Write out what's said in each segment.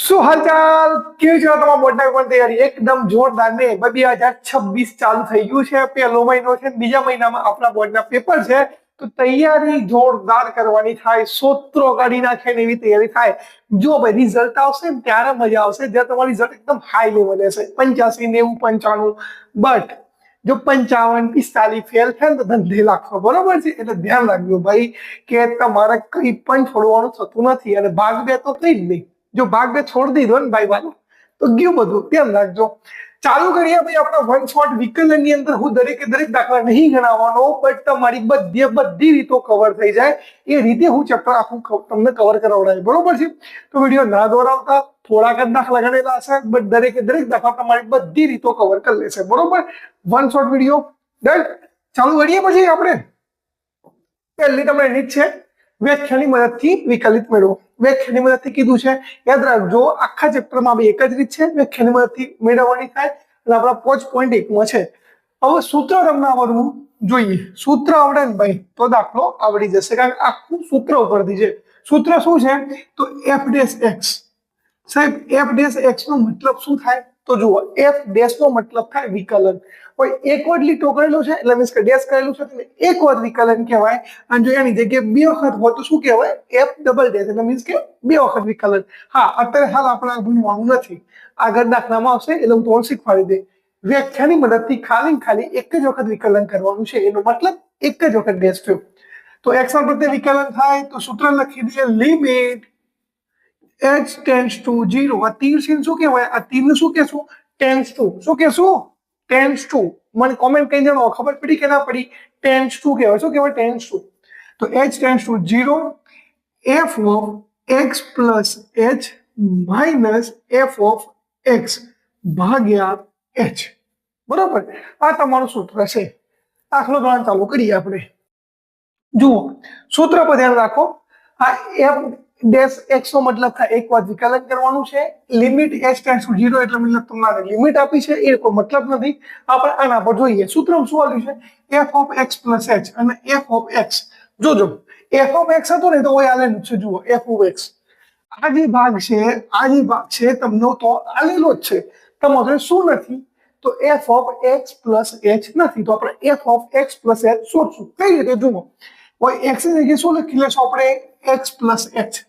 શું હાલચાલ કેવી છે તમારા બોર્ડના પેપરની તૈયારી એકદમ જોરદાર ને 2026 ચાલુ થઈ ગયું છે પહેલો મહિનો છે બીજા મહિનામાં આપણા બોર્ડના પેપર છે તો તૈયારી જોરદાર કરવાની થાય સૂત્રો કાઢી નાખે ને એવી તૈયારી થાય જો ભાઈ રિઝલ્ટ આવશે ને ત્યારે મજા આવશે જ્યારે તમારું રિઝલ્ટ એકદમ હાઈ લેવલે હશે 85 90 95 બટ જો 55 45 ફેલ થાય ને તો ધંધે લાખો બરોબર છે એટલે ધ્યાન રાખજો ભાઈ કે તમારે કંઈ પણ છોડવાનું થતું નથી અને ભાગ બે તો થઈ જ નહીં જો ભાગ બે છોડી દીધો ને ભાઈ વાલો તો ગયું બધું ધ્યાન રાખજો ચાલુ કરીએ ભાઈ આપણા વન શોટ વિકલનની અંદર હું દરેકે દરેક દાખલા નહીં ગણાવવાનો બટ તમારી બધી રીતો કવર થઈ જાય એ રીતે હું ચેપ્ટર આખું તમને કવર કરાવડાય બરોબર છે તો વિડીયો ના દોરાવતા થોડાક જ દાખલા ગણેલા હશે બટ દરેકે દરેક દાખલા તમારી બધી રીતો કવર કરી લેશે બરોબર વન શોટ વિડીયો ડન ચાલુ કરીએ પછી આપણે પહેલી તમને રીત છે વ્યાખ્યાની મદદથી વિકલિત મેળવો વ્યાખ્યાની મદદથી કીધું છે યાદ રાખજો આખા ચેપ્ટરમાં એક જ રીત છે વ્યાખ્યાની મદદથી મેળવવાની થાય અને આપણા 5.1 છે હવે સૂત્ર તમને આવડવું જોઈએ સૂત્ર આવડે ને ભાઈ તો દાખલો આવડી જશે કારણ કે આખું સૂત્ર ઉપરથી છે સૂત્ર શું છે તો f ડેશ x સાહેબ f ડેશ x નો મતલબ શું થાય તો જુઓ f ડેશ નો મતલબ થાય વિકલન કોઈ એક વખત લીટો કરેલો છે એટલે મીન્સ કે ડેશ કરેલું છે એટલે એક વખત વિકલન કહેવાય અને જો એની જગ્યાએ બે વખત હોય તો શું કહેવાય f ડબલ ડેશ એટલે મીન્સ કે બે વખત વિકલન હા અત્યારે હાલ આપણે ભણવાનું નથી આગળ દાખલામાં આવશે એટલે હું તમને શીખવાડી દે વ્યાખ્યાની મદદથી ખાલી એક જ વખત વિકલન કરવાનું છે એનો મતલબ એક જ વખત ડેશ થયો તો x ના પ્રત્યે વિકલન થાય તો સૂત્ર લખી દઈએ લિમિટ h ટેન્ડ્સ ટુ 0 આ તીર છે શું કહેવાય આ તીરને શું કહેશું ટેન્ડ્સ ટુ શું કહેશું ટેન્ડ્સ ટુ મને કોમેન્ટ કરી દેવાનો ખબર પડી કે ના પડી ટેન્ડ્સ ટુ કહેવાય શું કહેવાય ટેન્ડ્સ ટુ તો h tends to 0 f of x plus h minus f of x ભાગ્યા h બરોબર આ તમારું સૂત્ર છે દાખલો ગણવાનું ચાલુ કરીએ આપણે જુઓ સૂત્ર પર ધ્યાન રાખો આ f ડેશ x નો મતલબ થાય એક વાર વિકલન કરવાનું છે લિમિટ h ટેન્ડ્સ ટુ 0 એટલે મતલબ તમારે લિમિટ આપી છે એ કોઈ મતલબ નથી આપણે આના પર જોઈએ સૂત્રમાં શું આવ્યું છે f of x plus h અને f ઓફ x જોજો f ઓફ x હતો ને તો ઓય આલેલું છે જુઓ f ઓફ x આ જે ભાગ છે તમને તો આલેલો જ છે તમારે શું નથી તો f of x plus h નથી તો આપણે f of x plus h શોધશું કઈ રીતે જુઓ ઓય x ની જગ્યાએ શું લખી લેશું આપણે x પ્લસ h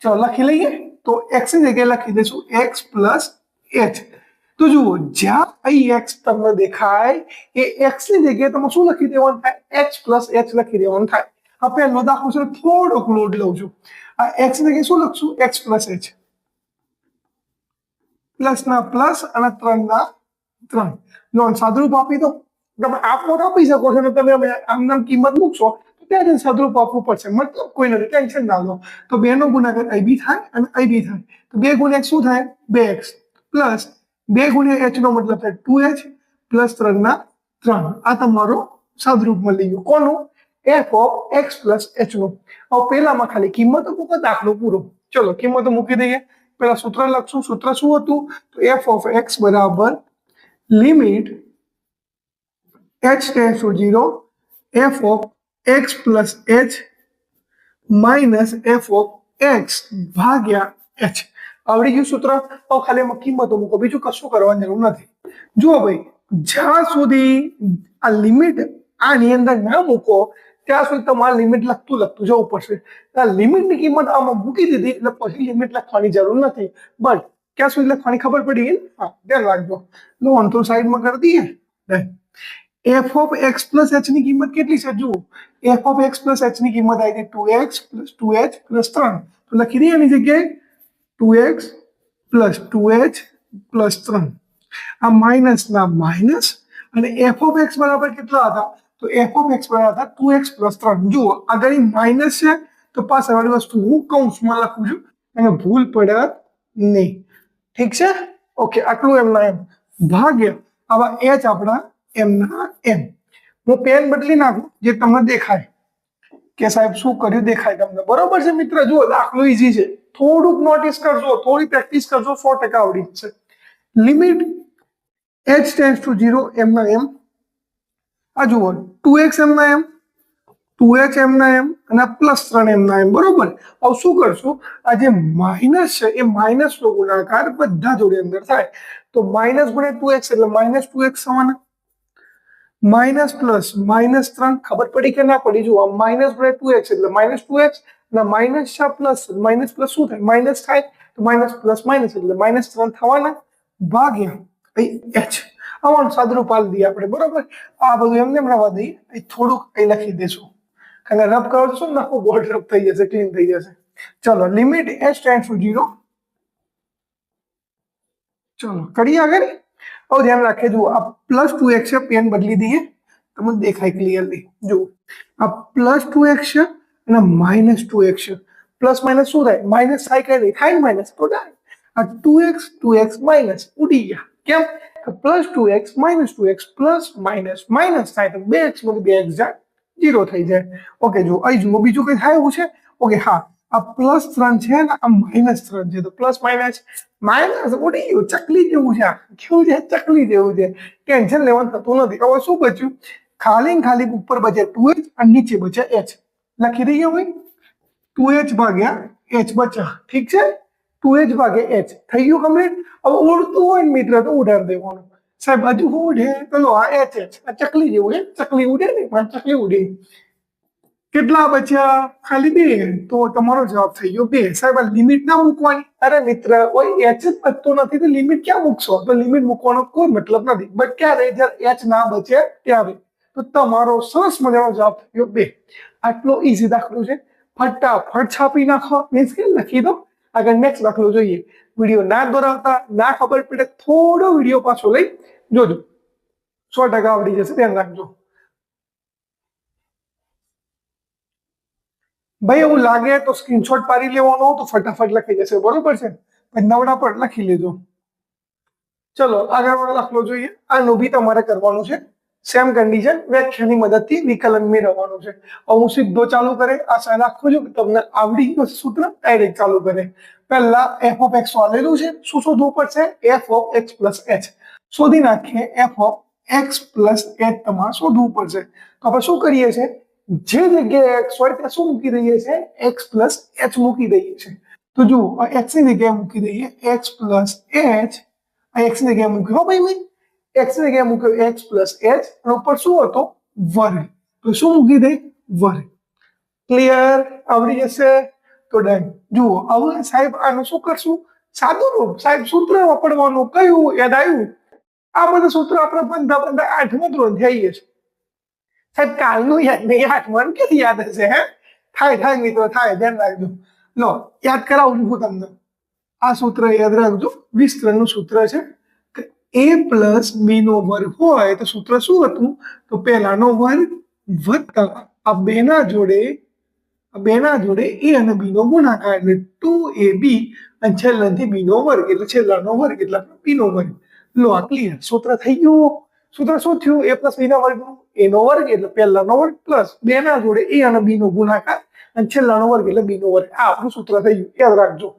ચલો લખી લઈએ તો x ની જગ્યાએ લખી દઈશું x પ્લસ h તો જુઓ જ્યાં અહીં x તમને દેખાય એ x ની જગ્યાએ તમે શું લખી દેવાનું થાય x પ્લસ h લખી દેવાનું થાય આ પહેલો દાખલો છે થોડોક લોડ લઉં છું આ x ની જગ્યાએ શું લખશું x પ્લસ h પ્લસ ના પ્લસ અને 3 ના 3 નોન સાદુરૂપ આપી દો તમે આપો આપી શકો છો તમે આમ કિંમત મૂકશો ત્યાં સાદુરૂપ આપવું પડશે મતલબ કોઈ નથી ટેન્શન ના લો તો 2 નો ગુણાકાર ab થાય અને ab થાય તો 2 ગુણ્યા x શું થાય 2x પ્લસ 2 ગુણ્યા h નો મતલબ થાય 2h પ્લસ 3 ના 3 આ તમારો સાદુરૂપ મળી ગયો કોનું f of x plus h નો હવે પહેલામાં ખાલી કિંમતો મૂકો દાખલો પૂરો ચલો કિંમતો મૂકી દઈએ પહેલા સૂત્ર લખશું સૂત્ર શું હતું તો f ઓફ x બરાબર limit h tends to 0 f of x plus h minus f of x ભાગ્યા h આવડી ગયું સૂત્ર તો ખાલી એમાં કિંમતો મૂકો બીજું કશું કરવાની જરૂર નથી જુઓ ભાઈ જ્યાં સુધી આ લિમિટ આની અંદર ના મૂકો ત્યાં સુધી તમારે લિમિટ લખતું જવું પડશે આ લિમિટની કિંમત આમાં મૂકી દીધી એટલે પછી લિમિટ લખવાની જરૂર નથી બટ ક્યાં સુધી લખવાની ખબર પડી હા ધ્યાન રાખજો લો અંતર સાઈડમાં કરી દઈએ f of x plus h ની કિંમત કેટલી છે જુઓ f of x plus h ની કિંમત આવી ગઈ 2x પ્લસ 2h પ્લસ 3 તો લખી દઈએ એની જગ્યાએ 2x પ્લસ 2h પ્લસ 3 આ માઇનસ ના માઇનસ અને f ઓફ x બરાબર કેટલા હતા તો f ઓફ x બરાબર હતા 2x પ્લસ 3 જુઓ આગળ માઇનસ છે તો પાછળવાળી વસ્તુ હું કૌંસમાં લખું છું અને ભૂલ પડે નહીં ઠીક છે ઓકે આટલું એમના એમ ભાગ્ય આવા h આપણા એમના એમ હું પેન બદલી નાખું જે તમને દેખાય કે સાહેબ શું કર્યું દેખાય તમને બરોબર છે મિત્ર જુઓ દાખલો ઈઝી છે થોડુંક નોટિસ કરજો થોડી પ્રેક્ટિસ કરજો 100% આવડી જશે લિમિટ h ટેન્ડ્સ ટુ 0 એમના એમ આ જુઓ 2x એમના એમ 2h એમના એમ અને પ્લસ 3 એમના એમ, બરોબર. હવે શું કરશું, આ જે માઇનસ છે એ માઇનસ નો ગુણાકાર બધા જોડે અંદર થાય, તો માઇનસ ગુણ્યા 2x એટલે -2x થવાના, માઇનસ પ્લસ -3, ખબર પડી કે ના પડી? જુઓ, માઇનસ ગુણ્યા 2x એટલે -2x અને માઇનસ છે પ્લસ, માઇનસ પ્લસ શું થાય? માઇનસ થાય, તો માઇનસ પ્લસ માઇનસ એટલે -3 થવાના ભાગ્યા h. આવાનું સાદરૂપ આલી દઈએ આપણે, બરોબર. આ બધું એમને એમ રહેવા દઈએ, થોડુંક અહીં લખી દઈશું, કારણ કે રબ કરો છો ને આખું બોર્ડ રબ થઈ જશે, ક્લીન થઈ જશે. ચલો, લિમિટ h ટેન્ડ્સ ટુ 0. ચલો કરીએ આગળ. હવે ધ્યાન રાખે, જુઓ, આ +2x છે, પેન બદલી દઈએ, તમને દેખાય ક્લિયરલી. જુઓ, આ +2x છે અને -2x છે. પ્લસ માઇનસ શું થાય? માઇનસ થાય કે નહીં થાય? માઇનસ તો થાય. આ 2x માઇનસ ઉડી ગયા. કેમ? +2x -2x plus minus minus થાય તો 2x માંથી 2x જાય, 0 થઈ જાય. ઓકે, જુઓ, અહીં જુઓ, બીજું કઈ થાય એવું છે? ઓકે, હા, આ +3 છે ને આ -3 છે, તો પ્લસ માઇનસ માઇનસ ઉડી ગયું, ચકલી જેવું છે. કેવું છે? ચકલી જેવું છે. ટેન્શન લેવાનું થતું નથી. હવે શું બચ્યું? ખાલી ને ખાલી ઉપર બચે 2h અને નીચે બચે h. લખી દઈએ ભાઈ, 2h ભાગ્યા h બચ્યા. ઠીક છે, 2h ભાગ્યા h થઈ ગયું કમ્પ્લીટ. હવે ઉડતું હોય ને મિત્ર તો ઉડાડી દેવાનું. સાહેબ હજુ ઉડે તો આ h આ ચકલી જેવું છે, ચકલી ઉડે ને, પણ ચકલી ઉડે. કેટલા બચ્યા? ખાલી 2, તો તમારો જવાબ થઈ ગયો 2. સાહેબ આ લિમિટ ના મૂકવાની? અરે મિત્ર, કોઈ h જ બચતો નથી તો લિમિટ ક્યાં મૂકશો? તો લિમિટ મૂકવાનો કોઈ મતલબ નથી. બટ ક્યારે? જ્યારે h ના બચે ત્યારે. તો તમારો સરસ મજાનો જવાબ થઈ ગયો 2. આટલો ઈઝી દાખલો છે, ફટાફટ છાપી નાખો, મીન્સ કે લખી દો. આગળ નેક્સ્ટ દાખલો જોઈએ. વિડીયો ના દોરાવતા, ના ખબર પડે, થોડો વિડીયો પાછો લઈ જોજો, 100% આવડી જશે, ધ્યાન રાખજો. ભાઈ એવું લાગે તો સ્ક્રીનશોટ પાડી લેવાનો, તો ફટાફટ લખી જશે, બરોબર છે? નવડા પર લખી લેજો. ચલો આગળ વાળો દાખલો જોઈએ. આનું બી તમારે કરવાનું છે, સેમ કન્ડિશન, વ્યાખ્યાની મદદથી વિકલન મેળવવાનું છે. હું સીધો ચાલુ કરે, આશા રાખું છું કે તમને આવડી ગયું સૂત્ર. ડાયરેક્ટ ચાલુ કરે. પહેલા f ઓફ x વાળેલું છે, શું શોધવું પડશે? f of x plus h શોધી નાખીએ. f of x plus h તમારે શોધવું પડશે. તો આપણે શું કરીએ છીએ? જે જગ્યાએ x હોય ત્યાં શું મૂકી દઈએ છીએ? x પ્લસ h મૂકી દઈએ છીએ. તો જુઓ, x ની જગ્યાએ મૂકી દઈએ x પ્લસ h. x ની જગ્યાએ મૂક્યો ભાઈ, x ની જગ્યાએ મૂક્યો x પ્લસ h અને ઉપર શું હતો? વર્ગ. તો શું મૂકી દે? વર્ગ. ક્લિયર? આવડી જશે તો ડન. જુઓ, હવે સાહેબ આનું શું કરશું? સાદું રૂપ. સાહેબ સૂત્ર વાપરવાનું કયું યાદ આવ્યું? આ બધા સૂત્રો આપણે બંધા 8મા ધોરણ થઈ છે. સાહેબ કાલનું યાદ નહીં, 8મા ક્યાંથી યાદ હશે? હે, થાય મિત્રો, થાય, ધ્યાન રાખજો. લો, યાદ કરાવું છું તમને. આ સૂત્ર યાદ રાખજો, વિસ્તરણનું સૂત્ર છે. a પ્લસ b નો વર્ગ હોય તો સૂત્ર શું હતું? તો પહેલાનો વર્ગ વત્તા આ બેના જોડે a અને b નો ગુણાકાર એટલે 2ab અને છેલ્લાથી b નો વર્ગ એટલે છેલ્લાનો વર્ગ એટલે b નો વર્ગ. લો, આ ક્લિયર સૂત્ર થઈ ગયું. સૂત્ર શું થયું? a પ્લસ b ના વર્ગનું a નો વર્ગ એટલે પહેલાનો વર્ગ પ્લસ બેના જોડે a અને b નો ગુણાકાર અને છેલ્લાનો વર્ગ એટલે b નો વર્ગ. આ આપણું સૂત્ર થઈ ગયું, યાદ રાખજો.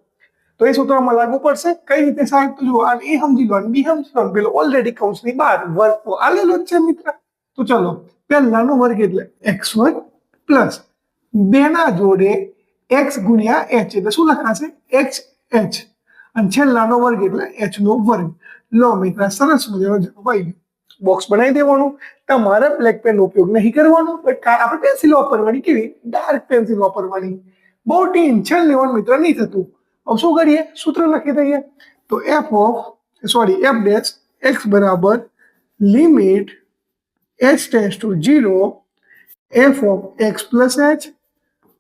તો એ સૂત્રમાં લાગુ પડશે. કઈ રીતે સાહેબ? તો જુઓ, આને એ સમજી લો, બી સમજી લો, પેલો ઓલરેડી કૌંસની બહાર વર્ગ તો આલેલો જ છે મિત્ર. તો ચલો, પહેલાનો વર્ગ એટલે x વર્ગ પ્લસ બેના જોડે x ગુણ્યા h એટલે શું લખાશે? x h અને છેલ્લાનો વર્ગ એટલે h નો વર્ગ. લો મિત્ર, સરસ મજાનો જવાબ આવી ગયો. બોક્સ બનાવી દેવાનું. તમારે બ્લેક પેનનો ઉપયોગ નહીં કરવાનો, બટ આપણે પેન્સિલ વાપરવાની. કેવી? ડાર્ક પેન્સિલ વાપરવાની. બહુ ટેન્શન લેવાનું મિત્ર નહીં થતું. अब શું કરીએ? સૂત્ર લખી દઈએ. તો f ડેશ x બરાબર limit h tends to 0 f of x plus h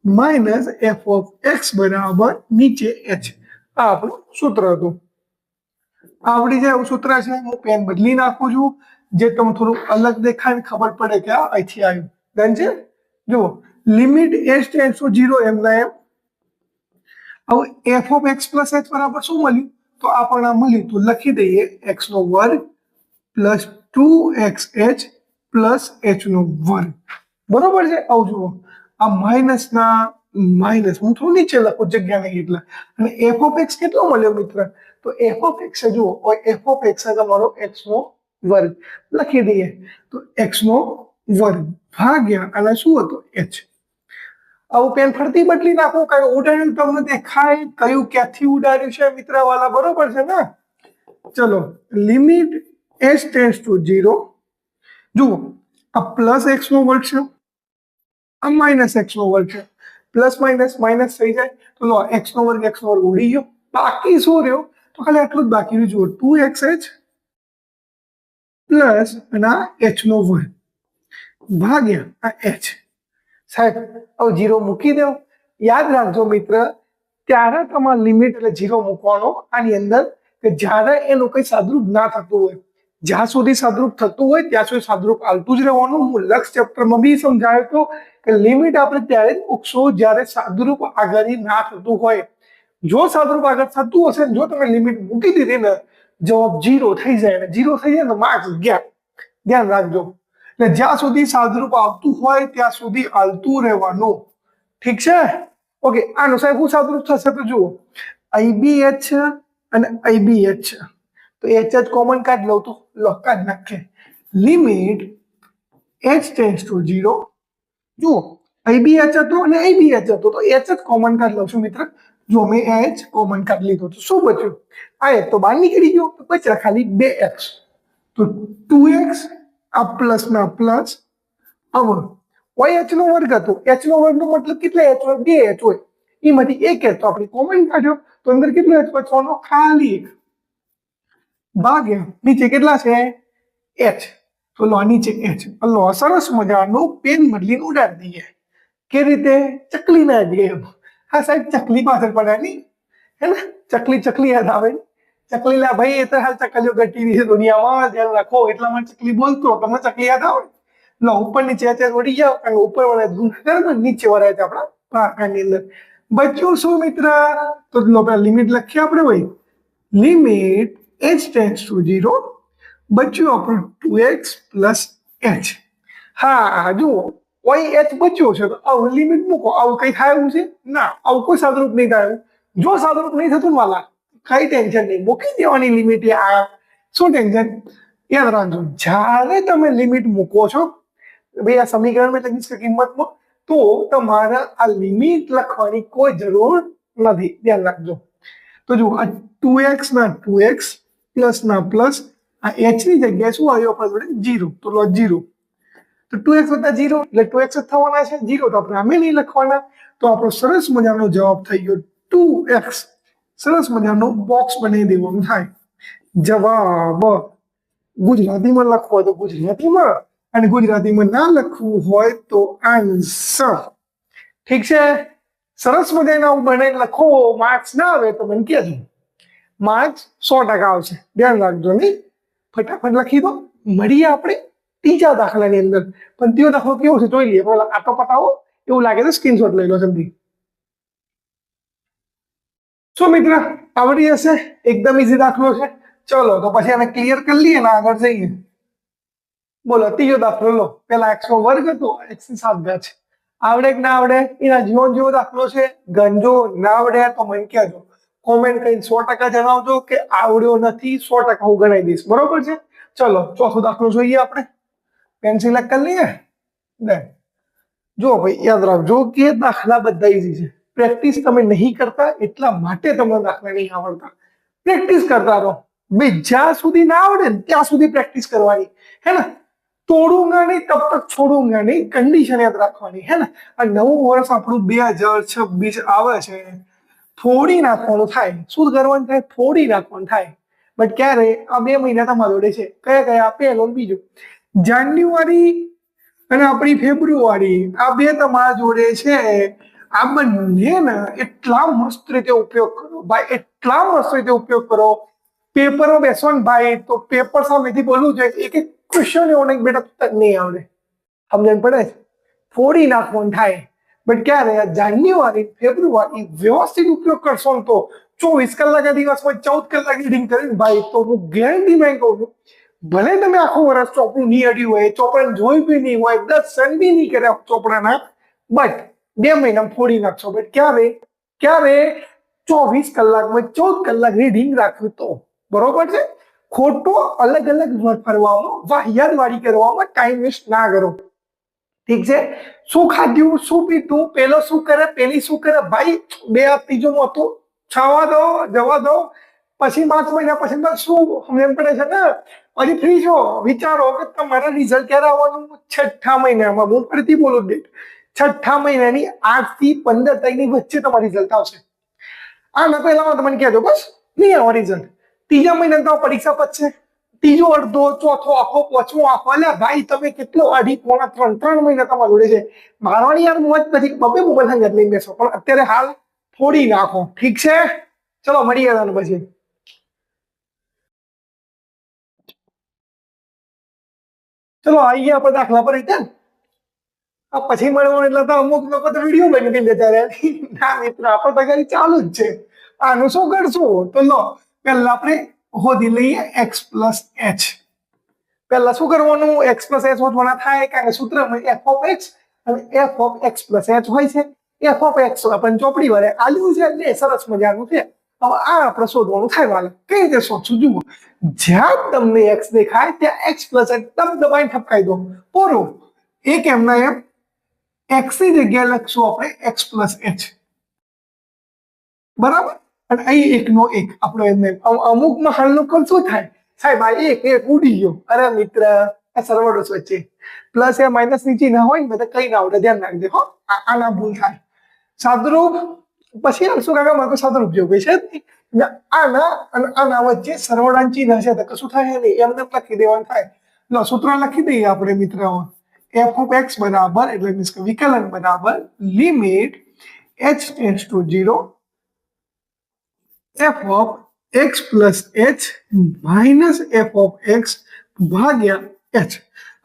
minus f of x બરાબર નીચે h. આ આપણું સૂત્ર હતું. આવડી જાય એવું સૂત્ર છે. હું પેન બદલી નાખું છું, જે તમને થોડું અલગ દેખાય ને ખબર પડે કે આ અહીંથી આવ્યું. ડન છે? જુઓ, લિમિટ h ટેન્ડ્સ ટુ 0 એમના એમ. હવે f of x plus h બરાબર શું મળ્યું? તો આપણને મળ્યું તો લખી દઈએ x નો વર્ગ પ્લસ 2xh પ્લસ h નો વર્ગ. બરોબર છે? આવું જુઓ, આ માઇનસ ના માઇનસ, હું થોડું નીચે લખું જગ્યા નહીં એટલે. અને f ઓફ x કેટલો મળ્યો મિત્ર? તો f ઓફ x જુઓ, f ઓફ x તમારો x નો વર્ગ લખી દઈએ. તો x નો વર્ગ ભાગ્યા અને શું હતો? h. આવું પેન ફરતી બદલી નાખો, કયું ઉડાડ્યું તમને દેખાય, કયું ક્યાંથી ઉડાડ્યું છે મિત્ર વાલા, બરોબર છે ને? ચલો, લિમિટ h ટેન્ડ્સ ટુ 0, જુઓ આ પ્લસ x નો વર્ગ છે, આ માઇનસ x નો વર્ગ છે, પ્લસ માઇનસ માઇનસ થઈ જાય તો લો x નો વર્ગ ઉડી ગયો, બાકી શું રહ્યો? તો ખાલી આટલું જ બાકી રહ્યું, જુઓ 2xh પ્લસ અને આ h નો વર્ગ ભાગ્યા આ h. સાહેબ હવે 0 મૂકી દો. યાદ રાખજો મિત્ર, ત્યારે તમારે લિમિટ એટલે 0 મૂકવાનો આની અંદર, કે જ્યારે એનું કઈ સાદરૂપ ના થતું હોય, જ્યાં સુધી સાદરૂપ થતું હોય ત્યાં સુધી સાદરૂપ હાલતું જ રહેવાનું. હું લક્ષ ચેપ્ટરમાં બી સમજાવ્યો હતો કે લિમિટ આપણે ત્યારે જ મૂકશું જ્યારે સાદરૂપ આગળ ના થતું હોય. જો સાદરૂપ આગળ થતું હશે, જો તમે લિમિટ મૂકી દીધી ને, જવાબ 0 થઈ જાય, ને 0 થઈ જાય ને માર્ક્સ ગયા. ધ્યાન રાખજો. એટલે જ્યાં સુધી સાદરૂપ આવતું હોય ત્યાં સુધી હાલતું રહેવાનું. ઠીક છે? ઓકે, આનું સાહેબ શું સાદરૂપ થશે તો જુઓ, IBH અને IBH છે, તો h જ કોમન કાઢ લઉં તો લો કાઢ નાખે. લિમિટ h ટેન્ડ્સ ટુ 0, જુઓ IBH હતો અને IBH હતો, તો h જ કોમન કાઢ લઉં છું મિત્ર. જો મેં h કોમન કાઢ લીધો તો શું બચ્યું? આ એક તો બહાર નીકળી ગયો, તો બચ્યા ખાલી 2x, તો 2x આ પ્લસ ના પ્લસ. હવે h નો વર્ગ હતો, h નો વર્ગ નો મતલબ કેટલા h હોય? 2h હોય, એમાંથી એક h તો આપણે કોમન કાઢ્યો, તો અંદર કેટલો h બચવાનો? ખાલી 1 ભાગ્યા નીચે કેટલા છે? h, તો લો નીચે h. લો સરસ મજાનું પેન બદલીને ઉડાડી દઈએ. કે રીતે? ચકલી ના જેમ. હા સાહેબ, ચકલી પાછળ પડ્યા હે ને? ચકલી યાદ આવે ને? ચકલી લા ભાઈ, એ તો હાલ ચકલીઓ ઘટી રહી છે દુનિયામાં, ધ્યાન રાખો. એટલા માટે ચકલી બોલતો, તમને ચકલી યાદ આવે? લો ઉપર નીચે અત્યારે વળી જાઓ, કારણ કે ઉપર વાળા ગુના નીચે વાળા છે આપણા પાકાની અંદર. બચ્યું શું મિત્ર? તો લો પેલા લિમિટ લખીએ આપણે ભાઈ. લિમિટ h ટેન્ડ્સ ટુ 0, બચ્યું આપણું 2x પ્લસ h. હા જુઓ, h બચ્યો છે, તો આવું લિમિટ મૂકો. આવું કઈ થાય છે? ના, આવું કોઈ સાદરૂપ નહીં થાય. જો સાદરૂપ નહીં થતું ને વાલા, કઈ ટેન્શન નહીં, મૂકી દેવાની લિમિટ. આ શું ટેન્શન? યાદ રાખજો, જ્યારે તમે લિમિટ મૂકો છો ભાઈ આ સમીકરણમાં લખી છે કિંમતમાં, તો તમારે આ લિમિટ લખવાની કોઈ જરૂર નથી. ધ્યાન રાખજો. તો જુઓ, આ 2x ના 2x પ્લસ ના પ્લસ, આ h ની જગ્યાએ શું આવ્યો આપણે જોડે? 0, તો લો 0. તો 2x વત્તા 0 એટલે 2x જ થવાના છે, 0 તો આપણે આમે નહીં લખવાના. તો આપણો સરસ મજાનો જવાબ થઈ ગયો 2x. સરસ મજાનો બોક્સ બનાવી દેવાનું થાય. જવાબ ગુજરાતીમાં લખવો હોય તો ગુજરાતીમાં, અને ગુજરાતીમાં ના લખવું હોય તો આન્સર. ઠીક છે? સરસ મજાના બનાવીને લખો. માર્ક્સ ના આવે તો મને કહેજો, માર્ક્સ 100% આવશે. ધ્યાન રાખજો નહીં? ફટાફટ લખી દો. મળીએ આપણે ત્રીજા દાખલાની અંદર. પણ ત્રીજો દાખલો કેવો છે જોઈ લઈએ. આ તો પતાવો, એવું લાગે તો સ્ક્રીનશોટ લઈ લો જલ્દી. શું મિત્ર આવડી હશે? એકદમ ઈઝી દાખલો છે. ચલો તો પછી આને ક્લિયર કરી લઈએ ને આગળ જઈએ. બોલો ત્રીજો દાખલો લો. પેલા x નો વર્ગ હતો, x ની 7 ઘાત છે. આવડે કે ના આવડે? એના જેવો દાખલો છે. ગંજો ના આવડે તો મને કહેજો, કોમેન્ટ કરીને 100% જણાવજો કે આવડ્યો નથી. 100% હું ગણાવી દઈશ. બરોબર છે? ચલો ચોથો દાખલો જોઈએ આપણે. પેન્સિલ કરી લઈએ. જો ભાઈ યાદ રાખજો કે દાખલા બધા ઈઝી છે. પ્રેક્ટિસ તમે નહીં કરતા એટલા માટે તમને દાખલા નહીં આવડતા. પ્રેક્ટિસ કરતા રહો ભાઈ, જ્યાં સુધી ના આવડે ને ત્યાં સુધી પ્રેક્ટિસ કરવાની, હે ને? તોડूंगा નહીં તબ તક છોડूंगा નહીં, કન્ડિશન યાદ રાખવાની, હે ને? આ નવું વર્ષ આપણું 2026 આવે છે. ફોડી નાખવાનું થાય. શું કરવાનું થાય? ફોડી નાખવાનું થાય. બટ ક્યારે? આ 2 મહિના તમારા જોડે છે. કયા? પહેલો બીજો. જાન્યુઆરી અને આપણી ફેબ્રુઆરી, આ 2 તમારા જોડે છે. આ બંને ને એટલા મસ્ત રીતે ઉપયોગ કરો ભાઈ, એટલા મસ્ત રીતે ઉપયોગ કરો. પેપરમાં બેસવાનું ભાઈ, તો પેપર સામેથી બોલવું જોઈએ. એક ક્વેશ્ચન એવો નહીં બેટા નહીં આવડે. સમજણ પડે? ફોડી નાખવાનું થાય. બટ ક્યારે? જાન્યુઆરી ફેબ્રુઆરી વ્યવસ્થિત ઉપયોગ કરશો ને તો 24 કલાકના દિવસમાં 14 કલાક રીડિંગ કરીને ભાઈ, તો હું ગેરંટી માં કહું છું, ભલે તમે આખું વર્ષ ચોપડું નહીં અડ્યું હોય, ચોપડા જોયું બી નહીં હોય, દર્શન બી નહીં કર્યા ચોપડાના, બટ 2 મહિનામાં ફોડી નાખશો. બટ ક્યારે? 24 કલાકમાં 14 કલાક રીડિંગ રાખ્યું તો. બરોબર છે? ખોટો અલગ અલગ ફરવામાં, વાહિયાત વાળી કરવામાં ટાઈમ વેસ્ટ ના કરો. ઠીક છે, શું ખાધ્યું શું પીધું, પેલો શું કરે પેલી શું કરે, ભાઈ બે આ ત્રીજું હતું, છાવા દો જવા દો, પછી 5 મહિના પછી શું સમજણ પડે છે ને, હજી ફ્રી છો, વિચારો કે તમારા રિઝલ્ટ ક્યારે આવવાનું, 6ઠ્ઠા મહિનામાં, હું ફરીથી બોલું ડેટ, 6ઠ્ઠા મહિનાની 8 થી 15 તારીખની વચ્ચે તમારું રિઝલ્ટ આવશે. આના પહેલા તમને કહેજો બસ નહીં આવે રિઝલ્ટ, ત્રીજા મહિના તો પરીક્ષા પતશે, ત્રીજો અડધો ચોથો આખો પાંચમો આખો, એટલે ભાઈ તમે કેટલો 2.5 પોણા 3 મહિના તમારા જોડે છે, મારવાની યાર મોજ પછી બબે મોબાઈલ સંગત લઈને બેસો, પણ અત્યારે હાલ ફોડી નાખો. ઠીક છે, ચલો મળીએ તાનું પછી. ચલો આઈએ આપણે દાખલા પર રિટર્ન. આ પછી મળવાનું એટલે તો અમુક લોકો તો વિડીયો બની દેતા રહે. ના મિત્ર, આપણે તો ઘરે ચાલુ જ છે. આનું શું કરશું, તો લો પહેલા આપણે શોધી લઈએ x પ્લસ h. પહેલા શું કરવાનું, x પ્લસ h શોધવાના થાય, કારણ કે સૂત્રમાં f ઓફ x અને f of x plus h હોય છે. f ઓફ x આપણને ચોપડી વાળે આલ્યું છે એટલે સરસ મજાનું છે. હવે આ આપણે શોધવાનું થાય વાલા, કઈ રીતે શોધશું જુઓ, જ્યાં તમને x દેખાય ત્યાં x પ્લસ h દબાઈને ઠપકાઈ દો, પૂરું. એક એમના એમ x ની જગ્યાએ લખશું આપણે x પ્લસ h, બરાબર, અને અહીં એકનો એક આપણો એમને અમુકમાં હાલનું કોણ શું થાય સાહેબ, આ એક ઉડી ગયો, અરે મિત્ર આ સરવાળો વચ્ચે પ્લસ એ માઇનસ ની ચિહ્ન હોય ને તો કઈ ના આવડે, ધ્યાન રાખજો હો, આના ભૂલ થાય. સાદરૂપ પછી શું કાકા મારે સાદરૂપ જેવું કઈ છે, આના અને આના વચ્ચે સરવાળાની ચિહ્ન છે તો કશું થાય નહીં, એમને લખી દેવાનું થાય. લો સૂત્ર લખી દઈએ આપણે મિત્રો, f ઓફ x બરાબર એટલે મીન્સ કે વિકલન બરાબર limit h tends to 0 f of x plus h minus f of x ભાગ્યા h.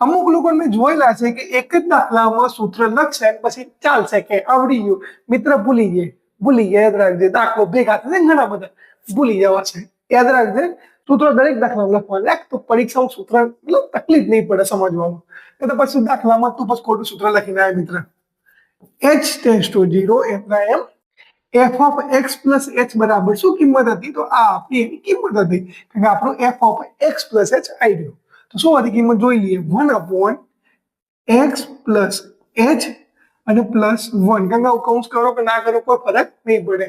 અમુક લોકો મેં જોયેલા છે કે એક જ દાખલામાં સૂત્ર લખશે પછી ચાલશે કે આવડી ગયું, મિત્ર ભૂલી જાય યાદ રાખજે, દાખલો ભેગા થશે ઘણા બધા ભૂલી જવા છે, યાદ રાખજે સૂત્ર દરેક દાખલામાં લખવાનું, રાખ તો પરીક્ષામાં સૂત્ર મતલબ તકલીફ નહીં પડે સમજવામાં, એ તો પછી દાખલામાં તું પછી ખોટું સૂત્ર લખીને આવે મિત્ર. h ટેન્ડ્સ ટુ 0 એમના એમ f of x plus h બરાબર શું કિંમત હતી, તો આ આપણી એની કિંમત હતી, કારણ કે આપણું f of x plus h આવી ગયું. તો શું હતી કિંમત જોઈ લઈએ, 1/x પ્લસ h અને પ્લસ 1, કારણ કે કૌંસ કરો કે ના કરો કોઈ ફરક નહીં પડે,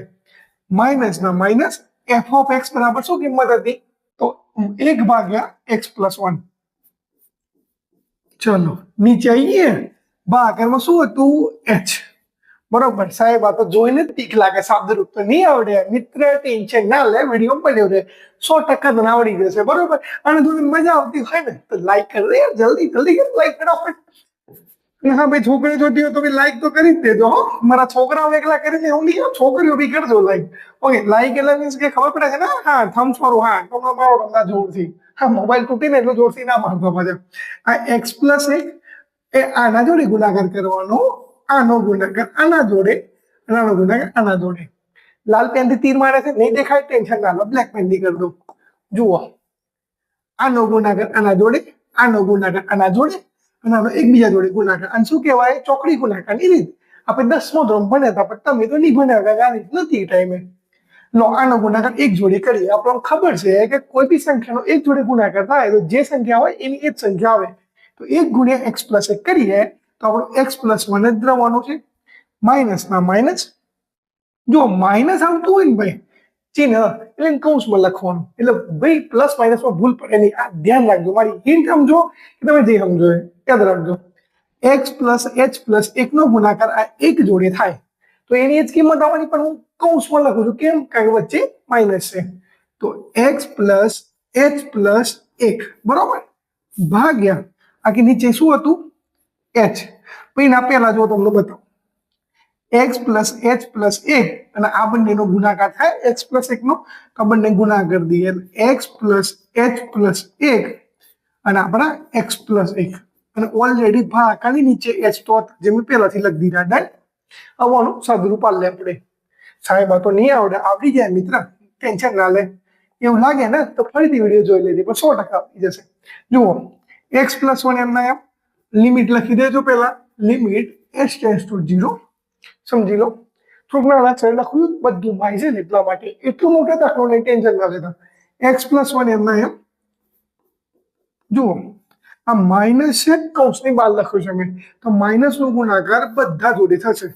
માઇનસ ના માઇનસ f ઓફ x બરાબર શું કિંમત હતી, તો 1/x પ્લસ 1. ચલો નીચે આવીએ, ભાગાકારમાં શું હતું h, બરોબર. સાહેબ આ તો જોઈને જ તીક લાગે, શબ્દરૂપ તો નહીં આવડે મિત્ર, ટેન્શન ના લે, વિડીયો પડ્યો છે 100% તને આવડી જશે, બરોબર. અને જો મજા આવતી હોય ને તો લાઈક કરી દે, જલ્દી જલ્દી લાઈક ફટાફટ. હા ભાઈ છોકરી જોતી હોય તો બી લાઈક તો કરી જ દેજો હો, મારા છોકરાઓ એકલા કરે છે એવું નહીં, છોકરીઓ બી કરજો લાઈક. ઓકે, લાઈક એટલે મીન્સ કે ખબર પડે છે ને, હા થમ્સ મારું, હા તો મારો તમને જોરથી, હા મોબાઈલ તૂટી ને એટલું જોરથી ના મારતો પાછા. આ x પ્લસ 1 એ આના જોડે ગુણાકાર કરવાનો, આનો ગુણાકાર આના જોડે, આનો ગુણાકાર આના જોડે. લાલ પેન થી તીર મારે છે નહીં દેખાય, ટેન્શન ના લો, બ્લેક પેન થી કરી દો. જુઓ, આનો ગુણાકાર આના જોડે, આનો ગુણાકાર આના જોડે, અને આનો એકબીજા જોડે ગુણાકાર, અને શું કહેવાય ચોકડી ગુણાકાર ની રીત. આપણે 10મો ધોરણ ભણ્યા હતા પણ તમે તો નહીં ભણ્યા, આ રીત નથી એ ટાઈમે. લો આનો ગુણાકાર એક જોડે કરીએ, આપણને ખબર છે કે કોઈ બી સંખ્યાનો એક જોડે ગુણાકાર થાય તો જે સંખ્યા હોય એની એ જ સંખ્યા આવે, તો 1 ગુણ્યા x પ્લસ 1 કરીએ તો આપણું x પ્લસ 1 જ રહેવાનું છે, માઇનસ ના માઇનસ. જો માઇનસ આવતું હોય ને ભાઈ ચિહ્ન એટલે કૌંસમાં લખવાનું, એટલે ભાઈ પ્લસ માઇનસમાં ભૂલ પડે નહીં, આ ધ્યાન રાખજો, મારી હિન્ટ સમજો કે તમે જે સમજો યાદ રાખજો. x પ્લસ h પ્લસ 1 નો ગુણાકાર આ એક જોડે થાય તો એની જ કિંમત આવવાની, પણ હું કૌંસમાં લખું છું કેમ, કારણ કે વચ્ચે માઇનસ છે. તો x પ્લસ h પ્લસ 1 બરોબર ભાગ્યા આખી નીચે શું હતું h. પછી ના પહેલા જો તમને બતાવો, x પ્લસ h પ્લસ 1 અને આ બંનેનો ગુણાકાર થાય x પ્લસ 1 નો, તો આ બંને ગુણાકાર કરી દઈએ, x પ્લસ h પ્લસ 1 અને આપણા x પ્લસ 1, અને ઓલરેડી ભાગાકારની નીચે h તો જે મેં પહેલાથી લખી દીધા, ડન. આવવાનું સાદુરૂપ આલે આપણે. સાહેબ આ તો નહીં આવડે, આવડી જાય મિત્ર, ટેન્શન ના લે. એવું લાગે ને તો ફરીથી વિડીયો જોઈ લેજે, પણ 100% આવડી જશે. જુઓ x પ્લસ 1 એમના એમ લિમિટ લખી દેજો, પહેલા લિમિટ h ટેન્ડ્સ ટુ 0, સમજી લો. છોકરા છે લખ્યું બધું ભાઈ છે ને એટલા માટે, એટલું મોટો દાખલો નહીં, ટેન્શન ના લેતા. x પ્લસ 1 એમના એમ જુઓ આ માઇનસ છે, કૌંસની બહાર લખ્યું છે મેં, તો માઇનસ નો ગુણાકાર બધા જોડે થશે.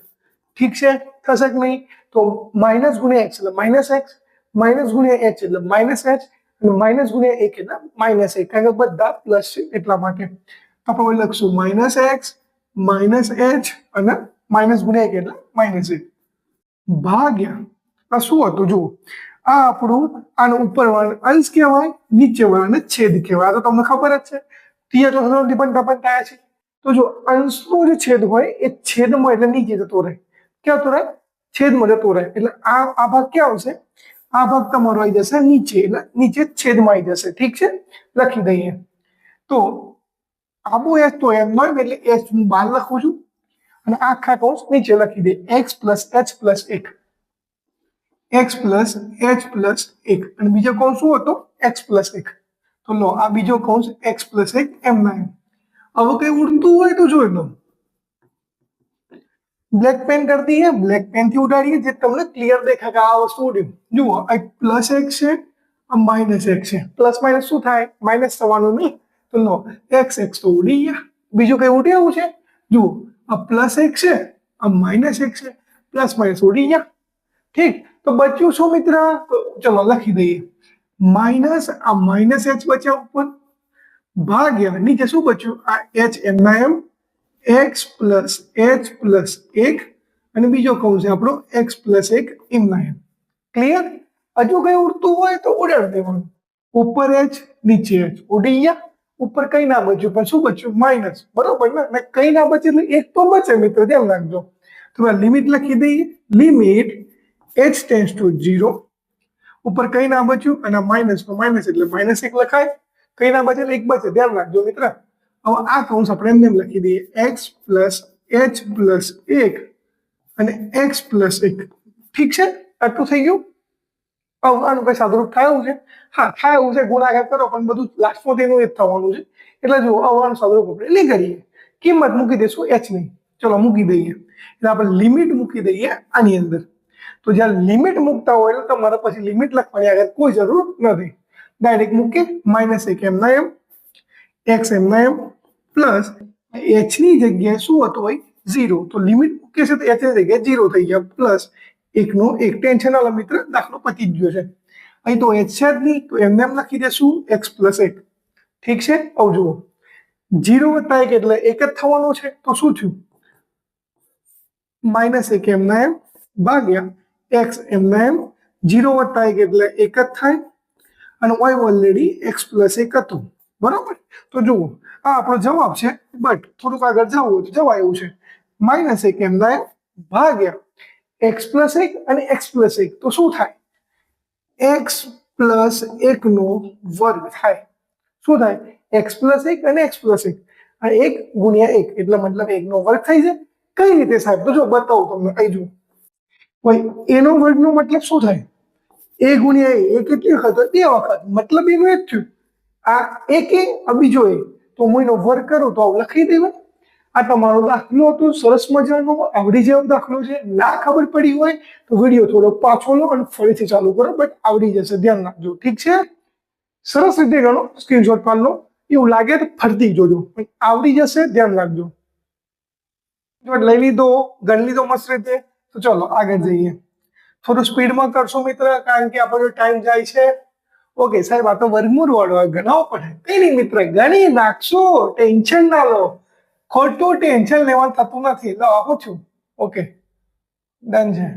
ઠીક છે, થશે કે નહીં? તો માઇનસ ગુણ્યા એક્સ એટલે માઇનસ એક્સ, માઇનસ ગુણ્યા એચ એટલે માઇનસ એચ, અને માઇનસ ગુણ્યા એક એટલે માઇનસ એક, કારણ કે બધા પ્લસ છે એટલા માટે. તો આપણે લખશું માઇનસ એક્સ માઇનસ એચ અને માઇનસ ગુણ્યા એક એટલે માઇનસ એક ભાગ્યા આ શું હતું જુઓ, આ આપણું આનો ઉપર વાળો અંશ કહેવાય, નીચે વાળાને છેદ કહેવાય. તો તમને ખબર જ છે ટીયા ચોથા ડિપેન્ડ થયા છે. તો જો અંશનો જે છેદ હોય એ છેદમાં એટલે નીચે જતો રહે. ક્યાં જતો રહે? છેદમાં જતો રહે. એટલે આ ભાગ ક્યાં આવશે? આ ભાગ તમારો આવી જશે નીચે, એટલે નીચે છેદમાં આવી જશે. ઠીક છે, લખી દઈએ. તો આબુ એચ તો એમ નો એટલે એચ હું બહાર લખું છું અને આખા કૌંસ નીચે લખી દે એક્સ પ્લસ એચ પ્લસ એક, એક્સ પ્લસ એચ પ્લસ એક, અને બીજો કૌંસ શું હતો? એક્સ પ્લસ એક. તો લો આ બીજો કૌંસ એક્સ પ્લસ એક એમ ના એમ. હવે કઈ ઉડતું હોય તો જોઈ લો, બ્લેક પેન કરી દઈએ, બ્લેક પેન થી ઉડાડીએ જે તમને ક્લિયર દેખાય કે આ વસ્તુ ઉડ્યું. જુઓ આ પ્લસ એક છે, આ માઇનસ એક છે. પ્લસ માઇનસ શું થાય? માઇનસ થવાનું નહીં. તો લો એક્સ એક્સ તો ઉડી ગયા. બીજું કઈ ઉડી આવ્યું છે? જુઓ આ પ્લસ એક છે, આ માઇનસ એક છે, પ્લસ માઇનસ ઉડી ગયા. ઠીક, તો બચ્યું શું મિત્ર? ચલો લખી દઈએ માઇનસ આ માઇનસ એચ બચ્યા ઉપર ભાગ્યા નીચે શું બચ્યું? આ એચ એમના એમ એક્સ પ્લસ એચ પ્લસ એક, અને બીજો કૌંસ છે આપણો એક્સ પ્લસ એક એમના એમ. ક્લિયર? હજુ કઈ ઉડતું હોય તો ઉડાડી દેવાનું. ઉપર એચ નીચે એચ ઉડી ગયા. ઉપર કઈ ના બચ્યું પણ શું બચ્યું? માઇનસ. બરોબર ને? કઈ ના બચે એટલે એક તો બચે મિત્ર, ધ્યાન રાખજો. તો લિમિટ લખી દઈએ, લિમિટ h ટેન્ડ્સ ટુ 0. ઉપર કઈ ના બચ્યું અને માઇનસ નો માઇનસ એટલે માઇનસ એક લખાય. કઈ ના બચે એટલે એક બચે, ધ્યાન રાખજો મિત્ર. હવે આ કૌંસ આપણે એમ લખી દઈએ એક્સ પ્લસ એચ પ્લસ એક અને એક્સ પ્લસ એક. ઠીક છે, આટલું થઈ ગયું. હવે આનું કઈ સાદુરૂપ થાય એવું છે? હા થાય એવું છે, ગુણાકાર કરો પણ બધું લાસ્ટમાં તેનું એ જ થવાનું છે. એટલે જો આનું સાદુરૂપ આપણે લઈ કરીએ, કિંમત મૂકી દઈશું એચ ની. ચલો મૂકી દઈએ, એટલે આપણે લિમિટ મૂકી દઈએ આની અંદર. તો જ્યારે લિમિટ મૂકતા હોય એટલે તમારે પછી લિમિટ લખવાની આગળ કોઈ જરૂર નથી. ડાયરેક્ટ મૂકે માઇનસ એક એમના એમ એક્સ એમના એમ પ્લસ એચ ની જગ્યાએ શું હતું ભાઈ? 0. તો લિમિટ મૂકે છે તો એચ ની જગ્યાએ 0 થઈ ગયા પ્લસ એકનો એક. ટેન્શન વાળા મિત્ર દાખલો પતી જ ગયો છે. અહીં તો એચ છે જ નહીં, તો એમને એમ લખી દેશું એક્સ પ્લસ એક. ઠીક છે, આવ જુઓ 0 વત્તા 1 એટલે 1 જ થવાનું છે. તો શું થયું? માઇનસ એક એમના એમ ભાગ્યા એક્સ એમના એમ. 0 વત્તા 1 એટલે 1 જ થાય, અને y ઓલરેડી એક્સ પ્લસ એક હતું. બરોબર? તો જુઓ આ આપણો જવાબ છે, બટ થોડુંક આગળ જવું હોય તો જવાય એવું છે. માઇનસ એક એમના એમ ભાગ્યા એક્સ પ્લસ એક અને એક્સ પ્લસ એક. તો શું થાય? એક્સ પ્લસ એક નો વર્ગ થાય. શું થાય? એક્સ પ્લસ એક અને એક્સ પ્લસ એક. આ 1 ગુણ્યા 1 એટલે મતલબ 1 નો વર્ગ થઈ જાય. કઈ રીતે સાહેબ? તો જો બતાવું તમને. અહીં જુઓ ભાઈ, એનો વર્ગ નો મતલબ શું થાય? એ ગુણ્યા એ કેટલી વખત? 2 વખત. મતલબ એનું એ જ થયું. આ એક એ, આ બીજો એ. તો હું એનો વર્ગ કરું તો આવું લખી દેવાય. આ તમારો દાખલો હતો, સરસ મજાનો આવડી જેવો દાખલો છે. ના ખબર પડી હોય તો વિડીયો થોડો પાછો લો અને ફરીથી ચાલુ કરો, બટ આવડી જશે, ધ્યાન રાખજો. ઠીક છે, સરસ રીતે ગણો, સ્ક્રીનશોટ પાડ લો. એવું લાગે તો ફરતી જોજો, પણ આવડી જશે, ધ્યાન રાખજો. લઈ લીધો, ગણી લીધો મસ્ત રીતે. તો ચલો આગળ જઈએ. થોડું સ્પીડમાં કરશો મિત્ર, કારણ કે આપણો ટાઈમ જાય છે. ઓકે સાહેબ, આ તો વર્ગમૂળ વાળો ગણાવો પડે. કઈ નહીં મિત્ર, ગણી નાખશો, ટેન્શન ના લો. ખોટું ટેન્શન લેવાનું થતું નથી. લો આપું છું. ઓકે ડન છે.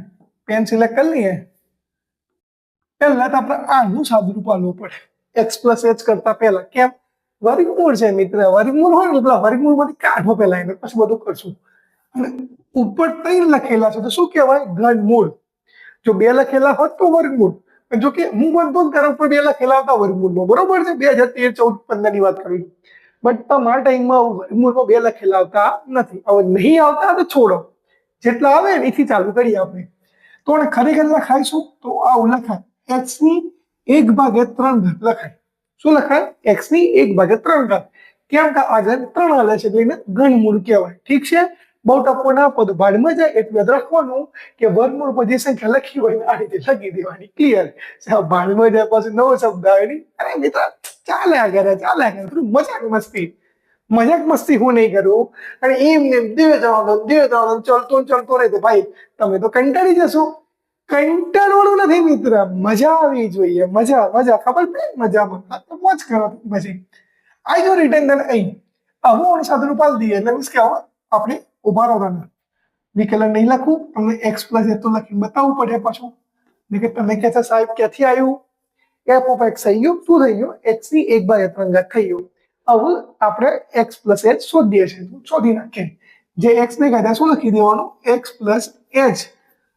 પેન સિલેક્ટ કરી લઈએ. પહેલા તો આપણે આનું સાદુરૂપ આલવું પડે એક્સ પ્લસ એચ કરતા પહેલા. કેમ? વર્ગમૂળ છે મિત્ર, વર્ગમૂળ હોય ને પેલા વર્ગમૂળ માંથી કાઢો પહેલા એને, પછી બધું કરશું. અને ઉપર 3 લખેલા છે તો શું કહેવાય? ઘનમૂળ. જો 2 લખેલા હોત તો વર્ગમૂળ. જો કે હું બનતો ત્યારે ઉપર 2 લખેલા હતા વર્ગમૂળમાં. બરોબર છે, 2013, 14, 15 ની વાત કરી. બટ તમારા ટાઈમમાં વર્ગમૂળમાં 2 લખેલા આવતા નથી. હવે નહીં આવતા તો છોડો, જેટલા આવે ને એથી ચાલુ કરીએ આપણે. તો ખરેખર લખાઈશું તો આવું લખાય એક્સ ની 1/3 લખાય. શું લખાય? એક્સ ની 1/3. કેમ કે આગળ 3 આલે છે એટલે એને ઘનમૂળ કહેવાય. ઠીક છે, બહુ ટપો ના પદ ભાડમાં જાય એટલે યાદ રાખવાનું કે વર્ગમૂળ પર જે સંખ્યા લખી હોય આ રીતે લખી દેવાની. ક્લિયર? ભાડમાં જાય પછી નવો શબ્દ આવે નહીં. અરે મિત્ર ચાલે આગળ, ચાલે આગળ, થોડું મજાક મસ્તી. મજાક મસ્તી હું નહીં કરું અને એમને દે જવાનું ચાલતો રહે તો ભાઈ તમે તો કંટાળી જશો. કંટાળવાનું નથી મિત્ર, મજા આવી જોઈએ, મજા મજા ખબર પડે મજામાં તો મોજ કરો. પછી આઈ જો રિટર્ન ધન અહીં હું સાદું પાડી દઈએ એટલે મીન્સ કે આપણે ઉભા રહેવાના. વિકલન નહીં લખું, તમને એક્સ પ્લસ એ તો લખીને બતાવવું પડે પાછું. કે તમે કહે છે સાહેબ ક્યાંથી આવ્યું, એફ ઓફ એક્સ થઈ ગયું, શું થઈ ગયું, એક્સ ની 1/3 થઈ ગયું. હવે આપણે એક્સ પ્લસ એચ શોધીએ છીએ, શોધી નાખીએ. જે એક્સ ને કહેતા શું લખી દેવાનું, એક્સ પ્લસ એચ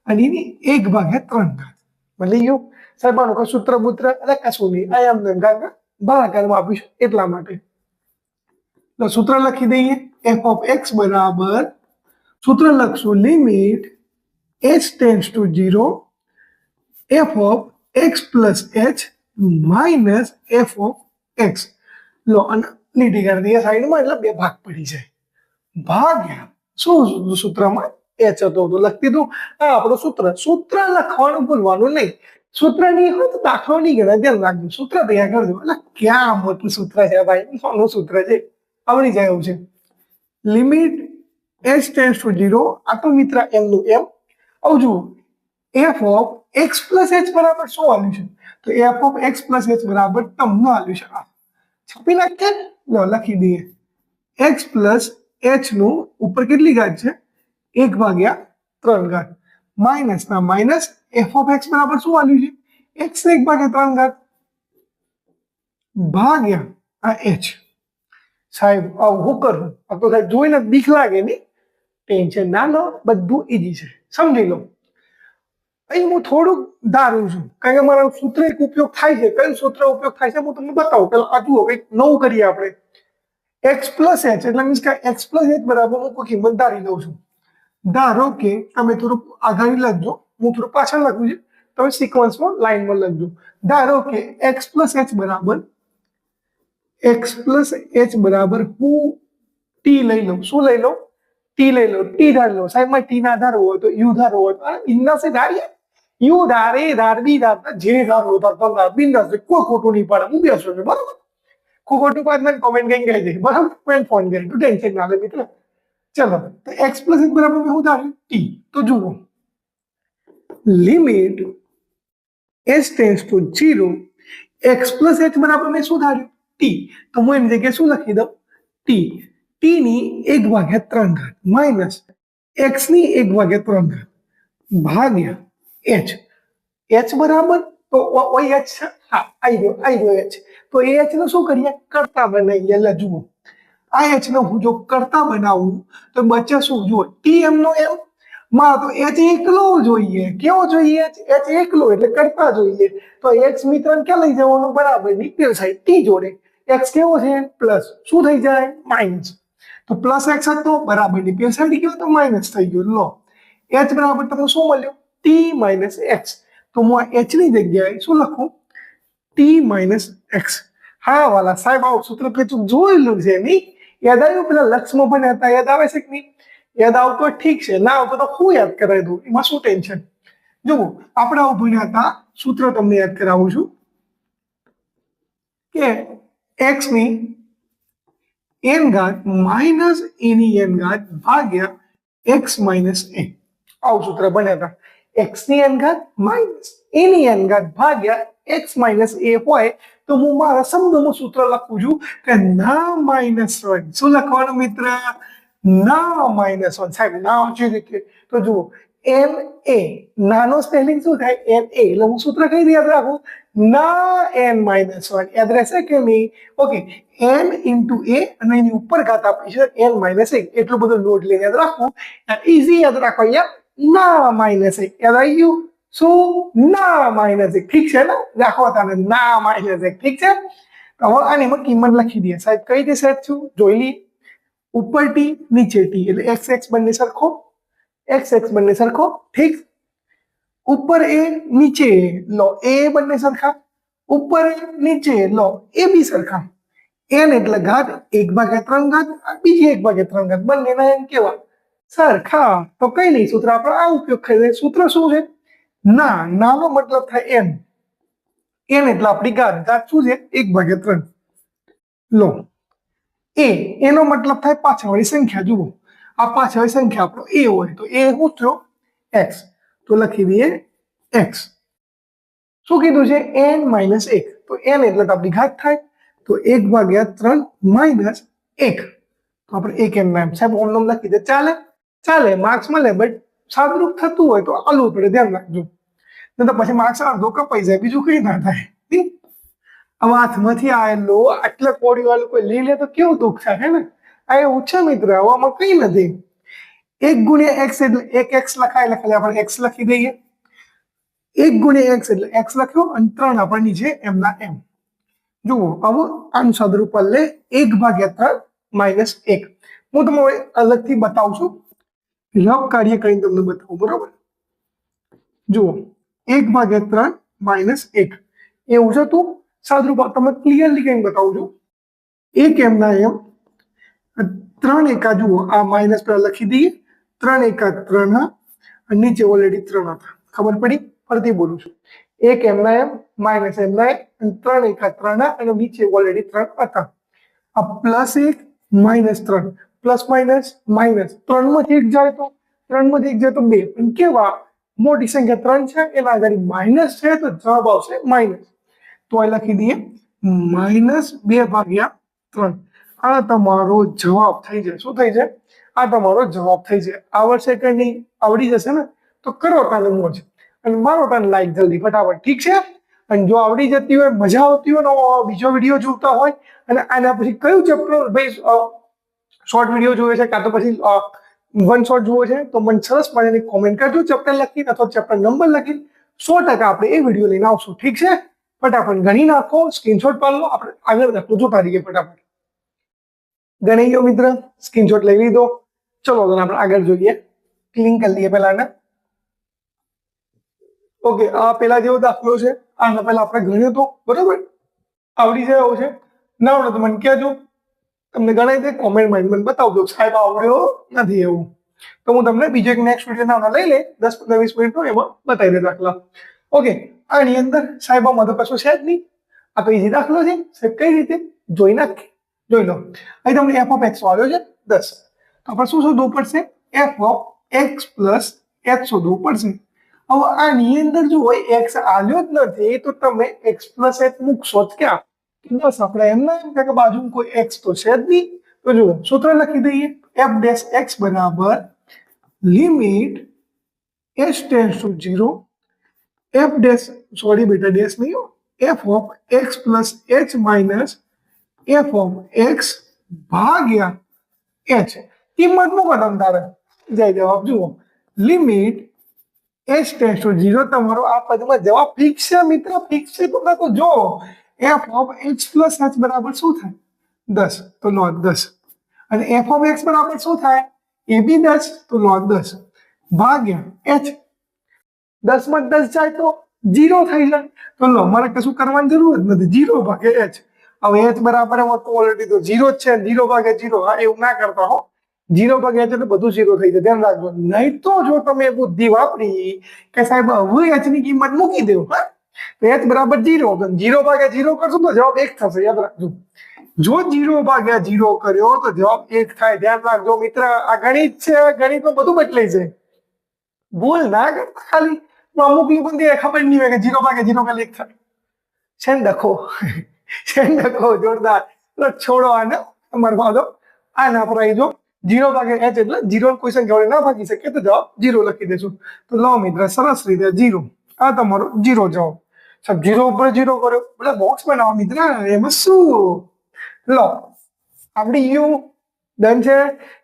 અને એની 1/3 મળી ગયું. સાહેબ આનું કોઈ સૂત્ર બૂત્ર એટલે કશું નહીં, આ એમ કારણ ભાગાકારમાં આપીશું એટલા માટે. તો સૂત્ર લખી દઈએ, એફ ઓફ એક્સ બરાબર સૂત્ર લખશું limit h tends to 0 f of x plus h minus f of x. લો અને લીટી કરી દઈએ સાઈડમાં એટલે બે ભાગ પડી જાય. ભાગ્યા શું સૂત્રમાં એચ હતો તો લખી દઉં. આ આપણું સૂત્ર લખવાનું ભૂલવાનું નહીં. સૂત્ર નહીં હોય તો દાખલો નહીં ગણાય, ધ્યાન રાખજો. સૂત્ર તૈયાર કરજો. એટલે ક્યાં મોટું સૂત્ર છે ભાઈ, નાનું સૂત્ર છે, આવડી જાય એવું છે. લિમિટ h ટેન્ડ્સ ટુ 0, આ તો મિત્ર એમનું એમ. આવું જુઓ, F of x plus H બરાબર શું આવ્યું છે, તો F of x plus H બરાબર તમને આવ્યું છે. આ છાપી નાખીએ, લો લખી દઈએ. એક્સ પ્લસ એચ નું ઉપર કેટલી ઘાત છે, 1/3 માઇનસ ના માઇનસ એફ ઓફ એક્સ બરાબર શું આવ્યું છે, એક્સ 1/3 ભાગ્યા આ એચ. સાહેબ આવું શું કરવું, આ તો સાહેબ જોઈને બીક લાગે નહીં, ટેન્શન ના લો, બધું ઈજી છે, સમજી લો. અહીં હું થોડુંક ધારું છું કારણ કે મારા સૂત્ર એક ઉપયોગ થાય છે. કયું સૂત્ર ઉપયોગ થાય છે હું તમને બતાવું. પેલા આ જુઓ કંઈક નવું કરીએ આપણે. એક્સ પ્લસ એચ એટલે મીન્સ કે એક્સ પ્લસ એચ બરાબર હું કોઈ કિંમત ધારી લઉં છું. ધારો કે તમે થોડુંક આગાડી લખજો, હું થોડું પાછળ લખું છું, તમે સિક્વન્સમાં લાઈનમાં લખજો. ધારો કે એક્સ પ્લસ એચ બરાબર હું ટી લઈ લઉં. શું લઈ લઉં, ટી લઈ લો, ટી ધારી લો. સાહેબ ટી ના ધારવો હોય તો યુ ધારવો હોય તો ઇન્ના સે ધારીએ. યુ ધારે ધારબી ધારતા જે ધારવો ધારતા બિંદાસ, કોઈ ખોટું નહીં પડે. હું બેસો છું બરાબર, ખોટું પાડ મને કોમેન્ટ કઈ કહી દે બરાબર, મેં ફોન કરી તું ટેન્શન ના લે મિત્ર. ચલો તો એક્સ પ્લસ એચ બરાબર મેં હું ધાર્યું ટી. તો જુઓ limit h tends to 0 x plus H બરાબર મેં શું ધાર્યું ટી. તો હું એની જગ્યાએ શું લખી દઉં, ટી. ટી ની 1/3 માઇનસ એક્સ ની 1/3 ભાગ્યા એચ. એચ બરાબર તો ઓય એચ છે, હા આવી ગયો એચ. તો એ એચ નો શું કરીએ, કરતા બનાવીએ. એટલે જુઓ આ એચ નો હું જો કરતા બનાવું તો બચે શું, જુઓ ટી એમ નો એમ માં તો એચ એકલો જોઈએ. કેવો જોઈએ, એચ એકલો એટલે કરતા જોઈએ. તો એક્સ મિત્ર ક્યાં લઈ જવાનું, બરાબર ની પેલ સાઈડ ટી જોડે. એક્સ કેવો છે પ્લસ, શું થઈ જાય માઇનસ. તો પ્લસ એક્સ હતો બરાબર ની પેલ સાઈડ ગયો તો માઇનસ થઈ ગયો. લો એચ બરાબર તમને શું મળ્યું, ટી માઇનસ એક્સ. તો હું આ એચ ની જગ્યાએ શું લખું, ટી માઇનસ એક્સ. હા વાલા સાહેબ આવું સૂત્ર પેચું જોયેલું છે નહીં, યાદ આવ્યું, પેલા લક્ષમાં પણ હતા, યાદ આવે છે કે નહીં, યાદ આવતો ઠીક છે, ના આવતો તો હું યાદ કરાવી દઉં, એમાં શું ટેન્શન. જુઓ આપણે આવું ભણ્યા હતા, સૂત્ર તમને યાદ કરાવું છું કે એક્સ ની n ઘાત માઇનસ એની n ઘાત ભાગ્યા એક્સ માઇનસ એ. આવું સૂત્ર બન્યા હતા. એક્સ ની n ઘાત માઇનસ એની n ઘાત ભાગ્યા એક્સ માઇનસ એ હોય તો હું મારા શબ્દોમાં સૂત્ર લખું છું કે ના -1. શું લખવાનું મિત્ર, ના -1. સાહેબ ના ઓછી રીતે તો જુઓ n a નાનો સ્પેલિંગ શું થાય, n a. એટલે હું સૂત્ર કઈ રીતે યાદ રાખું, ના n-1. યાદ રહેશે કે નહીં, ઓકે. n ઇન્ટુ a અને એની ઉપર ઘાત આપી છે n-1. એટલું બધું લોડ લઈને યાદ રાખવું, ઈઝી યાદ રાખો યાર. ના -1 યાદ આવી ગયું, શું ના -1. ઠીક છે ને, રાખો તાને ના -1. ઠીક છે. તો હવે આની એમાં કિંમત લખી દઈએ. સાહેબ કઈ રીતે સેટ છું જોઈ લઈએ. ઉપર ટી નીચે ટી એટલે એક્સ એક્સ બંને સરખો, એક્સ એક્સ બંને સરખો. ઠીક, ઉપર એ નીચે લો, એ બંને સરખા. ઉપર નીચે લો, એ બી સરખા. n એટલે ઘાત 1/3 બીજી 1/3 બંનેના n કેવા સરખા. તો કઈ નહીં, સૂત્ર આપણે આ ઉપયોગ કરીએ. સૂત્ર શું છે, ના નાનો મતલબ થાય n. n એટલે આપણી ઘાત, ઘાત શું છે 1/3. લો એ એનો મતલબ થાય પાછળવાળી સંખ્યા. જુઓ આ પાછળવાળી સંખ્યા આપણો એ હોય તો એ શું થયો એક્સ, તો લખી દઈએ એક્સ. શું કીધું છે n-1, તો n એટલે તો આપણી ઘાત થાય, તો 1/3 માઇનસ 1. તો આપણે એક એમના એમ સાહેબ ઓમ નામ લખી દે, ચાલે ચાલે માર્ક્સ મળે, બટ સાદરૂપ થતું હોય તો આલવું પડે, ધ્યાન રાખજો. તો પછી માર્ક્સ અડધો કપાઈ જાય, બીજું કઈ ના થાય. હવે હાથમાંથી આવેલો આટલા કોડી વાળું કોઈ લઈ લે તો કેવું દુઃખ થાય ને. આ એવું છે મિત્ર, આમાં કઈ નથી. 1 × x એટલે 1x લખાય એટલે ખાલી આપણે x લખી દઈએ. 1 × x એટલે x લખ્યો અને 3 આપણે નીચે એમના એમ. જુઓ હવે આનું સાદરૂપ લે 1/3 માઇનસ 1. હું તમને અલગથી બતાવું છું, રફ કાર્ય કરીને તમને બતાવું, બરોબર. જુઓ 1/3 માઇનસ 1 એવું છે. તું સાદરૂપ તમે ક્લિયરલી કઈ બતાવું છું. 1 એમના એમ 3 એકા, જુઓ આ માઇનસ પેલા લખી દઈએ, 3 એકા 3 અને નીચે ઓલરેડી 3 હતા. ખબર પડી? ફરીથી બોલું છું, 1 એમના એમ માઇનસ એમના એમ અને 3 એકા 3 અને નીચે ઓલરેડી 3 હતા. આ +1 -3 પ્લસ માઇનસ માઇનસ 3 માંથી 1 જાય તો 3 માંથી 1 જાય તો 2. પણ કેવા મોટી સંખ્યા 3 છે એના આગળ માઇનસ છે તો જવાબ આવશે માઇનસ. તો આ લખી દઈએ -2/3. આ તમારો જવાબ થઈ જાય. શું થઈ જાય? આ તમારો જવાબ થઈ જાય. આવડશે કે નહીં? આવડી જશે ને તો કરો તાને મોજ અને મારો તાને લાઈક જલ્દી ફટાફટ, ઠીક છે? અને જો આવડી જતી હોય, મજા આવતી હોય, બીજો વિડીયો જોતા હોય અને આના પછી કયું ચેપ્ટર ભાઈ શોર્ટ વિડીયો જોવે છે કાં તો પછી વન શોટ જુઓ છે, તો મને સરસ મજાની કોમેન્ટ કરજો ચેપ્ટર લખીને અથવા ચેપ્ટર નંબર લખીને. 100% આપણે એ વિડીયો લઈને આવશું, ઠીક છે? ફટાફટ ગણી નાખો, સ્ક્રીનશોટ પાડી લો, આપણે આગળ દાખલો જોતા રહીએ. ફટાફટ ગણી ગયો મિત્ર, સ્ક્રીનશોટ લઈ લીધો. ચલો તો આપણે આગળ જોઈએ, ક્લિક કરી લઈએ પહેલા ને. ઓકે, આ પેલા જેવો દાખલો છે, આના પહેલા આપણે ગણ્યો તો, બરોબર? આવડી જાય એવું છે? ના આવડે તો મને કહેજો, તમને ગણાય દે, કોમેન્ટમાં મને બતાવજો સાહેબ આવડ્યો નથી એવું. તો હું તમને બીજો એક નેક્સ્ટ વિડીયો લઈ લે 10-15-20 મિનિટનો, એમાં બતાવી દે દાખલા. ઓકે, આની અંદર સાહેબ આમાં તો કશું છે જ નહીં. આ તો ઇઝી દાખલો છે સાહેબ. કઈ રીતે જોઈ નાખીએ, જોઈ લો. અહીં તમને f(x) આવ્યો છે 10, તો આપણે શું શોધવું પડશે? f(x + h) શોધવું પડશે. હવે આની અંદર જો હોય x આવ્યો જ નથી તો તમે x + h મૂકશો જ ક્યાં? 10 આપણે એમ ના એમ કે બાજુમાં કોઈ x તો છે જ નહીં. તો જુઓ સૂત્ર લખી દઈએ, f(x) બરાબર લિમિટ h → 0 સોરી બેટા ડેશ નહીં, f(x + h માઇનસ f(x) ભાગ્યા h. કિંમત મૂકો તમે તારે જાય જવાબ. જુઓ લિમિટ h → 0, તમારો આ પદમાં જવાબ ફિક્સ છે મિત્ર, ફિક્સ છે. તો જો f(x + h) બરાબર શું થાય? 10, તો log 10. અને f(x) બરાબર શું થાય? એ બી 10, તો log 10 ભાગ્યા h. 10 માં 10 જાય તો 0 થઈ જાય. તો લો, મારે કશું કરવાની જરૂર જ નથી, 0 ભાગ્યા h. હવે h બરાબર ઓલરેડી તો 0 જ છે, 0 ભાગ્યા 0. હા, એવું ના કરતા હો, 0 ભાગ્યા h એટલે બધું 0 થઈ જાય, ધ્યાન રાખજો. નહીં તો જો તમે બુદ્ધિ વાપરી કે સાહેબ હવે h ની કિંમત મૂકી દેવો, હા, તો h બરાબર 0, 0 ભાગ્યા 0 કરશો તો જવાબ 1 થશે, યાદ રાખજો. જો 0 ભાગ્યા 0 કર્યો તો જવાબ 1 થાય, ધ્યાન રાખજો મિત્ર. આ ગણિત છે, ગણિતમાં બધું બદલાઈ જાય. ભૂલ ના કરતા, ખાલી અમુક લોકોને ખબર નહીં હોય કે 0 ભાગ્યા 0 કાલે 1 થાય. છે ને ડખો જોરદાર. છોડો આને, તમારે વાંધો આના પર આવી જો 0 ભાગ્યા h એટલે 0 કોઈ સંખ્યા વડે ના ભાગી શકે તો જવાબ 0 લખી દેશું. તો લો મિત્ર, સરસ રીતે 0. આ તમારો 0 જવાબ. સાહેબ 0 ઉપર 0 કર્યો, બધા બોક્સ બનાવો મિત્ર, એમાં શું? લો આપણી યુ ડન છે.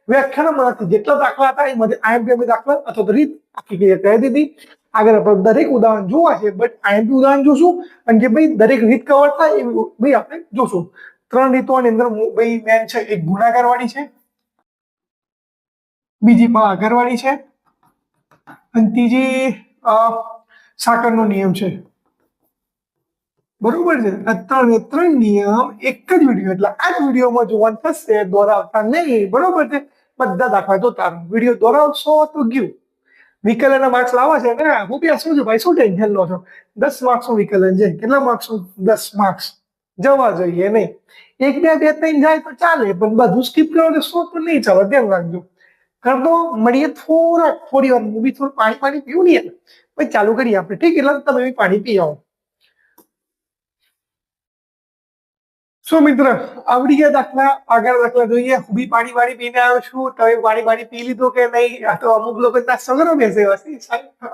વ્યાખ્યાનમાંથી જેટલા દાખલા હતા એમાંથી IMP દાખલા અથવા તો રીત આખી કહી દીધી. આગળ આપણે દરેક ઉદાહરણ જોવા છે, બટ IMP ઉદાહરણ જોશું અને જે ભાઈ દરેક રીત કવર થાય એ ભાઈ આપણે જોશું. 3 રીતોની અંદર ભાઈ મેન છે, એક ગુણાકાર વાળી છે, બીજી ભાગાકાર વાળી છે અને ત્રીજી સાકરનો નિયમ છે. બરોબર છે? આ 3 નિયમ એક જ વિડીયો, એટલે આ જ વિડીયોમાં જોવાનું થશે, દોરાવતા નહીં. બરોબર છે? બધા દાખલા જોતા વિડીયો દોરાવશો તો ગયું. વિકલનના માર્ક્સ લાવવા છે ને, હું બી શું છું ભાઈ, શું ટેન્શન લો છો? 10 માર્ક્સનું વિકલન છે. કેટલા માર્ક્સનું? 10 માર્ક્સ. જવા જોઈએ નહીં. એક બે બે ત્રણ જાય તો ચાલે, પણ બધું સ્કીપ કરો તો સો તો નહીં ચાલે, ધ્યાન રાખજો. કર દો, મળીએ થોડી વાર. હું બી થોડું પાણી પીવું ને યાર, પછી ચાલુ કરીએ આપણે, ઠીક? એટલે તમે બી પાણી પી આવો. શું મિત્ર, આવડી ગયા દાખલા? આગળ દાખલા જોઈએ. હું બી પાણી પીને આવ્યો છું. તમે પાણી પી લીધું કે નહીં? આ તો અમુક લોકો નાસ્તો કરવા બેસે,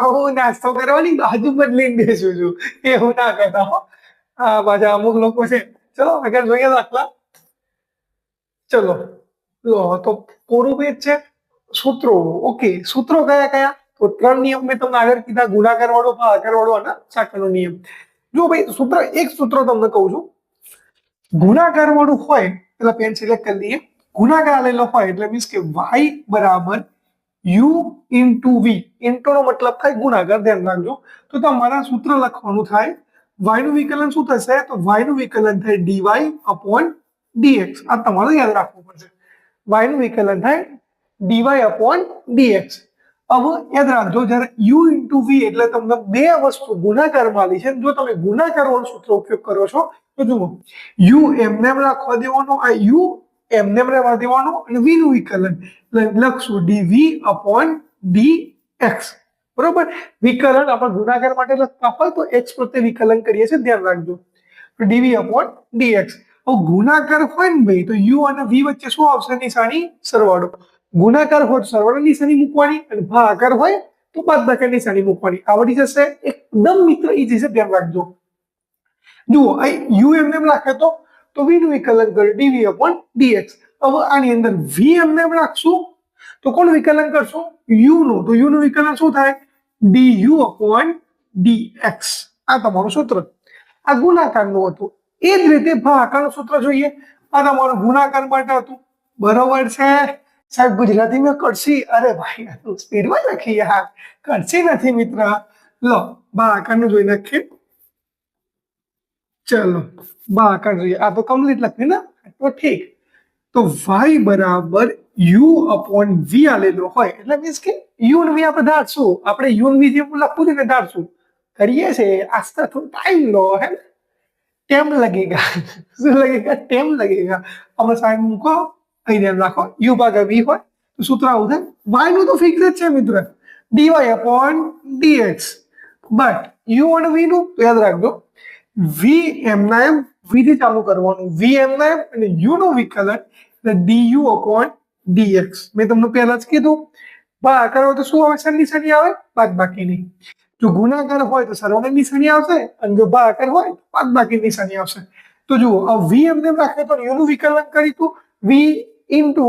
હું નાસ્તો કરવાની બાજુ બદલીને બેસું છું, એવું ના કરતા હો. હા, પાછા અમુક લોકો છે. ચલો આગળ જોઈએ દાખલા. ચલો લો, તો કોરું પેજ છે. સૂત્રો, ઓકે. સૂત્રો કયા કયા? તો 3 નિયમ મેં તમને આગળ કીધા: ગુણાકાર વાળો, ભાગાકાર વાળો અને સાકરનો નિયમ. જો ભાઈ સૂત્ર, એક સૂત્ર તમને કહું છું. ગુણાકાર વાળું હોય એટલે પેન સિલેક્ટ કરી દઈએ. ગુણાકાર આલેલો હોય એટલે મીન્સ કે y બરાબર u ઇન્ટુ v. ઇન્ટુ નો મતલબ થાય ગુણાકાર, ધ્યાન રાખજો. તો તમારા સૂત્ર લખવાનું થાય, y નું વિકલન શું થશે? તો y નું વિકલન થાય dy અપોન dx. આ તમારે યાદ રાખવું પડશે. y નું વિકલન થાય dy અપોન dx. હવે યાદ રાખજો, જ્યારે u ઇન્ટુ v એટલે તમને બે વસ્તુ ગુણાકારમાં આવી છે. જો તમે ગુણાકાર વાળું સૂત્ર ઉપયોગ કરો છો તો જુઓ, u એમને એમ રાખવા દેવાનો, આ u એમને એમ રહેવા દેવાનો, અને v નું વિકલન લખશું dv અપોન dx. બરોબર? વિકલન આપણે ગુણાકાર માટે લખતા હોય તો x પ્રત્યે વિકલન કરીએ છીએ, ધ્યાન રાખજો. dv upon dx. હવે ગુણાકાર હોય ને ભાઈ, તો u અને v વચ્ચે શું આવશે? નિશાની સરવાળો. ગુણાકાર હોય તો સરવાળો નિશાની મૂકવાની, અને ભાગાકાર હોય તો બાદબાકી નિશાની મૂકવાની. આવડી જશે, એકદમ મિત્ર ઈઝી છે, ધ્યાન રાખજો. જુઓ, અહીં u એમને એમ રાખે તો v નું વિકલન કરો dv અપોન dx. હવે આની અંદર v એમને એમ રાખશું તો કોણ વિકલન કરશું? u નું. તો u નું વિકલન શું થાય? du upon dx. આ તમારું સૂત્ર. આ ગુણાકારનું હતું. એ જ રીતે ભાગાકારનું સૂત્ર જોઈએ. આ તમારું ગુણાકાર માટે હતું, બરોબર છે સાહેબ? ગુજરાતી મેં કરશી, અરે ભાઈ સ્પીડમાં લખી યાર, કરશી નથી મિત્ર. લો, ભાગાકારનું જોઈ નાખીએ. ચલો ભાગાકાર જોઈએ. આ તો કમ્પ્લીટ લખ્યું ને, તો ઠીક. તો y બરાબર u અપોન v આલેલો હોય એટલે મીન્સ કે u ને v આપણે ધારશું. આપણે u ને v જે લખવું છે ને ધારશું, કરીએ છે. આસ્તા થોડો ટાઈમ લો, હે टेम लगेगा. શું लगेगा? टेम लगेगा. આપણે સાઈન મૂકો, અહીં ધ્યાન રાખો, u ભાગ્યા v હોય તો સૂત્ર આવું થાય. y નું તો ફિક્સ જ છે મિત્ર, dy upon dx. But u અને v નું તો યાદ રાખજો, v એમના એમ v થી ચાલુ કરવાનું, v એમના એમ, અને u નું વિકલન એટલે du અપોન dx. મેં તમને પહેલા જ કીધું, ભાગાકાર હોય તો શું આવે? નિશાની આવે, બાદબાકીની. જો ગુણાકાર હોય તો સરવાળાની નિશાની આવશે, અને જો ભાગાકાર હોય તો બાદબાકી નિશાની આવશે. તો જુઓ, આ v એમને રાખે તો u નું વિકલન કરીશું, v into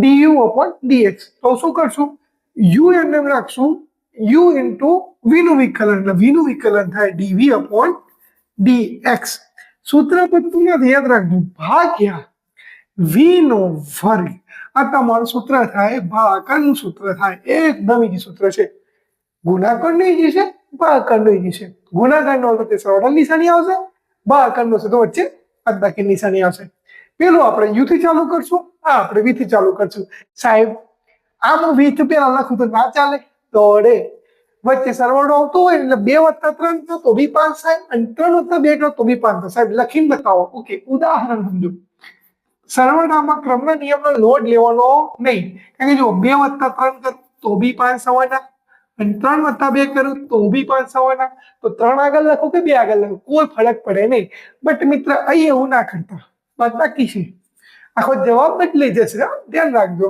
du upon dx. તો શું કરશું? u એમને રાખશું, u ઇન્ટુ v નું વિકલન એટલે v નું વિકલન થાય dv અપોન dx. સૂત્ર બધું યાદ રાખજો, ભાગ્યા v નો વર્ગ. આ તમારું સૂત્ર થાય, ભાગાકારનું સૂત્ર થાય. એકદમ ઈજી સૂત્ર છે. ગુણાકારનું ઈજી છે, ભાગાકારનું ઈજી છે. ગુણાકારનો હોય તો તે સરવાળાની નિશાની આવશે, ભાગાકારનો છે તો વચ્ચે બાદબાકી નિશાની આવશે. પેલું આપણે u થી ચાલુ કરશું, આ આપણે v થી ચાલુ કરશું. સાહેબ આમ v થી પેલા લખું તો ના ચાલે, દોડે. વચ્ચે સરવાળો આવતો હોય એટલે 2 + 3 થાય તો બી 5 થાય, અને 3 + 2 કરો તો બી 5 થાય. સાહેબ લખીને બતાવો. ઓકે, ઉદાહરણ સમજો. સરવાળામાં ક્રમના નિયમનો લોડ લેવાનો નહીં, કારણ કે જો 2 + 3 કરું તો બી 5 થવાના, અને 3 + 2 કરું તો બી 5 થવાના. તો 3 આગળ લખો કે 2 આગળ લખો, કોઈ ફરક પડે નહીં. બટ મિત્ર અહીં એવું ના કરતા, બાકી છે, આખો જવાબ બદલાઈ જશે, ધ્યાન રાખજો.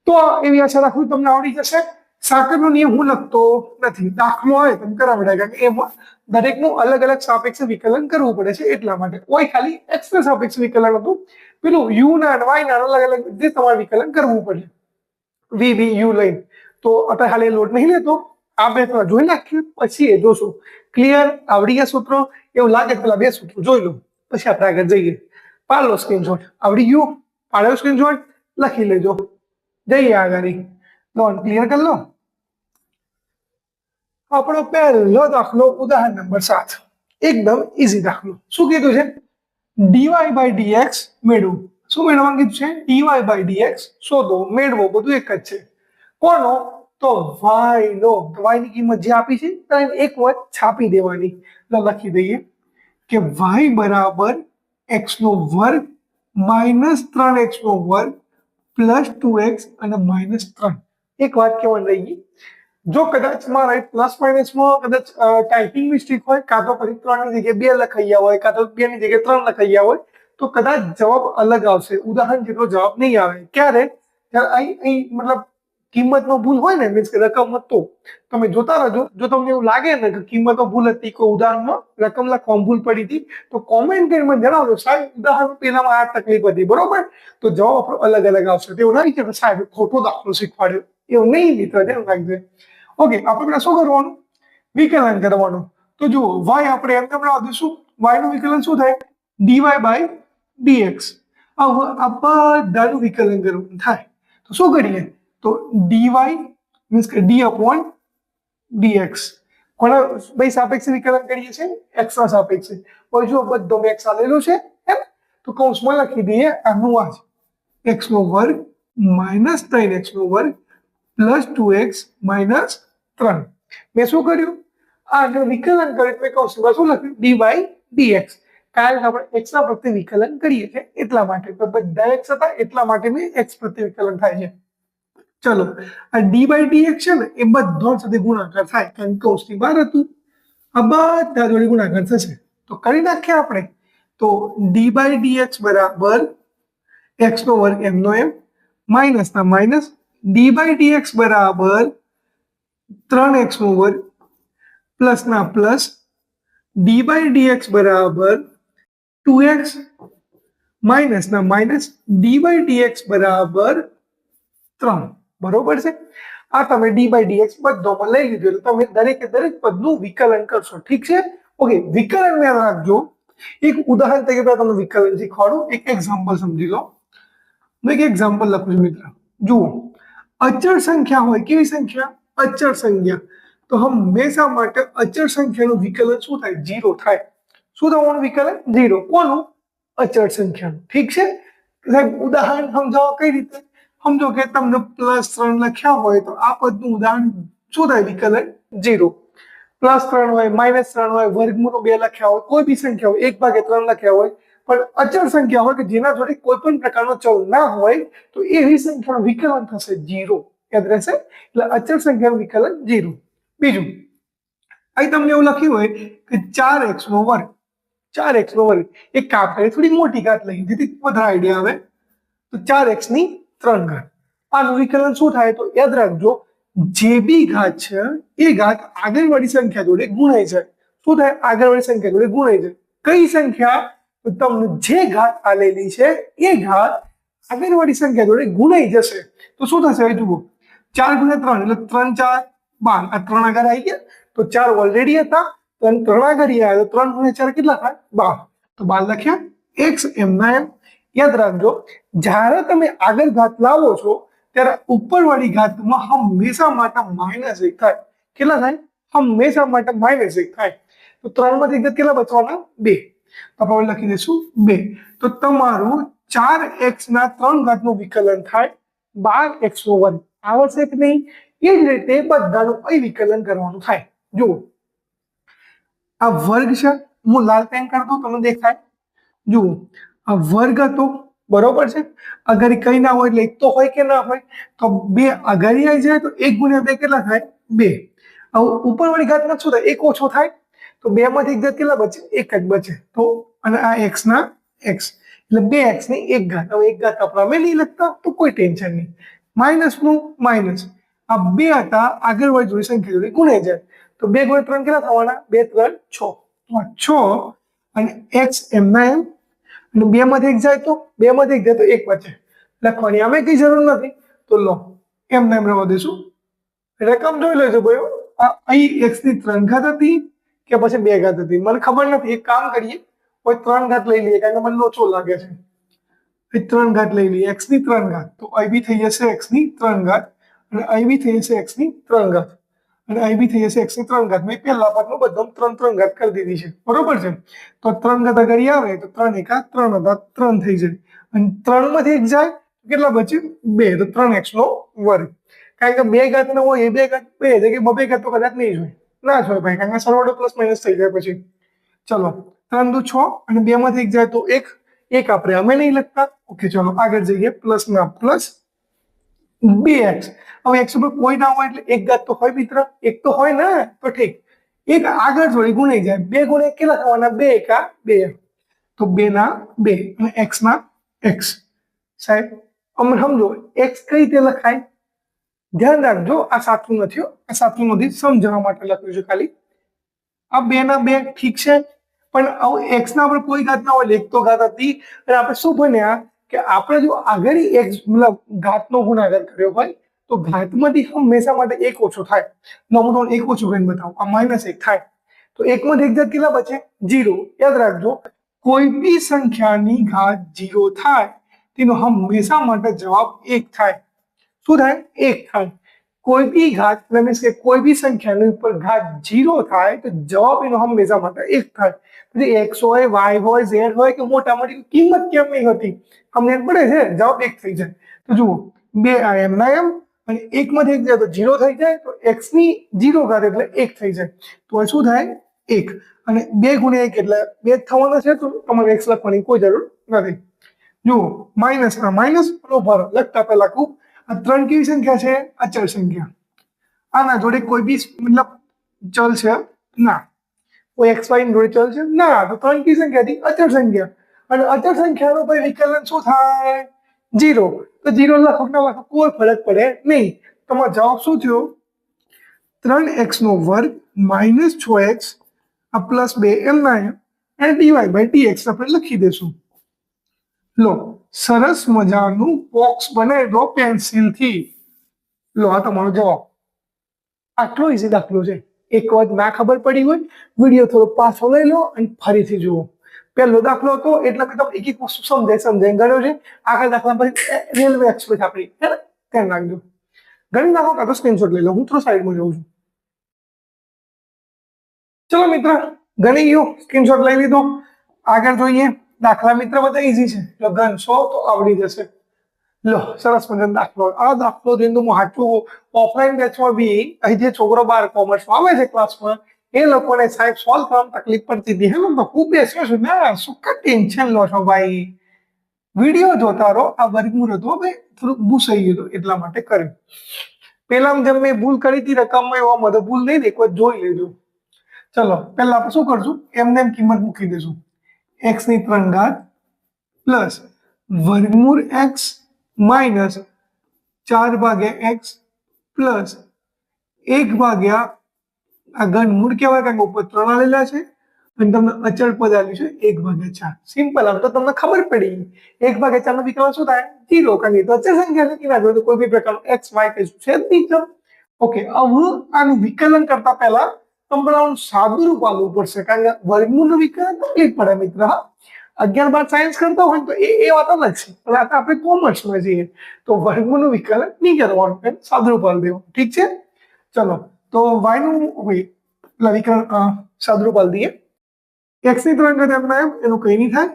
તો એવી આશા રાખું તમને આવડી જશે. સાકરનો નિયમ હું લખતો નથી, દાખલો હોય તમે કરાવડાય, કારણ કે એમાં દરેકનું અલગ અલગ સાપેક્ષ વિકલન કરવું પડે છે, એટલા માટે. કોઈ ખાલી x ના સાપેક્ષ વિકલન હતું, પેલું u ના અને y ના અલગ અલગ જે તમારે વિકલન કરવું પડે, v v u લઈને. તો અત્યારે હાલ એ લોડ નહીં લેતો, આ બે જોઈ નાખ્યું પછી એ જોશું. ક્લિયર? આવડી ગયા સૂત્રો? એવું લાગે પેલા 2 સૂત્રો જોઈ લો, પછી આપણે આગળ જઈએ. પાડ લો સ્ક્રીનશોટ. આવડી ગયું? પાડ્યો સ્ક્રીનશોટ, લખી લેજો. જઈએ આગળ. લોન ક્લિયર કરી લો. આપણો પહેલો દાખલો, ઉદાહરણ નંબર 7. એકદમ ઈઝી દાખલો. શું કીધું છે? dy by dx મેળવો. શું મેળવવાનું કીધું છે? dy by dx શોધો, મેળવો, બધું એક જ છે. કોનો? તો y નો. y ની કિંમત જે આપી છે તેને એક વખત છાપી દેવાની. લખી દઈએ કે y બરાબર x નો વર્ગ -3x નો વર્ગ પ્લસ 2x અને -3. એક વાત કહેવાની રહી ગઈ, જો કદાચ મારે પ્લસ માઇનસમાં કદાચ ટાઈપિંગ મિસ્ટેક હોય, કાં તો પછી 3 ની જગ્યાએ 2 લખાઈ ગયા હોય, કાં તો 2 ની જગ્યાએ 3 લખાઈ ગયા હોય, તો કદાચ જવાબ અલગ આવશે, ઉદાહરણ જેટલો જવાબ નહીં આવે. ક્યારે? ત્યારે અહીં મતલબ કિંમતમાં ભૂલ હોય ને, મીન્સ કે રકમમાં, તો તમે જોતા રહેજો. જો તમને એવું લાગે ને કે કિંમતમાં ભૂલ હતી, કોઈ ઉદાહરણમાં રકમ લખવામાં ભૂલ પડી હતી, તો કોમેન્ટ કરીને મને જણાવજો, સાહેબ ઉદાહરણ પહેલામાં આ તકલીફ હતી, બરોબર, તો જવાબ આપણો અલગ અલગ આવશે. તેવું નહીં કે સાહેબ ખોટો દાખલો શીખવાડ્યો, એવું નહીં મિત્રો, ધ્યાન રાખજો. ઓકે, આપણે શું કરવાનું? વિકલન કરવાનું. તો જુઓ, y આપણે એમ કેમ રાખ દઈશું, y નું વિકલન શું થાય? dy by dx. આ બધાનું વિકલન કરવાનું થાય. તો શું કરીએ? તો dy મીન્સ કે d upon dx. કોના ભાઈ સાપેક્ષે વિકલન કરીએ છીએ? x ના સાપેક્ષે. હવે જો બધો મેં x આલેલું છે, એમ તો કૌંસમાં લખી દઈએ આનું આ જ x નો વર્ગ માઇનસ 3x નો વર્ગ પ્લસ 2x માઇનસ 3. મેં શું કર્યું? આ વિકલન કર્યું, મેં કૌંસમાં શું લખ્યું? dy dx. કારણ કે આપણે x ના પ્રત્યે વિકલન કરીએ છીએ એટલા માટે, તો બધા x હતા એટલા માટે મેં x પ્રત્યે વિકલન થાય છે. ચલો, આ dy dx છે ને, એ બધા સાથે ગુણાકાર થાય, કારણ કે કૌંસની બહાર હતું. આ બધા જોડે ગુણાકાર થશે, તો કરી નાખીએ આપણે. તો dy dx બરાબર x નો વર્ગ એમનો એમ માઇનસ ના માઇનસ, dy dx બરાબર 3x નો વર્ગ પ્લસ ના પ્લસ, dy dx બરાબર 2x માઇનસ ના માઇનસ, dy dx બરાબર 3. બરોબર છે? આ તમે dy dx બધોમાં લઈ લીધું, એટલે તમે દરેકે દરેક પદનું વિકલન કરશો. ઠીક છે? ઓકે, વિકલન યાદ રાખજો. એક ઉદાહરણ તરીકે તમને વિકલન શીખવાડું, એક એક્ઝામ્પલ સમજી લો. હું એક એક્ઝામ્પલ લખું છું મિત્ર. જુઓ, અચળ સંખ્યા હોય, કેવી સંખ્યા? અચળ સંખ્યા. તો હંમેશા માટે અચળ સંખ્યાનું વિકલન શું થાય? 0 થાય. શું થવાનું વિકલન? 0. કોનું? અચળ સંખ્યાનું. ઠીક છે સાહેબ? ઉદાહરણ સમજાવો કઈ રીતે? સમજો કે તમને +3 લખ્યા હોય, તો આ પદનું ઉદાહરણ શું થાય? વિકલન 0. +3 હોય, -3 હોય, વર્ગમૂળ 2 લખ્યા હોય, કોઈ બી સંખ્યા હોય, 1/3 લખ્યા હોય, પણ અચળ સંખ્યા હોય કે જેના જોડે કોઈ પણ પ્રકારનો ચલ ના હોય, તો એવી સંખ્યાનું વિકલન થશે 0. યાદ રહેશે? એટલે અચળ સંખ્યાનું વિકલન 0. બીજું, અહીં તમને એવું લખ્યું હોય કે 4x નો વર્ગ, 4x નો વર્ગ, એક કાપ કરી થોડી મોટી ઘાત લઈ, જેથી વધારે આઈડિયા આવે. તો 4x ની 3 ઘાત. આનું વિકલન શું થાય? તો યાદ રાખજો, જે બી ઘાત છે એ ઘાત આગળવાળી સંખ્યા જોડે ગુણાઈ જાય. શું થાય? આગળવાળી સંખ્યા જોડે ગુણાઈ જાય. કઈ સંખ્યા? તો તમને જે ઘાત આલેલી છે એ ઘાત આગળવાળી સંખ્યા જોડે ગુણાઈ જશે. તો શું થશે? જુઓ, 4 × 3 એટલે 3 × 4 12. આ 3 આગળ આવી ગયા, તો 4 ઓલરેડી હતા, તો 3 આગળ આવ્યા, તો 3 × 4 કેટલા થાય? 12. તો 12 લખ્યા, x એમના એમ. યાદ રાખજો, જ્યારે તમે આગળ ઘાત લાવો છો ત્યારે ઉપરવાળી ઘાતમાં હંમેશા માટે -1 થાય. કેટલા થાય? હંમેશા માટે -1 થાય. તો 3 માંથી ઘાત કેટલા બચવાના? 2. તો આપણે લખી દઈશું 2. તો તમારું 4x ના 3 ઘાતનું વિકલન થાય 12x નો વર્ગ. આવડશે કે નહીં? એ જ રીતે બધાનું અહીં વિકલન કરવાનું થાય. જુઓ, આ વર્ગ છે, હું લાલ પેન કરી દઉં, તમને દેખાય? જુઓ, આ વર્ગ હતો, બરોબર છે? અગર કઈ ના હોય એટલે 1 તો હોય કે ના હોય, તો 2 અગાડી આવી જાય, તો 1 × 2 કેટલા થાય? 2. હવે ઉપરવાળી ઘાતમાં શું થાય? 1 ઓછો થાય, તો 2 માંથી 1 ઘાત કેટલા બચે? 1 જ બચે. તો અને આ x ના x, એટલે 2x ની 1 ઘાત. હવે 1 ઘાત આપણે અમે નહીં લખતા, તો કોઈ ટેન્શન નહીં. માઇનસ નું માઇનસ, આ 2 હતા, આગળવાળી જોડી સંખ્યા જોડે ગુણાઈ જાય, તો 2 × 3 કેટલા થવાના? 2 × 3 = 6. 6 અને x એમના એમ, અને 2 માંથી 1 જાય, તો 2 માંથી 1 જાય તો 1 બચે. લખવાની આમે કઈ જરૂર નથી, તો લો એમને એમ રહેવા દઈશું. રકમ જોઈ લેજો ભાઈ. અહીં x ની 3 ઘાત હતી કે પછી 2 ઘાત હતી, મને ખબર નથી. એક કામ કરીએ, કોઈ 3 ઘાત લઈ લઈએ, કારણ કે મને લોચો લાગે છે. 3 ઘાત લઈ લઈએ, x ની 3 ઘાત, તો અહીં બી થઈ જશે x ની 3 ઘાત, અને અહીં બી થઈ જશે x ની 3 ઘાત, અને અહીં બી થઈ જશે x ની 3 ઘાત. મેં પહેલા પાઠમાં બધા 3 ઘાત કરી દીધી છે, બરોબર છે? તો 3 ઘાત આગળ આવે, તો 3 × 3 હતા, 3 થઈ જાય, અને 3 માંથી 1 જાય, કેટલા બચે? 2. તો 3x નો વર્ગ. કારણ કે 2 ઘાત ન હોય, એ 2 ઘાત 2 છે કે 2 ઘાત તો કદાચ નહીં જ હોય, ના જ હોય ભાઈ, કારણ કે સરવાળો પ્લસ માઇનસ થઈ જાય પછી. ચલો, 3 × 2 = 6, અને 2 માંથી 1 જાય તો 1, એક આપણે અમે નહીં લખતા. ઓકે ચલો આગળ જઈએ. પ્લસ ના પ્લસ 2x. હવે x ઉપર કોઈ ના હોય એટલે એક ઘાત તો હોય મિત્ર, એક તો હોય ને, તો ઠીક. એક આગળ થોડી ગુણાઈ જાય. 2 ગુણ્યા કેટલા થવાના? 2 એકા 2, તો 2 ના 2 અને x ના x. સાહેબ અમે સમજો x કઈ રીતે લખાય? ધ્યાન રાખજો, આ સાચું નથી, આ સાચું નથી, સમજવા માટે લખ્યું છે ખાલી. આ 2 ના 2 ઠીક છે, પણ x ના આપણે કોઈ ઘાત ના હોય, એક તો ઘાત હતી. અને આપણે શું ભણ્યા કે આપણે જો આગળ x મતલબ ઘાતનો ગુણાકાર કર્યો હોય તો ઘાતમાંથી હંમેશા માટે એક ઓછો થાય. હું તમને એક ઓછો કરીને બતાવું. આ -1 થાય તો એકમાંથી એક ઘાત કેટલા બચે? 0. યાદ રાખજો, કોઈ બી સંખ્યાની ઘાત 0 થાય તેનો હંમેશા માટે જવાબ 1 થાય. શું થાય? 1 થાય. કોઈ બી ઘાત મીન્સ કે કોઈ બી સંખ્યાની ઉપર ઘાત 0 થાય તો જવાબ એનો હંમેશા માટે 1 થાય. પછી x હોય, y હોય, z હોય કે મોટા મોટી કિંમત કેમ નહીં હોતી, અમને પડે છે, જવાબ 1 થઈ જાય. તો જુઓ 2 આ m ના m અને 1 માંથી 1 જાય તો 0 થઈ જાય, તો x ની 0 ઘાત એટલે 1 થઈ જાય. તો શું થાય? 1. અને 2 ગુણ્યા 1 એટલે 2 થવાના છે, તો તમારે x લખવાની કોઈ જરૂર નથી. જુઓ માઇનસ ના માઇનસ ભરો. લખતા પહેલા ખૂબ આ 3 કેવી સંખ્યા છે? અચળ સંખ્યા. આના જોડે કોઈ બી મતલબ ચલ છે ના, કોઈ x y જોડે ચલ છે ના, તો 3 કેવી સંખ્યા હતી? અચળ સંખ્યા. અને અચળ સંખ્યાનો ભાઈ વિકલન શું થાય? 0. તો 0 લખો ના લખો કોઈ ફરક પડે નહીં. તમારો જવાબ શું થયો? 3x નો વર્ગ માઇનસ 6x આ પ્લસ 2 m ના m અને dy/dx આપણે લખી દેશું. લો સરસ મજાનું બોક્સ બનાવી દો પેન્સિલ થી. લો આ તમારો જવાબ. આટલો ઈઝી દાખલો છે. એક વાત ના ખબર પડી હોય, વિડીયો થોડો પાછો લઈ લો અને ફરીથી જુઓ. પહેલો દાખલો હતો એટલે કે તમે એક એક વસ્તુ સમજાય ગણ્યો છે. આગળ દાખલા પછી રેલવે એક્સપ્રેસ આપણી, હે ને, ધ્યાન રાખજો. ગણી નાખો કાં તો સ્ક્રીનશોટ લઈ લો. હું થોડો સાઈડમાં જઉં છું. ચલો મિત્ર, ગણી ગયું, સ્ક્રીનશોટ લઈ લીધો. આગળ જોઈએ. દાખલા મિત્ર બધા ઈઝી છે, જો ગણશો તો આવડી જશે. લો સરસ મજાનો દાખલો. આ દાખલો જોઈને હું સાચું ઓફલાઈન બેચમાં બી અહીં જે છોકરો 12 કોમર્સમાં આવે છે ક્લાસમાં, એ લોકોને સાહેબ સોલ્વ કરવામાં તકલીફ પડતી હતી. હે તો ખૂબ બેસ્યો છું ને, શું કા ટેન્શન લો છો ભાઈ? વિડીયો જોતા રહો. આ વર્ગમૂળ હતું ભાઈ, થોડુંક ભૂસાઈ ગયું હતું એટલા માટે કર્યું. પેલા જેમ મેં ભૂલ કરી હતી રકમમાં, એવામાં તો ભૂલ નહીં, એક વાર જોઈ લેજો. ચલો પહેલા આપણે શું કરશું? એમને એમ કિંમત મૂકી દઈશું. x ની 3 ઘાત પ્લસ વર્ગમૂળ x માઇનસ 4/x પ્લસ 1/, આ ઘનમૂળ કહેવાય કારણ કે ઉપર 3 આલેલા છે અને તમને અચળ પદ આપ્યું છે 1/4. સિમ્પલ. આમ તો તમને ખબર પડી 1/4 નો વિકલન શું થાય? 0. કારણ કે તો અચળ સંખ્યા છે, એના જોડે કોઈ બી પ્રકારનું x y કશું છે જ નહીં. ઓકે, હવે આનું વિકલન કરતા પહેલા તમને સાદું રૂપ આલવું પડશે, કારણ કે વર્ગમૂળનું વિકલન તકલીફ પડે મિત્ર. 11-12 સાયન્સ કરતા હોય તો એ વાત અલગ છે, પણ આ આપણે કોમર્સમાં છીએ તો વર્ગમૂળનું વિકલન નહીં કરવાનું, સાદું રૂપ આલી દેવાનું. ઠીક છે? ચલો તો y નું વિકલન સાદું રૂપ આલી દઈએ. x ની 3 ઘાત એમના એમ, એનું કઈ નહીં થાય.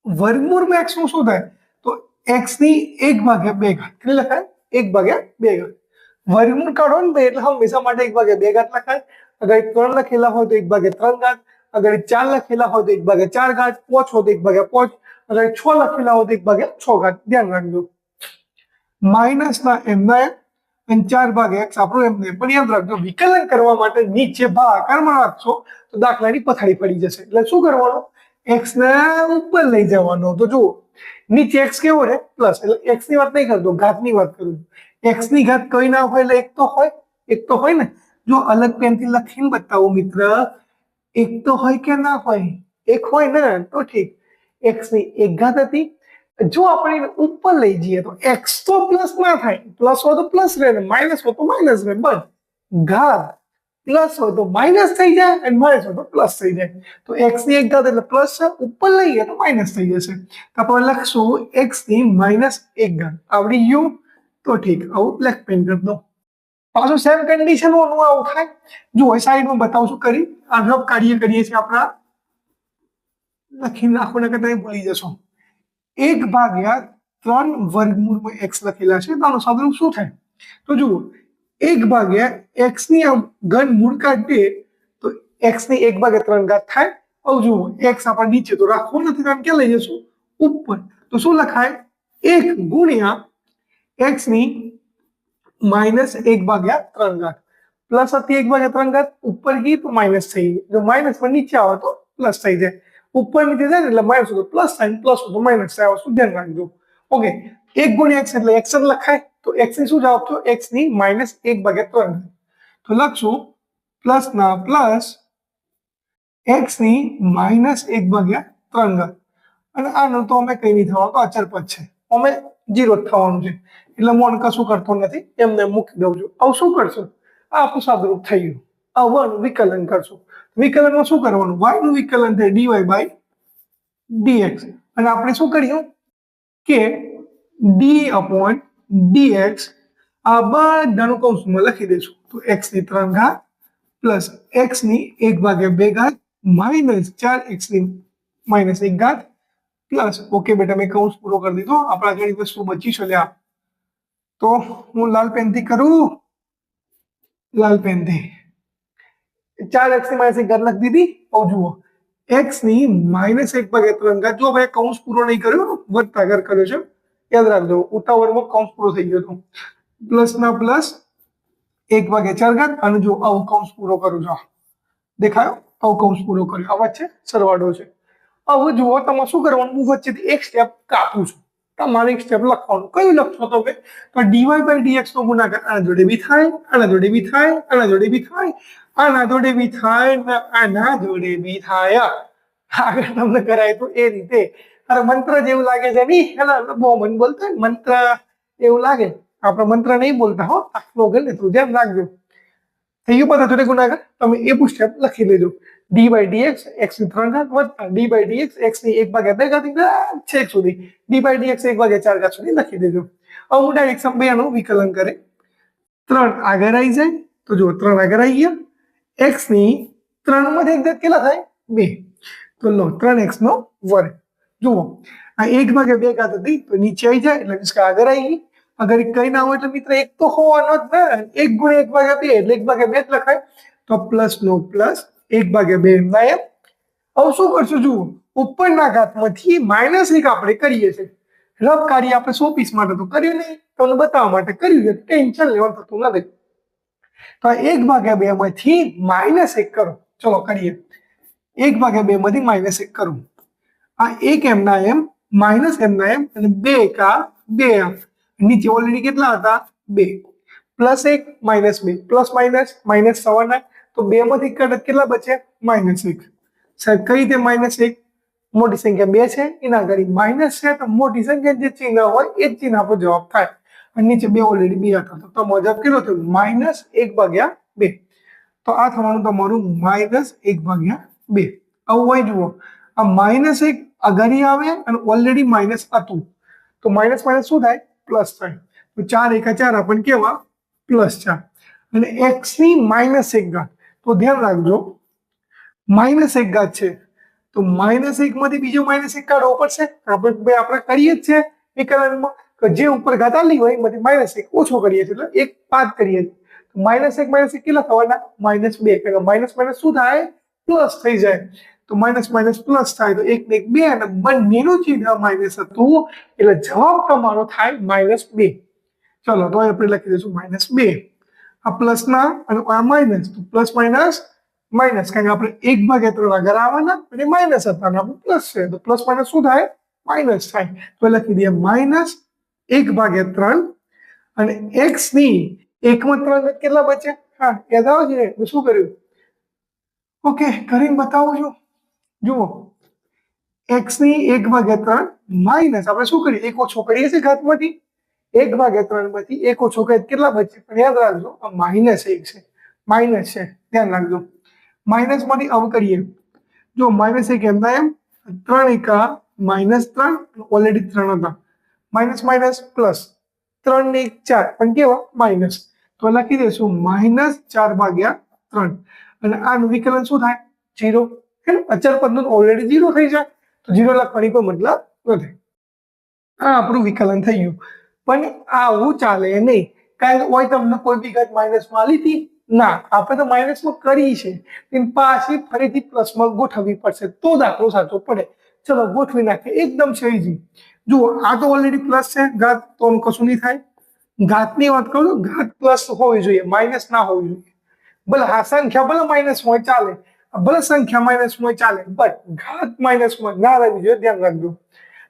વર્ગમૂળમાં x નું શું થાય? તો x ની 1/2 ઘાત. કેટલી લખાય? 1/2 ઘાત. વર્ગમૂળ કાઢો ને એટલે હંમેશા માટે 1/2 ઘાત લખાય. અગર 3 લખેલા હોય તો 1/3 ઘાત, અગર 4 લખેલા હોય તો 1/4 ઘાત, 5 હોય તો 1/5, અગર 6 લખેલા હોય તો 1/6 ઘાત. ધ્યાન રાખજો. માઇનસ ના m ના m અને 4/x આપણું એમને. પણ યાદ રાખજો, વિકલન કરવા માટે નીચે ભાગાકારમાં રાખશો તો દાખલાની પથારી પડી જશે. એટલે શું કરવાનું? x ને ઉપર લઈ જવાનો. તો જુઓ નીચે x કેવો છે? પ્લસ. એટલે x ની વાત નહીં કરતો, ઘાતની વાત કરું છું. x ની ઘાત કઈ ના હોય એટલે એક તો હોય. એક તો હોય ને. જો અલગ પેનથી લખીને બતાવો મિત્ર, એક તો હોય કે ના હોય? એક હોય ને, તો ઠીક. x ની 1 ઘાત હતી. જો આપણે ઉપર લઈ જઈએ તો x તો પ્લસ ના થાય, પ્લસ હોય તો પ્લસ રહે ને માઇનસ હોય તો માઇનસ રહે. બસ ઘાત પ્લસ હોય તો માઇનસ થઈ જાય અને માઇનસ હોય તો પ્લસ થઈ જાય. તો x ની 1 ઘાત એટલે પ્લસ છે, ઉપર લઈએ તો માઇનસ થઈ જશે. તો આપણે લખશું x ની -1 ઘાત. આવડી ગયું? તો ઠીક. આવું બ્લેક પેન કરી દો. પાછું સેમ કન્ડિશન નું આવું થાય. જો સાઈડમાં બતાવું છું કરી. આ રફ કાર્ય કરીએ છીએ આપણા. લખી નાખો ને કદાચ ભૂલી જશો. 1/3 વર્ગમૂળમાં x લખેલા છે, તો આનું સાદુરૂપ શું થાય? તો જુઓ 1/x ની ઘનમૂળ કાઢીએ તો x ની 1/3 ઘાત થાય. હવે જુઓ x આપણે નીચે તો રાખવું નથી, કારણ કે લઈ જશું ઉપર, તો શું લખાય 1 ગુણ્યા x ની -1/3 પ્લસ હતી 1/3 ઉપર ગઈ તો માઇનસ થઈ ગઈ, જો માઇનસ માં નીચે આવે તો પ્લસ થઈ જાય, ઉપર નીચે જાય એટલે માઇનસ તો પ્લસ થાય, પ્લસ તો માઇનસ થાય, વસ્તુ ધ્યાન રાખજો. ઓકે 1 ગુણ્યા x એટલે x જ લખાય, તો x ની શું જવાબ થયો x ની -1/3, તો લખશું પ્લસ ના પ્લસ x ની -1/3, અને આનું તો અમે કઈ નહીં થવાનું, તો અચળ પદ છે, અમે 0 જ થવાનું છે, એટલે હું કશું કરતો નથી, એમને મૂકી દઉં છું. હવે શું કરશું, આ આપણું સાદુરૂપ થઈ ગયું. હવે વિકલન કરશું. વિકલનમાં શું કરવાનું, y નું વિકલન થાય dy/dx, અને આપણે શું કર્યું કે d/dx આ બધાનું કૌંસમાં લખી દઈશું, તો x ની 3 ઘાત પ્લસ x ની 1/2 ઘાત માઇનસ 4x ની -1 ઘાત પ્લસ, ઓકે બેટા મેં કૌંસ પૂરો કરી દીધો, આપણા ઘણી વસ્તુ બચી છે. લ્યા તો હું લાલ પેનથી કરું, લાલ પેનથી 4x ની -1 ઘાત લખી દીધી. હવે જુઓ x ની -1/3 ઘાત, જો ભાઈ કૌંસ પૂરો નહીં કર્યો, વધતા ઘર કર્યો છે, યાદ રાખજો, ઉતાવળમાં કૌંસ પૂરો થઈ ગયો હતો, પ્લસ ના પ્લસ 1/4 ઘાત, અને જો આવું કૌંસ પૂરો કરું છું, દેખાયો, આવું કૌંસ પૂરો કર્યો, આ વચ્ચે સરવાળો છે. હવે જુઓ તમારે શું કરવાનું, હું વચ્ચેથી એક સ્ટેપ કાપું છું, તમારે એક સ્ટેપ લખવાનું, કયું લખશો તમે, તો dy/dx નો ગુણાકાર આના જોડે બી થાય, આના જોડે બી થાય, આના જોડે બી થાય, આના જોડે બી થાય, આના જોડે બી થાય. આગળ તમને કરાય તો એ રીતે, અરે મંત્ર જેવું લાગે છે નહીં, એના બહુ મન બોલતા મંત્ર એવું લાગે, આપણે મંત્ર નહીં બોલતા હો, આખલો ગણે તો ધ્યાન રાખજો. થઈ ગયું બધા જોડે ગુણાકાર, તમે એ પણ સ્ટેપ લખી લેજો, dy/dx x ની 3 ઘાત વત્તા dy/dx x ની 1/2 ઘાત છેક સુધી, dy/dx 1/4 ઘાત સુધી લખી દેજો. હવે હું ડાયરેક્ટ બેનું વિકલન કરે, 3 આગળ આવી જાય, તો જો 3 આગળ આવી ગયા, x ની 3 માંથી 1 ઘાત કેટલા થાય 2, તો લો 3x નો વર્ગ. જુઓ આ 1/2 ઘાત હતી, તો નીચે આવી જાય એટલે આગળ આવી ગઈ, અગર કઈ ના હોય એટલે મિત્ર 1 તો હોવાનો જ ને, 1 ગુણ્યા 1/2 એટલે 1/2 જ લખાય, તો પ્લસ નો પ્લસ 1/2 એમના એમ. હવે શું કરશું, જુઓ ઉપરના ઘાતમાંથી -1 આપણે કરીએ છીએ, રફ કાર્ય આપણે 100 પીસ માટે તો કર્યું નહીં, તમને બતાવવા માટે કર્યું છે, ટેન્શન લેવાનું થતું નથી. તો 1/2 માંથી -1 કરો, ચલો કરીએ, 1/2 માંથી -1 કરું, આ 1 એમના એમ માઇનસ એમના એમ, અને 2 કા 2 એમ, નીચે ઓલરેડી કેટલા હતા 2, +1 -2 પ્લસ માઇનસ -7, તો 2 માંથી કટ કેટલા બચે -1. સાહેબ કઈ રીતે -1, મોટી સંખ્યા 2 છે, એના આગળ માઇનસ છે, તો મોટી સંખ્યા જે ચિહ્ન હોય એ જ ચિહ્ન આપણો જવાબ થાય, અને નીચે 2 ઓલરેડી 2 હતા, તો તમારો જવાબ કેટલો થયો -1/2. તો આ થવાનું તમારું -1/2. આવું હોય જુઓ, આ -1 આગળ આવે અને ઓલરેડી માઇનસ હતું, તો માઇનસ માઇનસ શું થાય પ્લસ થાય, તો 4 × 4 આપણને કેવા +4, અને x ની -1 ઘાત, તો ધ્યાન રાખજો -1 ઘાત છે, તો -1 માંથી બીજો -1 કાઢવો પડશે, આપણે કરીએ જ છે વિકલનમાં, તો જે ઉપર ઘાત આલી હોય એમાંથી -1 ઓછો કરીએ છીએ, એટલે 1 બાદ કરીએ છીએ, તો -1 કેટલા થવાના -2, એટલે માઇનસ માઇનસ શું થાય પ્લસ થઈ જાય, તો માઇનસ માઇનસ પ્લસ થાય, તો 1 ને 1 2, અને બંનેનું ચિહ્ન માઇનસ હતું, એટલે જવાબ તમારો થાય -2. ચલો તો આપણે લખી દઈશું -2, આ પ્લસ ના અને આ માઇનસ, તો પ્લસ માઇનસ માઇનસ, કારણ કે આપણે 1/3 આગળ આવવાના અને માઇનસ હતા, અને આપણે પ્લસ છે, તો પ્લસ માઇનસ શું થાય માઇનસ થાય, તો લખી દઈએ -1/3, અને x ની 1/3 કેટલા બચે, હા યાદ આવે છે, તો શું કર્યું, ઓકે કરીને બતાવું છું. જુઓ x ની 1/3 માઇનસ, આપણે શું કરીએ 1 ઓછો કરીએ છીએ ઘાતમાંથી, 1/3 માંથી 1 ઓછો કરીએ કેટલા બચે, પણ યાદ રાખજો આ -1 છે, માઇનસ છે, ધ્યાન રાખજો, માઇનસ માંથી અવ કરીએ, જો -1 એમના એમ, 3 × -3, ઓલરેડી 3 હતા, માઇનસ માઇનસ પ્લસ, 3 ને 1 4, પણ કેવા માઇનસ, તો લખી દઈશું -4/3, અને આનું વિકલન શું થાય 0, અચળ પદનું ઓલરેડી 0 થઈ જાય, તો 0 લખવાની કોઈ મતલબ નથી. આ આપણું વિકલન થઈ ગયું, પણ આવું ચાલે નહીં, કારણ કે હોય તમને કોઈ બી ઘાત માઇનસમાં આલી હતી ના, આપણે તો માઇનસમાં કરી છે, પાછી ફરીથી પ્લસમાં ગોઠવવી પડશે તો દાખલો સાચો પડે. ચલો ગોઠવી નાખીએ, એકદમ સહીજી. જુઓ આ તો ઓલરેડી પ્લસ છે, ઘાત તો કશું નહીં થાય. ઘાતની વાત કરું, ઘાત પ્લસ હોવી જોઈએ, માઇનસ ના હોવી જોઈએ. ભલે આ સંખ્યા ભલે માઇનસ હોય ચાલે, ભલે સંખ્યા માઇનસ હોય ચાલે, બટ ઘાત માઇનસમાં ના રહેવી જોઈએ, ધ્યાન રાખજો.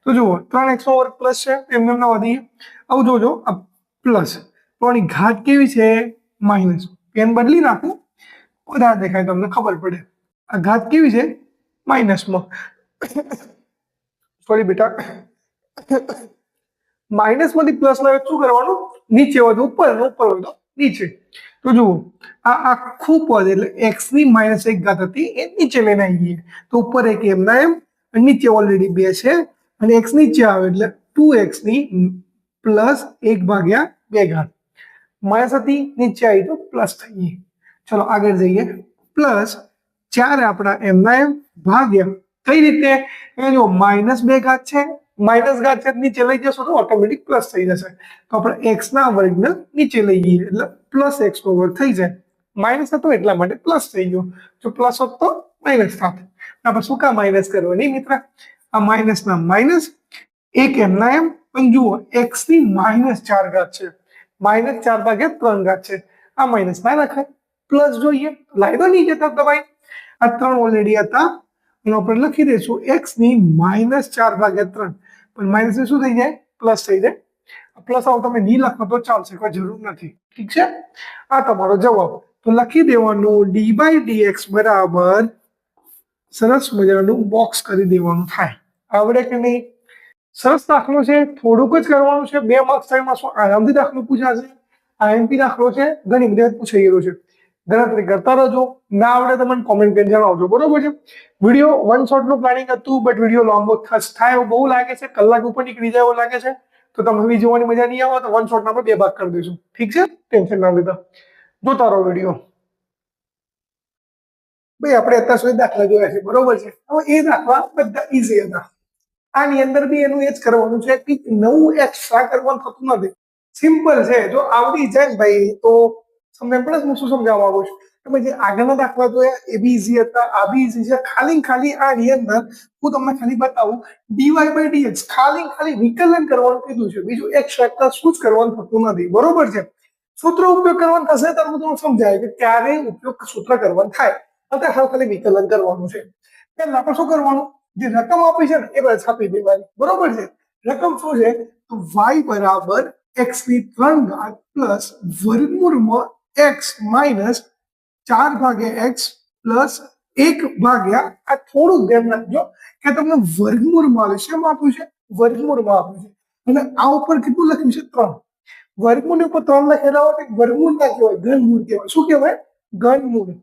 તો જુઓ 3x નો વર્ગ પ્લસ છે, એમને ના વધીએ. આવું જોજો, આ પ્લસ તો આની ઘાત કેવી છે? માઇનસ. પેન બદલી નાખું, વધારે દેખાય તમને ખબર પડે. આ ઘાત કેવી છે? માઇનસમાં. સોરી બેટા, માઇનસ માંથી પ્લસ લાવે શું કરવાનું? નીચે વધુ ઉપર, ઉપર વધુ નીચે. તો જુઓ આ આખું પદ એટલે x ની -1 ઘાત હતી એ નીચે લઈને આવીએ તો ઉપર એક એમના એમ, નીચે ઓલરેડી 2 છે અને x નીચે આવે એટલે 2x ની +1/2 ઘાત. માઇનસ હતી નીચે આવી તો પ્લસ થઈ ગઈ. ચલો આગળ જઈએ. પ્લસ 4 આપણા એમના એમ ભાગ્યા કઈ રીતે? જો -2 ઘાત છે, માઇનસ ઘાત છે, નીચે લઈ જશો તો ઓટોમેટિક પ્લસ થઈ જશે. તો આપણે x ના વર્ગને નીચે લઈ જઈએ એટલે +x નો વર્ગ થઈ જાય. માઇનસ હતો એટલા માટે પ્લસ થઈ ગયો, જો પ્લસ હોત તો માઇનસ થાત. આપણે શું કામ માઇનસ કરવાની મિત્ર? આ માઇનસ ના માઇનસ, એક એમના એમ. પણ જુઓ x ની -4 ઘાત છે, -4/3 ઘાત છે, આ માઇનસ ના લખાય, પ્લસ જોઈએ લાવી દો નીચે તક દબાઈ. આ 3 ઓલરેડી હતા એનો આપણે લખી દઈશું x ની -4/3, પણ માઇનસ ને શું થઈ જાય? પ્લસ થઈ જાય. પ્લસ આવું તમે નહીં લખો તો ચાલશે, કોઈ જરૂર નથી. ઠીક છે, આ તમારો જવાબ. તો લખી દેવાનું d/dx બરાબર, સરસ મજાનું બોક્સ કરી દેવાનું થાય. આવડે કે નહીં? સરસ દાખલો છે, થોડુંક જ કરવાનું છે, 2 માર્ક્સ 3 માર્ક્સમાં આરામથી દાખલો પૂછાશે. IMP દાખલો છે, ઘણી બધી વખત પૂછાઈ ગયેલો છે. ગણતરી કરતા રહેજો, ના આવડે તો મને કોમેન્ટ કરીને જણાવજો, બરોબર છે. વિડીયો વન શોટનું પ્લાનિંગ હતું, બટ વિડીયો લાંબો થાય એવું બહુ લાગે છે, કલાક ઉપર નીકળી જાય એવું લાગે છે. તો તમને જોવાની મજા નહીં આવે તો વન શોટના આપણે 2 ભાગ કરી દઈશું. ઠીક છે, ટેન્શન ના લેતા, જોતા રહો વિડીયો. ભાઈ આપણે અત્યાર સુધી દાખલા જોયા છે, બરોબર છે. હવે એ દાખલા બધા ઈઝી હતા. આની અંદર બી એનું એ જ કરવાનું છે કે નવું એક્સ્ટ્રા કરવાનું થતું નથી, સિમ્પલ છે. જો આવડી જાય ને ભાઈ તો સમજ પડે. હું શું સમજાવવા માંગુ છું, તમે જે આગળના દાખલા જોયા એ બી ઈઝી હતા, આ બી ઈઝી છે. ખાલી આની અંદર હું તમને ખાલી બતાવું, dy/dx ખાલી વિકલન કરવાનું કીધું છે, બીજું એક્સ્ટ્રા શું જ કરવાનું થતું નથી, બરોબર છે. સૂત્ર ઉપયોગ કરવાનું થશે તો તમને સમજાય કે ક્યારે ઉપયોગ સૂત્ર કરવાનું થાય. અત્યારે ખાલી વિકલન કરવાનું છે. પહેલા આપણે શું કરવાનું? જે રકમ આપી છે ને એ બસ છાપી દેવાની, બરોબર છે. રકમ શું છે? તો y બરાબર x ની 3 ઘાત પ્લસ વર્ગમૂળમાં x માઇનસ 4/x પ્લસ 1/, આ થોડું ધ્યાન રાખજો કે તમને વર્ગમૂળમાં શેમાં આપ્યું છે? વર્ગમૂળમાં આપ્યું છે. અને આ ઉપર કેટલું લખ્યું છે? 3. વર્ગમૂળ ઉપર 3 લખેલા હોય તો વર્ગમૂળ ના કહેવાય, ઘનમૂળ કહેવાય. શું કહેવાય? ઘનમૂળ.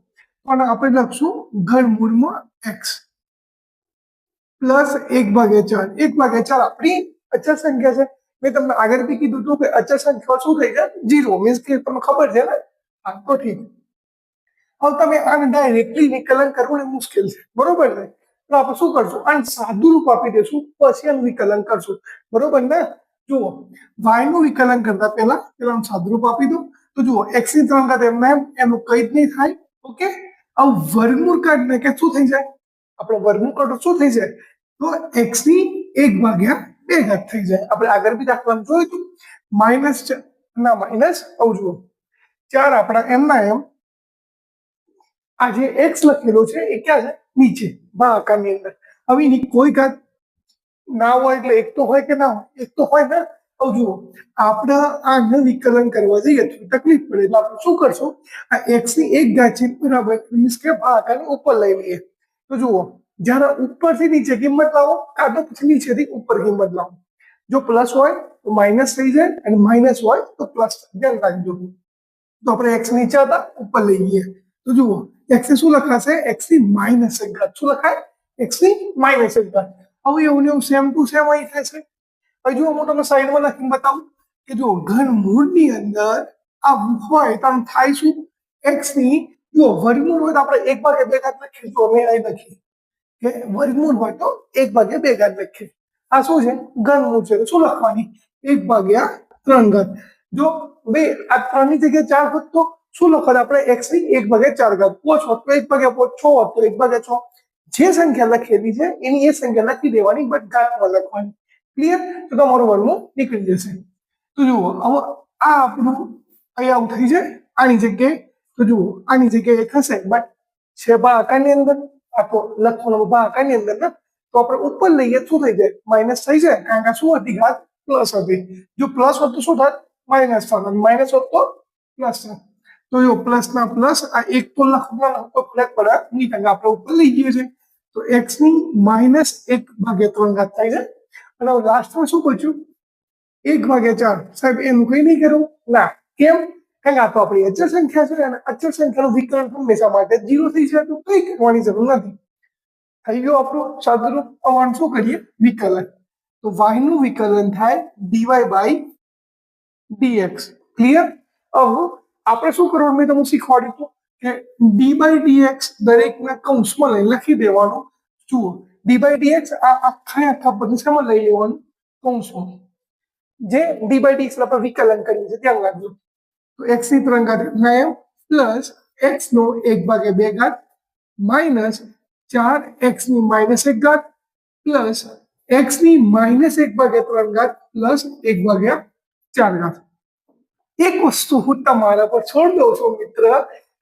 પણ આપણે લખશું ઘનમૂળમાં x પ્લસ 1/4. 1/4 આપણી અચળ સંખ્યા છે. મેં તમને આગળ બી કીધું હતું કે અચળ સંખ્યા શું થઈ જાય? 0. મીન્સ કે તમને ખબર છે ને? હા તો ઠીક. હવે તમે આને ડાયરેક્ટલી વિકલન કરવું ને મુશ્કેલ છે, બરોબર ને? તો આપણે શું કરશું? આને સાદું રૂપ આપી દઈશું, પછી આનું વિકલન કરશું, બરોબર ને? જુઓ y નું વિકલન કરતા પહેલા સાદું રૂપ આપી દો. તો જુઓ x ની 3 ઘાત એનું કઈ જ નહીં થાય. ઓકે, હવે વર્ગમૂળ કાઢને કે શું થઈ જાય? આપણે વર્ગમૂળ કાઢો શું થઈ જાય? તો x ની 1/2 ઘાત થઈ જાય. આપણે આગળ બી દાખલા જોયું હતું, માઇનસ ના માઇનસ આવું જુઓ 4 આપણા એમના એમ. આ જે x લખેલો છે એ ક્યાં છે? નીચે ભાગાકારની અંદર. હવે એની કોઈ ઘાત ના હોય એટલે એક તો હોય કે ના હોય? એક તો હોય ને. હવે જુઓ આપણે આને વિકલન કરવા જઈએ તો તકલીફ પડે એટલે આપણે શું કરશું? આ x ની 1 ઘાત છે બરાબર, મીન્સ કે ભાગાકારની ઉપર લઈ લઈએ. તો જુઓ જ્યારે ઉપરથી નીચે કિંમત લાવો, કાં તો પછી નીચેથી ઉપર કિંમત લાવો. જો પ્લસ હોય તો માઇનસ થઈ જાય અને માઇનસ હોય તો પ્લસ. ધ્યાન રાખજો. તો આપણે x નીચે હતા, ઉપર લઈ ગઈએ. તો જુઓ x શું લખાશે? x ની -1 ઘાત. શું લખાય? x ની -1 ઘાત. હવે એવું સેમ ટુ સેમ અહીં થશે. હવે જુઓ હું તમને સાઈડમાં લખીને બતાવું કે જો ઘનમૂળની અંદર આ હોય તો આમ થાય શું? x ની જો વર્ગમૂળ હોય તો આપણે 1/2 ઘાત લખીએ. જો અમે અહીં લખીએ કે વર્ગમૂળ હોય તો 1/2 ઘાત લખીએ. આ શું છે? ઘનમૂળ છે. શું લખવાની? 1/3 ઘાત. જો બે આ 3 ની જગ્યાએ 4 હોત તો શું લખો આપણે x ની 1/4 પોચ હોત તો 1/5 6 હોત તો 1/6 જે સંખ્યા લખેલી છે એની એ સંખ્યા લખી દેવાની બટ ઘાતમાં લખવાની ક્લિયર તો તમારું વર્ગમૂળ નીકળી જશે તો જુઓ હવે આ આપણું અહીંયા આવું થઈ જાય આની જગ્યાએ તો જુઓ આની જગ્યાએ થશે બટ છે ભાગાકારની અંદર આ તો લખવાનો ભાગાકારની અંદર ને તો આપણે ઉપર લઈએ શું થઈ જાય માઇનસ થઈ જાય કારણ કે શું હતી ઘાત પ્લસ હતી જો પ્લસ હોત તો શું થાત માઇનસ થાત માઇનસ હોત તો પ્લસ થાત તો જો પ્લસ ના પ્લસ આ એક તો લખવાનો તો ફરક પડે નહીં કારણ કે આપણે ઉપર લઈ ગઈએ છે તો x ની -1/3 ઘાત થાય છે અને લાસ્ટમાં શું બચ્યું 1/4 સાહેબ એનું કઈ નહીં કરું ના કેમ કારણ કે આ તો આપણી અચળ સંખ્યા છે અને અચળ સંખ્યાનું વિકલન હંમેશા માટે 0 થઈ જાય તો કઈ કરવાની જરૂર નથી થઈ ગયું આપણું સાદુરૂપ અમારું શું કરીએ વિકલન તો y નું વિકલન થાય dy/dx ક્લિયર હવે આપણે શું કરવાનું મેં તમને શીખવાડ્યું હતું કે d/dx દરેકના કૌંસમાં લઈ લખી દેવાનું જુઓ d/dx આ આખા બધું શેમાં લઈ લેવાનું કૌંસમાં જે d/dx આપણે વિકલન કરીએ છીએ ધ્યાન રાખજો તો x ની 3 ઘાત એમ પ્લસ x નો 1/2 ઘાત માઇનસ 4x ની -1 ઘાત પ્લસ x ની -1/3 ઘાત પ્લસ 1/4 ઘાત એક વસ્તુ હું તમારા પર છોડ દઉં છું મિત્ર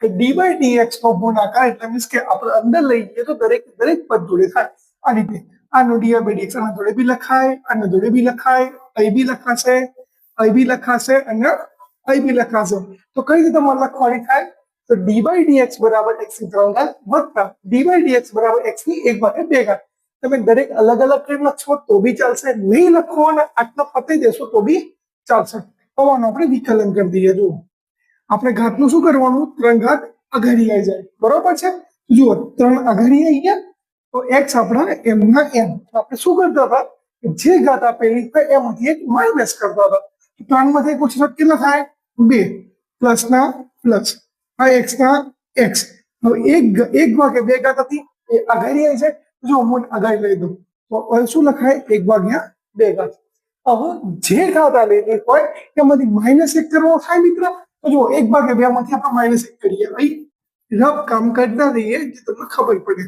કે d/dx નો ગુણાકાર એટલે મીન્સ કે આપણે અંદર લઈ જઈએ તો દરેક પદ જોડે થાય આ રીતે આનો d/dx આના જોડે બી લખાય આના જોડે બી લખાય અહીં બી લખાશે અહીં બી લખાશે અને અહીં બી લખાશે તો કઈ રીતે તમારે લખવાની થાય તો d/dx બરાબર x ની 3 ઘાત વત્તા d/dx બરાબર x ની 1/2 ઘાત તમે દરેક અલગ અલગ કરીને લખશો તો બી ચાલશે નહીં લખો અને આટલો પતાઈ દેશો તો બી ચાલશે આનું આપણે વિકલન કરી દઈએ જો આપણે ઘાતનું શું કરવાનું 3 ઘાત અઘારી આવી જાય બરોબર છે જુઓ 3 અઘારી આવી ગયા તો x આપણા m ના m આપણે શું કરતા હતા જે ઘાત આપેલી હોય એમાંથી એક માઇનસ કરતા હતા 3 માંથી ઓછો કેટલા થાય 2 પ્લસ ના પ્લસ આ x ના x હવે 1/2 ઘાત હતી એ અઘારી આવી જાય જો હું અઘારી લઈ દઉં તો શું લખાય 1/2 ઘાત હવે જે ઘાત આલેલી હોય એમાંથી -1 કરવો થાય મિત્ર તો જો 1/2 માંથી આપણે -1 કરીએ અહીં રફ કામ કરતા રહીએ જે તમને ખબર પડે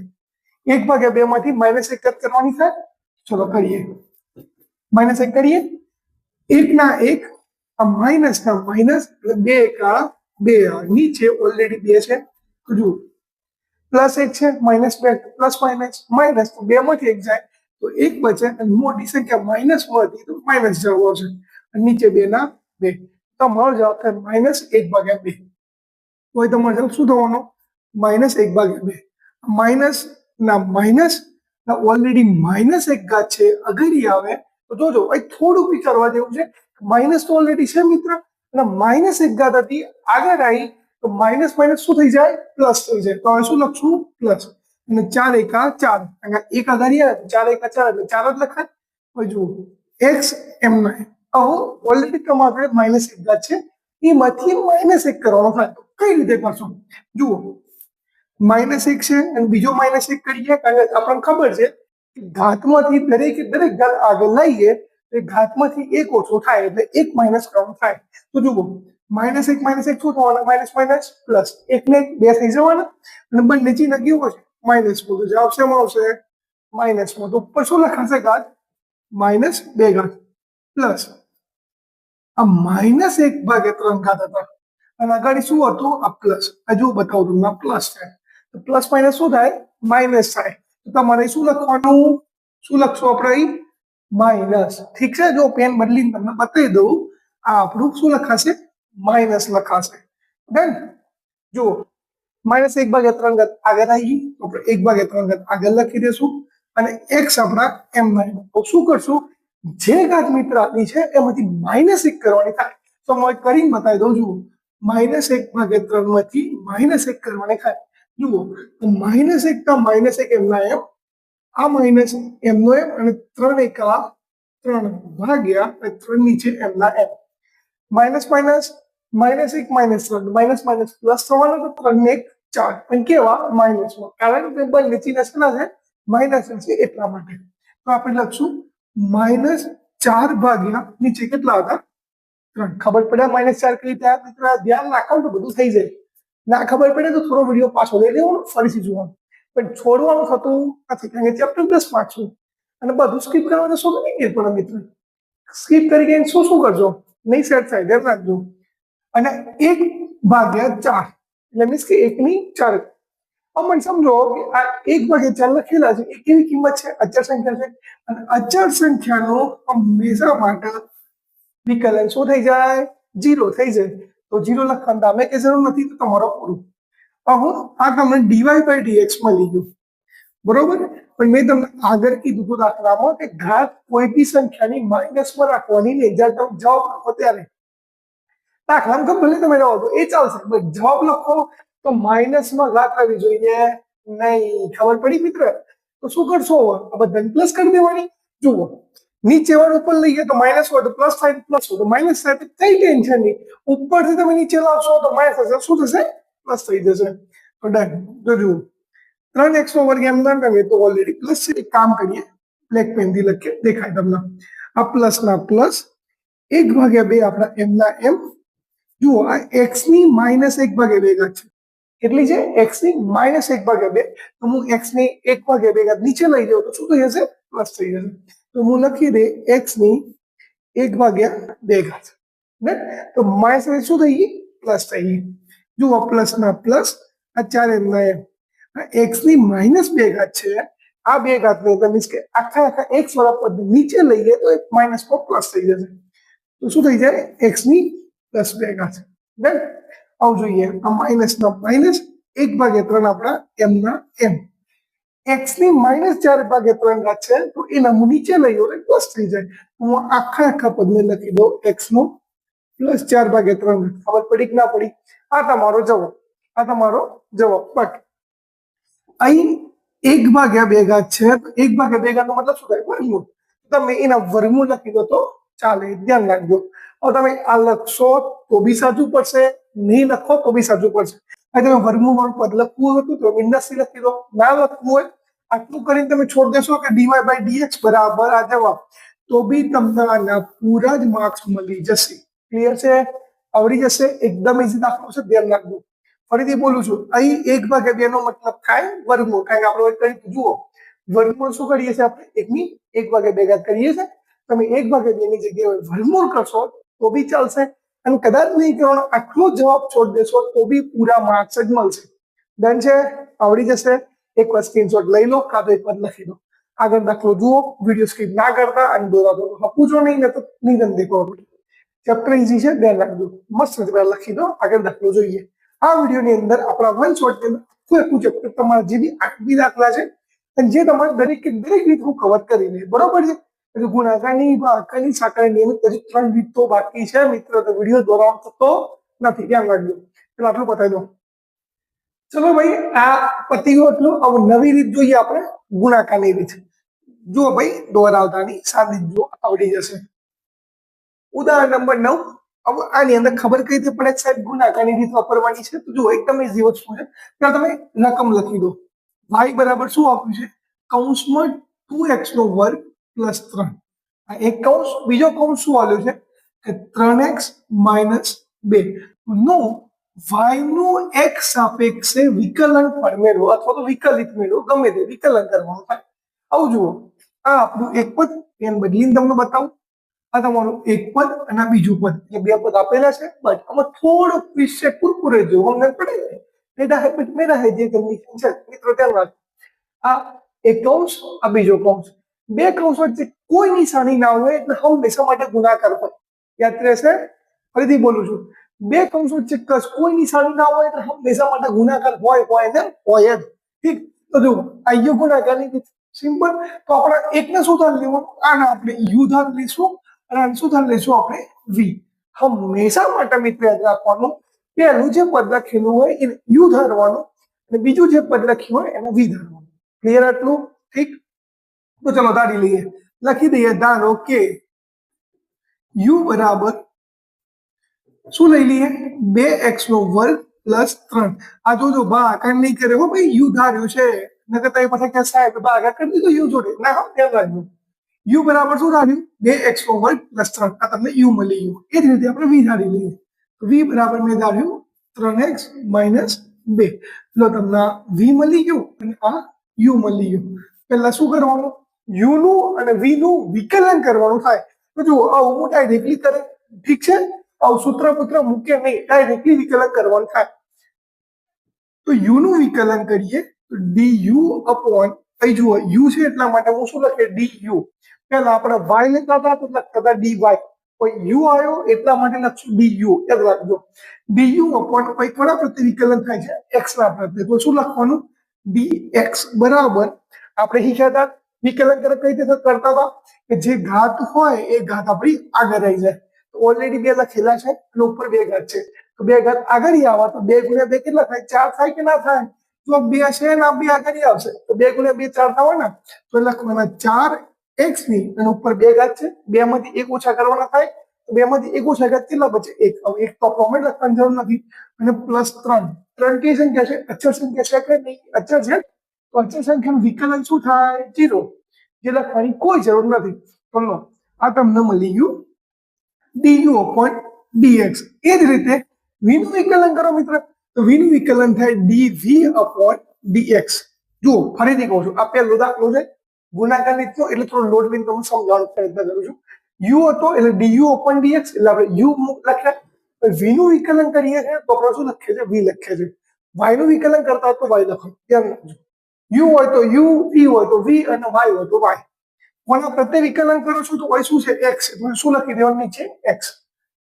1/2 માંથી -1 કરવાની થાય ચલો કરીએ -1 કરીએ 1 ના 1 આ માઇનસ ના માઇનસ એટલે 2 કા 2 નીચે ઓલરેડી 2 છે તો જો +1 છે -2 પ્લસ માઇનસ તો 2 માંથી 1 જાય તો 1 બચે અને મોટી સંખ્યા માઇનસ માં હતી તો માઇનસ જવાબ આવશે અને નીચે 2 ના 2 તમારો જવાબ થાય -1/2 તો તમારો જવાબ શું થવાનો -1/2 માઇનસ ના માઇનસ ઓલરેડી -1 ઘાત છે અઘરી આવે તો જોજો અહીં થોડુંક વિચારવા જેવું છે માઇનસ તો ઓલરેડી છે મિત્ર અને -1 ઘાત હતી આગળ આવી તો માઇનસ શું થઈ જાય પ્લસ થઈ જાય તો હવે શું લખશું પ્લસ અને 4 × 4 અને 1 અઘારી આવે 4 × 4 એટલે 4 જ લખાય હવે જુઓ x m ના હવે ઓલરેડી તમારે -1 ઘાત છે એમાંથી -1 કરવાનો થાય તો કઈ રીતે કરશો જુઓ -1 છે અને બીજો -1 કરીએ કારણ કે આપણને ખબર છે કે ઘાતમાંથી દરેક ઘાત આગળ લઈએ તો ઘાતમાંથી 1 ઓછો થાય એટલે 1 માઇનસ કરવાનું થાય તો જુઓ -1 શું થવાના માઇનસ પ્લસ 1 ને 2 થઈ જવાના અને બંને ચિહ્ન કેવું હશે માઇનસ તો જવાબ શેમાં આવશે માઇનસમાં તો ઉપર શું લખાશે ઘાત -2 ઘાત પ્લસ આ -1/3 ઘાત હતા અને આગળ શું હતું આ પ્લસ હજુ બતાવું તમને પ્લસ થાય તો પ્લસ માઇનસ શું થાય માઇનસ થાય તો તમારે શું લખવાનું શું લખશો આપણે અહીં માઇનસ ઠીક છે જો પેન બદલીને તમને બતાવી દઉં આ આપણું શું લખાશે માઇનસ લખાશે ડન જો -1/3 ઘાત આગળ આવી તો આપણે 1/3 ઘાત આગળ લખી દેશું અને x આપણા m ના તો શું કરશું જે ઘાત મિત્ર આપણી છે એમાંથી -1 કરવાની થાય તો હું કરીને બતાવી દઉં જુઓ -1/3 માંથી -1 કરવાની થાય જુઓ તો -1 તો -1 m ના m આ માઇનસ m નો m અને 3 × 3 ભાગ્યા 3 નીચે m ના m -1 -3 પ્લસ થવાનો તો 3 ને 1 4 પણ કેવા માઇનસમાં કારણ કે બંને ચિહ્ન શેના છે માઇનસ છે એટલા માટે તો આપણે લખશું -4 ભાગ્યા નીચે કેટલા હતા ખબર પડે -4 કઈ રીતે મિત્ર ધ્યાન રાખો તો બધું થઈ જાય. ના ખબર પડે તો થોડો વિડીયો પાછો લઈ લેવાનો ફરીથી જોવાનો. પણ છોડવાનું થતું નથી કારણ કે ચેપ્ટર 10 માં છું અને બધું સ્કીપ કરવા તો શું નહીં પણ મિત્ર સ્કીપ કરી કરીને શું કરજો નહીં સેટ થાય ધ્યાન રાખજો. અને 1/4 એટલે મીન્સ કે 1/4. મને સમજો કે આ 1/4 લખેલા છે એ કેવી કિંમત છે? અચળ સંખ્યા છે અને અચળ સંખ્યાનો હંમેશા માટે વિકલન શું થઈ જાય? 0 થઈ જાય. તો 0 લખવાનું તમે કે જરૂર નથી તો તમારો પૂરું. હવે આ તમને dy/dx મળી ગયું બરોબર. પણ મેં તમને આગળ કીધું હતું દાખલામાં કે ઘાત કોઈ બી સંખ્યાની માઇનસમાં રાખવાની નહીં જ્યારે તમે જવાબ લખો ત્યારે. દાખલામાં ભલે તમે જવાબ એ ચાલશે પણ જવાબ લખો તો માઇનસમાં ઘાત આવી જોઈએ નહીં. ખબર પડી મિત્ર? તો શું કરશો? આ બધાને પ્લસ કરી દેવાની. જુઓ નીચે વાળું ઉપર લઈએ તો માઇનસ હોય તો પ્લસ થાય, પ્લસ હોય તો માઇનસ થાય. કઈ ટેન્શન નહીં. ઉપરથી તમે નીચે લાવશો તો માઇનસ થશે. શું થશે? પ્લસ થઈ જશે. તો ડન. તો જુઓ 3x² એમ ના કરીએ તો ઓલરેડી પ્લસ છે. એક કામ કરીએ બ્લેક પેન થી લખીએ દેખાય તમને. આ પ્લસ ના પ્લસ 1/2 આપણા એમ ના એમ. જુઓ આ x ની -1/2 ઘાત છે. કેટલી છે? x ની -1/2. તો હું x ની 1/2 ઘાત નીચે લઈ જાઉં તો શું થઈ જશે? પ્લસ થઈ જશે. તો હું લખી દે x ની 1/2 ઘાત. તો માઇનસ શું થઈ ગઈ? પ્લસ થઈ ગઈ. જુઓ પ્લસ ના પ્લસ આ 4 એમ ના એમ. x ની -2 ઘાત છે. આ 2 ઘાત મીન્સ કે આખા x વાળા પદ નીચે લઈએ તો માઇનસ પર પ્લસ થઈ જશે. તો શું થઈ જાય? x ની +2 ઘાત. આવું જોઈએ આ માઇનસ ના માઇનસ 1/3 આપણા એમ ના એમ. x ની -4/3 ઘાત છે તો એના હું નીચે લઈ જાઉં એટલે પ્લસ થઈ જાય. હું આખા પદને લખી દઉં x નો +4/3. ખબર પડી કે ના પડી? આ તમારો જવાબ. આ તમારો જવાબ. બટ અહીં 1/2 ઘાત છે. 1/2 ઘાત નો મતલબ શું થાય? વર્ગમૂળ. તમે એના વર્ગમૂળ લખી દો તો ચાલે. ધ્યાન રાખજો. હવે તમે આ લખશો તો બી સાચું પડશે, નહીં લખો તો બી સાચું પડશે. તમે વર્ગમૂળ વાળું પદ લખવું હતું તો બિંદાસથી લખી દો. ના લખવું હોય આટલું કરીને તમે છોડ દેશો કે dy/dx બરાબર આ જવાબ તો બી તમને આના પૂરા જ માર્ક્સ મળી જશે. ક્લિયર છે? આવડી જશે. એકદમ ઇઝી દાખલો છે. ધ્યાન રાખજો. ફરીથી બોલું છું અહીં 1/2 નો મતલબ થાય વર્ગમૂળ. કારણ કે આપણે જુઓ વર્ગમૂળ શું કરીએ છીએ? આપણે 1 ની 1/2 ઘાત કરીએ છીએ. તમે 1/2 ની જગ્યાએ વર્ગમૂળ કરશો તો બી ચાલશે. અને કદાચ નહીં કરવાનો આટલો જવાબ છોડ દેશો તો બી પૂરા માર્ક્સ જ મળશે. ડન છે? આવડી જશે. એકવાર સ્ક્રીનશોટ લઈ લો કાં તો એક વાર લખી દો. આગળ દાખલો જુઓ. વિડીયો સ્કીપ ના કરતા અને દોરાતો હપુજો નહીં ને તો નહીં તમને ખબર પડે. ચેપ્ટર ઇઝી છે. ધ્યાન રાખજો. મસ્ત લખી દો. આગળ દાખલો જોઈએ. આ વિડીયોની અંદર આપણા વન શોર્ટ ની અંદર આખું ચેપ્ટર તમારા જે બી 8 દાખલા છે અને જે તમારે દરેક રીત હું કવર કરી લઈશ. બરોબર છે? ગુણાકારની ભાગાકારની સાંકળની નિયમિત હજી 3 રીત તો બાકી છે મિત્ર. તો વિડીયો દોરાવાનો થતો નથી. ધ્યાન રાખજો. એટલે આટલું બતાવી દો. ચલો ભાઈ આ પતી ગયું એટલું. હવે નવી રીત જોઈએ આપણે ગુણાકારની રીત. જુઓ ભાઈ દોરાવતાની સાદી જો આવડી જશે. ઉદાહરણ નંબર 9. હવે આની અંદર ખબર કઈ રીતે પડે સાહેબ ગુણાકારની રીત વાપરવાની છે? તો જુઓ એકદમ ઇઝી વસ્તુ છે. ત્યાં તમે રકમ લખી દો. y બરાબર શું આપ્યું છે? કૌંસમાં 2x² + 3. આ એક કૌંસ. બીજો કૌંસ શું આલ્યો છે કે 3x - 2 નો y નું x સાપેક્ષે વિકલન મેળવો અથવા તો વિકલિત મેળવો. ગમે તે વિકલન કરવાનું થાય. આવું જુઓ આ આપણું એક પદ. પેન બદલીને તમને બતાવું. આ તમારું એક પદ અને આ બીજું પદ. એ 2 પદ આપેલા છે. બટ આમાં થોડુંક વિશે કુરકુરે જેવું અમને પડે. બેટા હે મેરા હે જે કન્ડિશન છે મિત્રો ધ્યાન રાખો. આ એક કૌંસ આ બીજો કૌંસ. 2 કૌંસ વચ્ચે કોઈ નિશાની ના હોય એટલે હંમેશા માટે ગુણાકાર હોય. યાદ રહેશે? ફરીથી બોલું છું 2 કૌંસ વચ્ચે કોઈ નિશાની ના હોય એટલે હંમેશા માટે ગુણાકાર હોય ને હોય જ. ઠીક. તો જુઓ આ ગુણાકારની રીત સિમ્પલ. તો આપણે એકને શું ધાર લેવું? આને આપણે યુ ધાર લઈશું અને આને શું ધાર લઈશું? આપણે વી. હંમેશા માટે મિત્ર યાદ રાખવાનું પહેલું જે પદ લખેલું હોય એને યુ ધારવાનું અને બીજું જે પદ લખ્યું હોય એને વી ધારવાનું. ક્લિયર આટલું? ઠીક. તો ચલો ધારી લઈએ. લખી દઈએ. ધારો કે યુ બરાબર શું લઈ લઈએ? 2x² + 3. આ જોજો ભાગાકાર નહીં કરે હો ભાઈ. યુ ધાર્યો છે. નકર તમે પાછા ક્યાં સાહેબ ભાગાકાર કરી દીધો યુ જોડે. ના ધ્યાન રાખજો. યુ બરાબર શું ધાર્યું 2x નો વર્ગ પ્લસ 3 આ તમને યુ મળી ગયું એ જ રીતે આપણે વી ધારી લઈએ તો વી બરાબર મેં ધાર્યું 3x માઇનસ 2 લો તમને વી મળી ગયું અને આ યુ મળી ગયું પહેલા શું કરવાનું યુ નું અને વી નું વિકલન કરવાનું થાય તો જુઓ આવું હું ડાયરેક્ટલી કરે ઠીક છે આવું સૂત્ર પુત્ર મૂકે નહીં ડાયરેક્ટલી વિકલન કરવાનું થાય તો યુ નું વિકલન કરીએ તો ડીયુ અપોન અહીં જુઓ યુ છે એટલા માટે હું શું લખે ડીયુ પહેલા આપણે વાય લેતા હતા તો લખતા હતા dy કોઈ યુ આવ્યો એટલા માટે લખશું ડીયુ યાદ રાખજો ડીયુ અપોન પછી થોડા પ્રત્યે વિકલન થાય છે x ના પ્રત્યે તો શું લખવાનું dx બરાબર આપણે શીખ્યા હતા વિકલન કરે કઈ રીતે કરતા હતા કે જે ઘાત હોય એ ઘાત આપણી આગળ આવી જાય તો ઓલરેડી 2 લખેલા છે અને ઉપર 2 ઘાત છે તો 2 ઘાત આગળ આવે તો 2 ગુણ્યા 2 કેટલા થાય 4 થાય કે ના થાય તો 2 છે ને 2 આગળ આવશે તો 2 ગુણ્યા 2 4 થવા ને તો લખવાના 4x ની અને ઉપર 2 ઘાત છે 2 માંથી 1 ઓછા કરવાના થાય તો 2 માંથી 1 ઓછા ઘાત કેટલા બચે 1 હવે 1 તો કોમેન્ટ લખવાની જરૂર નથી અને પ્લસ 3 3 કઈ સંખ્યા છે અચળ સંખ્યા છે કે નહીં અચળ છે તો અચળ સંખ્યાનું વિકલન શું થાય 0 જે લખવાની કોઈ જરૂર નથી તો લો આ તમને મળી ગયું du upon dx એ જ રીતે v નું વિકલન કરો મિત્ર તો v નું વિકલન થાય dv upon dx જો ફરીથી કહું છું આ પહેલો દાખલો છે ગુણાકાર લીધો એટલે થોડો લોડ લઈને તમને સમજાવવાનો પ્રયત્ન કરું છું u હતો એટલે du upon dx એટલે આપણે u લખ્યા v નું વિકલન કરીએ છીએ તો આપણે શું લખીએ છીએ v લખીએ છીએ y નું વિકલન કરતા તો y લખો ધ્યાન રાખજો u હોય તો u v હોય તો v અને y હોય તો y કોના પ્રત્યે વિકલન કરો છો તો y શું છે x એટલે શું લખી દેવાનું નીચે x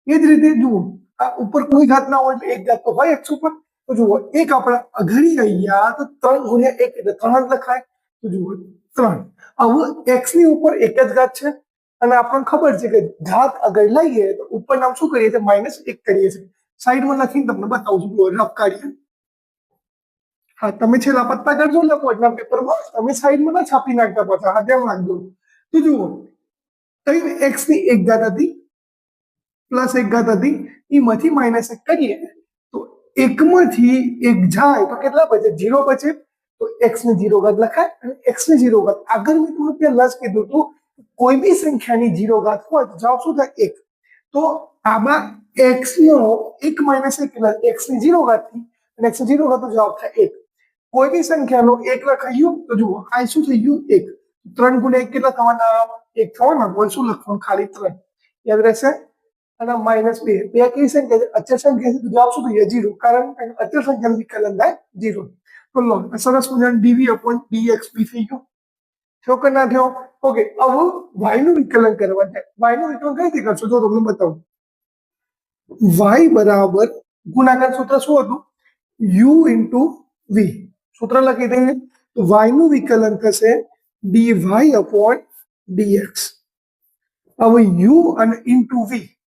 એ જ રીતે જુઓ આ ઉપર કોઈ ઘાત ના હોય એટલે એક ઘાત તો હોય x ઉપર તો જુઓ એક આપણે અઘરી ગયા તો 3 ગુણ્યા 1 એટલે 3 જ લખાય તો જુઓ 3 હવે x ની ઉપર એક જ ઘાત છે અને આપણને ખબર છે કે ઘાત આગળ લઈએ તો ઉપર નામ શું કરીએ છીએ -1 કરીએ છીએ સાઈડમાં લખીને તમને બતાવું છું રફ કાઢીએ હા તમે છેલ્લા પત્તા કરજો લખો એના પેપરમાં તમે સાઈડમાં ના છાપી નાખતા પાછા હા ધ્યાન રાખજો તો જુઓ તઈ x ની એક ઘાત હતી પ્લસ એક ઘાત હતી એમાંથી -1 કરીએ તો એકમાંથી એક જાય તો કેટલા બચે 0 બચે તો x ની 0 ઘાત લખાય અને x ની 0 ઘાત આગળ મેં તમને પહેલા જ કીધું હતું કોઈ બી સંખ્યાની 0 ઘાત હોય તો જવાબ શું થાય 1 તો આમાં x નો 1 - 1 એટલે x ની 0 ઘાત થી અને x ની 0 ઘાત તો જવાબ થાય 1 કોઈ બી સંખ્યાનો 1 લખાયું તો જુઓ આ શું થઈ ગયું 1 3 ગુણ્યા 1 કેટલા થવાના 1 થવાના બોલ શું લખવાનું ખાલી 3 યાદ રહેશે અને -2 બે કઈ સંખ્યા છે અચળ સંખ્યા છે તો જવાબ શું થઈ જાય 0 કારણ અચળ સંખ્યાનું વિકલન થાય 0 તો લો સરસ મજાનું dv upon dx બી થઈ ગયું થયો કે ના થયો ઓકે હવે y નું વિકલન કરવાનું છે y નું વિકલન કઈ રીતે કરશો જો તમને બતાવું y બરાબર ગુણાકાર સૂત્ર શું હતું u into v સૂત્ર લખી દઈએ તો y નું વિકલન થશે dy upon dx હવે u અને into v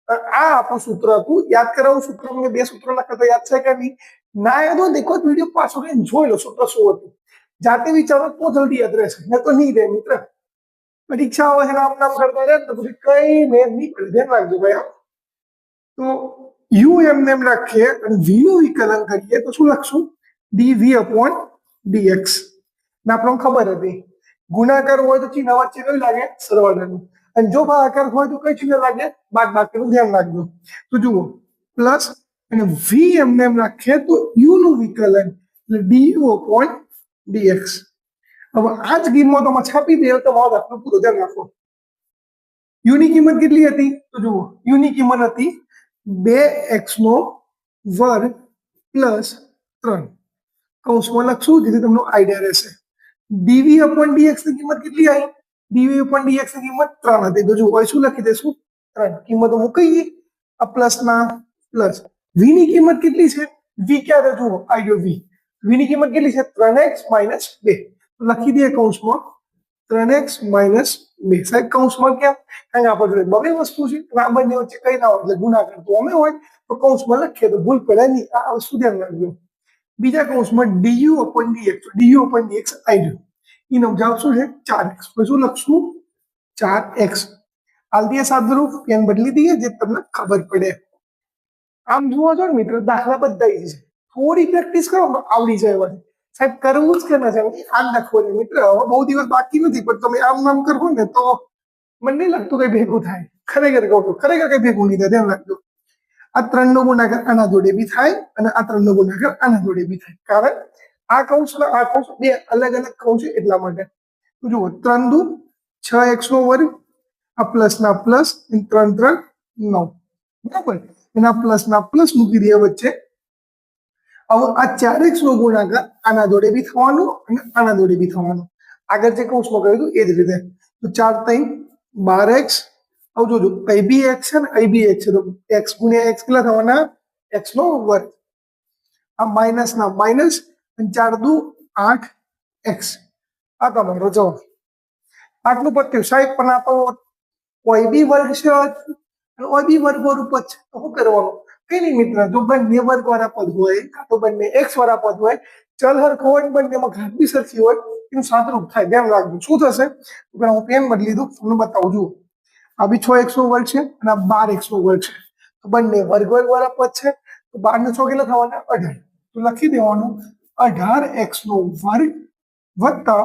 આ આપણું સૂત્ર હતું યાદ કરાવું સૂત્ર મેં 2 સૂત્ર લખ્યા તો યાદ છે કે નહીં ના યાદ હોય દેખો વિડીયો પાછો કરીને જોઈ લો સૂત્ર શું હતું જાતે વિચારો તો જલ્દી યાદ રહેશે ને તો નહીં રહે મિત્ર પરીક્ષા આવે છે નામ કરતા રહે તો પછી કઈ મેં નહીં પડે ધ્યાન રાખજો ભાઈ તો u એમને એમ રાખીએ અને v નું વિકલન કરીએ તો શું લખશું dv upon dx ને આપણને ખબર હતી ગુણાકાર હોય તો ચિહ્ન વચ્ચે કયું લાગે સરવાળાનું અને જો ભાગાકાર હોય તો કઈ ચિહ્ન લાગે બાદબાકીનું ધ્યાન રાખજો તો જુઓ પ્લસ અને v એમને એમ રાખીએ તો u નું વિકલન એટલે du upon dx હવે આ જ કિંમત માં છાપી દે તો મારો દાખલો પૂરો ધ્યાન રાખો u ની કિંમત કેટલી હતી તો જુઓ u ની કિંમત હતી 2x નો વર્ગ પ્લસ 3 કૌંસમાં લખશું જેથી તમને આઈડિયા રહેશે dv upon dx ની કિંમત કેટલી આવી dv upon dx ની કિંમત 3 હતી તો જો હોય શું લખી દેશું 3 કિંમતો મૂકીએ આ પ્લસ ના પ્લસ v ની કિંમત કેટલી છે v ક્યાં છે જુઓ આઈડિયો v ની કિંમત કેટલી છે 3x - 2 લખી દઈએ કૌંસમાં 3x - 2 સાહેબ કૌંસમાં કેમ કારણ કે આપણે જોડે બબે વસ્તુ છે આ બંને વચ્ચે કઈ ના હોય એટલે ગુણાકાર તો અમે હોય તો કૌંસમાં લખીએ તો ભૂલ પડે નહીં આ વસ્તુ ધ્યાન રાખજો બીજા કૌંસમાં du upon dx du upon dx આવી ગયું એનો જવાબ શું છે 4x પછી શું લખશું 4x હાલ દઈએ સાદુરૂપ પેન બદલી દઈએ જે તમને ખબર પડે આમ જુઓ છો ને મિત્રો દાખલા બધા છે થોડી પ્રેક્ટિસ કરો તો આવડી જાય એવા સાહેબ કરવું જ કે ના છે આમ નાખવો ને મિત્ર હવે બહુ દિવસ બાકી નથી પણ તમે આમ નામ કરો ને તો મને નહીં લાગતું કઈ ભેગું થાય, ખરેખર કહું છું, ખરેખર કઈ ભેગું નહીં થાય, ધ્યાન રાખજો. આ 3 નો ગુણાકાર આના જોડે બી થાય અને આ 3 નો ગુણાકાર આના જોડે બી થાય, કારણ આ કૌંસ ને આ કૌંસ બે અલગ અલગ કૌંસ છે એટલા માટે. તો જુઓ 3 દુ 6x નો વર્ગ, આ પ્લસ ના પ્લસ, 3 3 9, બરાબર. એના પ્લસ ના પ્લસ મૂકી દઈએ વચ્ચે. હવે આ 4x નો ગુણાકાર આના જોડે બી થવાનો અને આના જોડે બી થવાનો, આગળ જે કૌંસમાં કર્યું હતું એ જ રીતે. તો 4 3 12x. હવે જોજો અહીં બી x છે ને અહીં બી x છે, તો x ગુણ્યા x કેટલા થવાના? x નો વર્ગ. આ માઇનસ ના માઇનસ, અને 4 દુ 8x. આ તમારો જવાબ. આટલું પત્યું સાહેબ. પણ આ તો કોઈ બી વર્ગ છે અને કોઈ બી વર્ગ રૂપ જ છે, તો શું કરવાનું? કઈ નહીં મિત્ર, જો બંને વર્ગ વાળા પદ હોય કાં તો બંને x વાળા પદ હોય, ચલ હરખો હોય, બંનેમાં ઘાત બી સરખી હોય, એનું સાદરૂપ થાય. ધ્યાન રાખજો. શું થશે? હું પેન બદલી દઉં, તમને બતાવું. જુઓ આ બી 6x નો વર્ગ છે અને આ 12x નો વર્ગ છે, તો બંને વર્ગ વાળા પદ છે, તો 12 ને 6 કેટલા થવાના? 18. તો લખી દેવાનું 18x નો વર્ગ વત્તા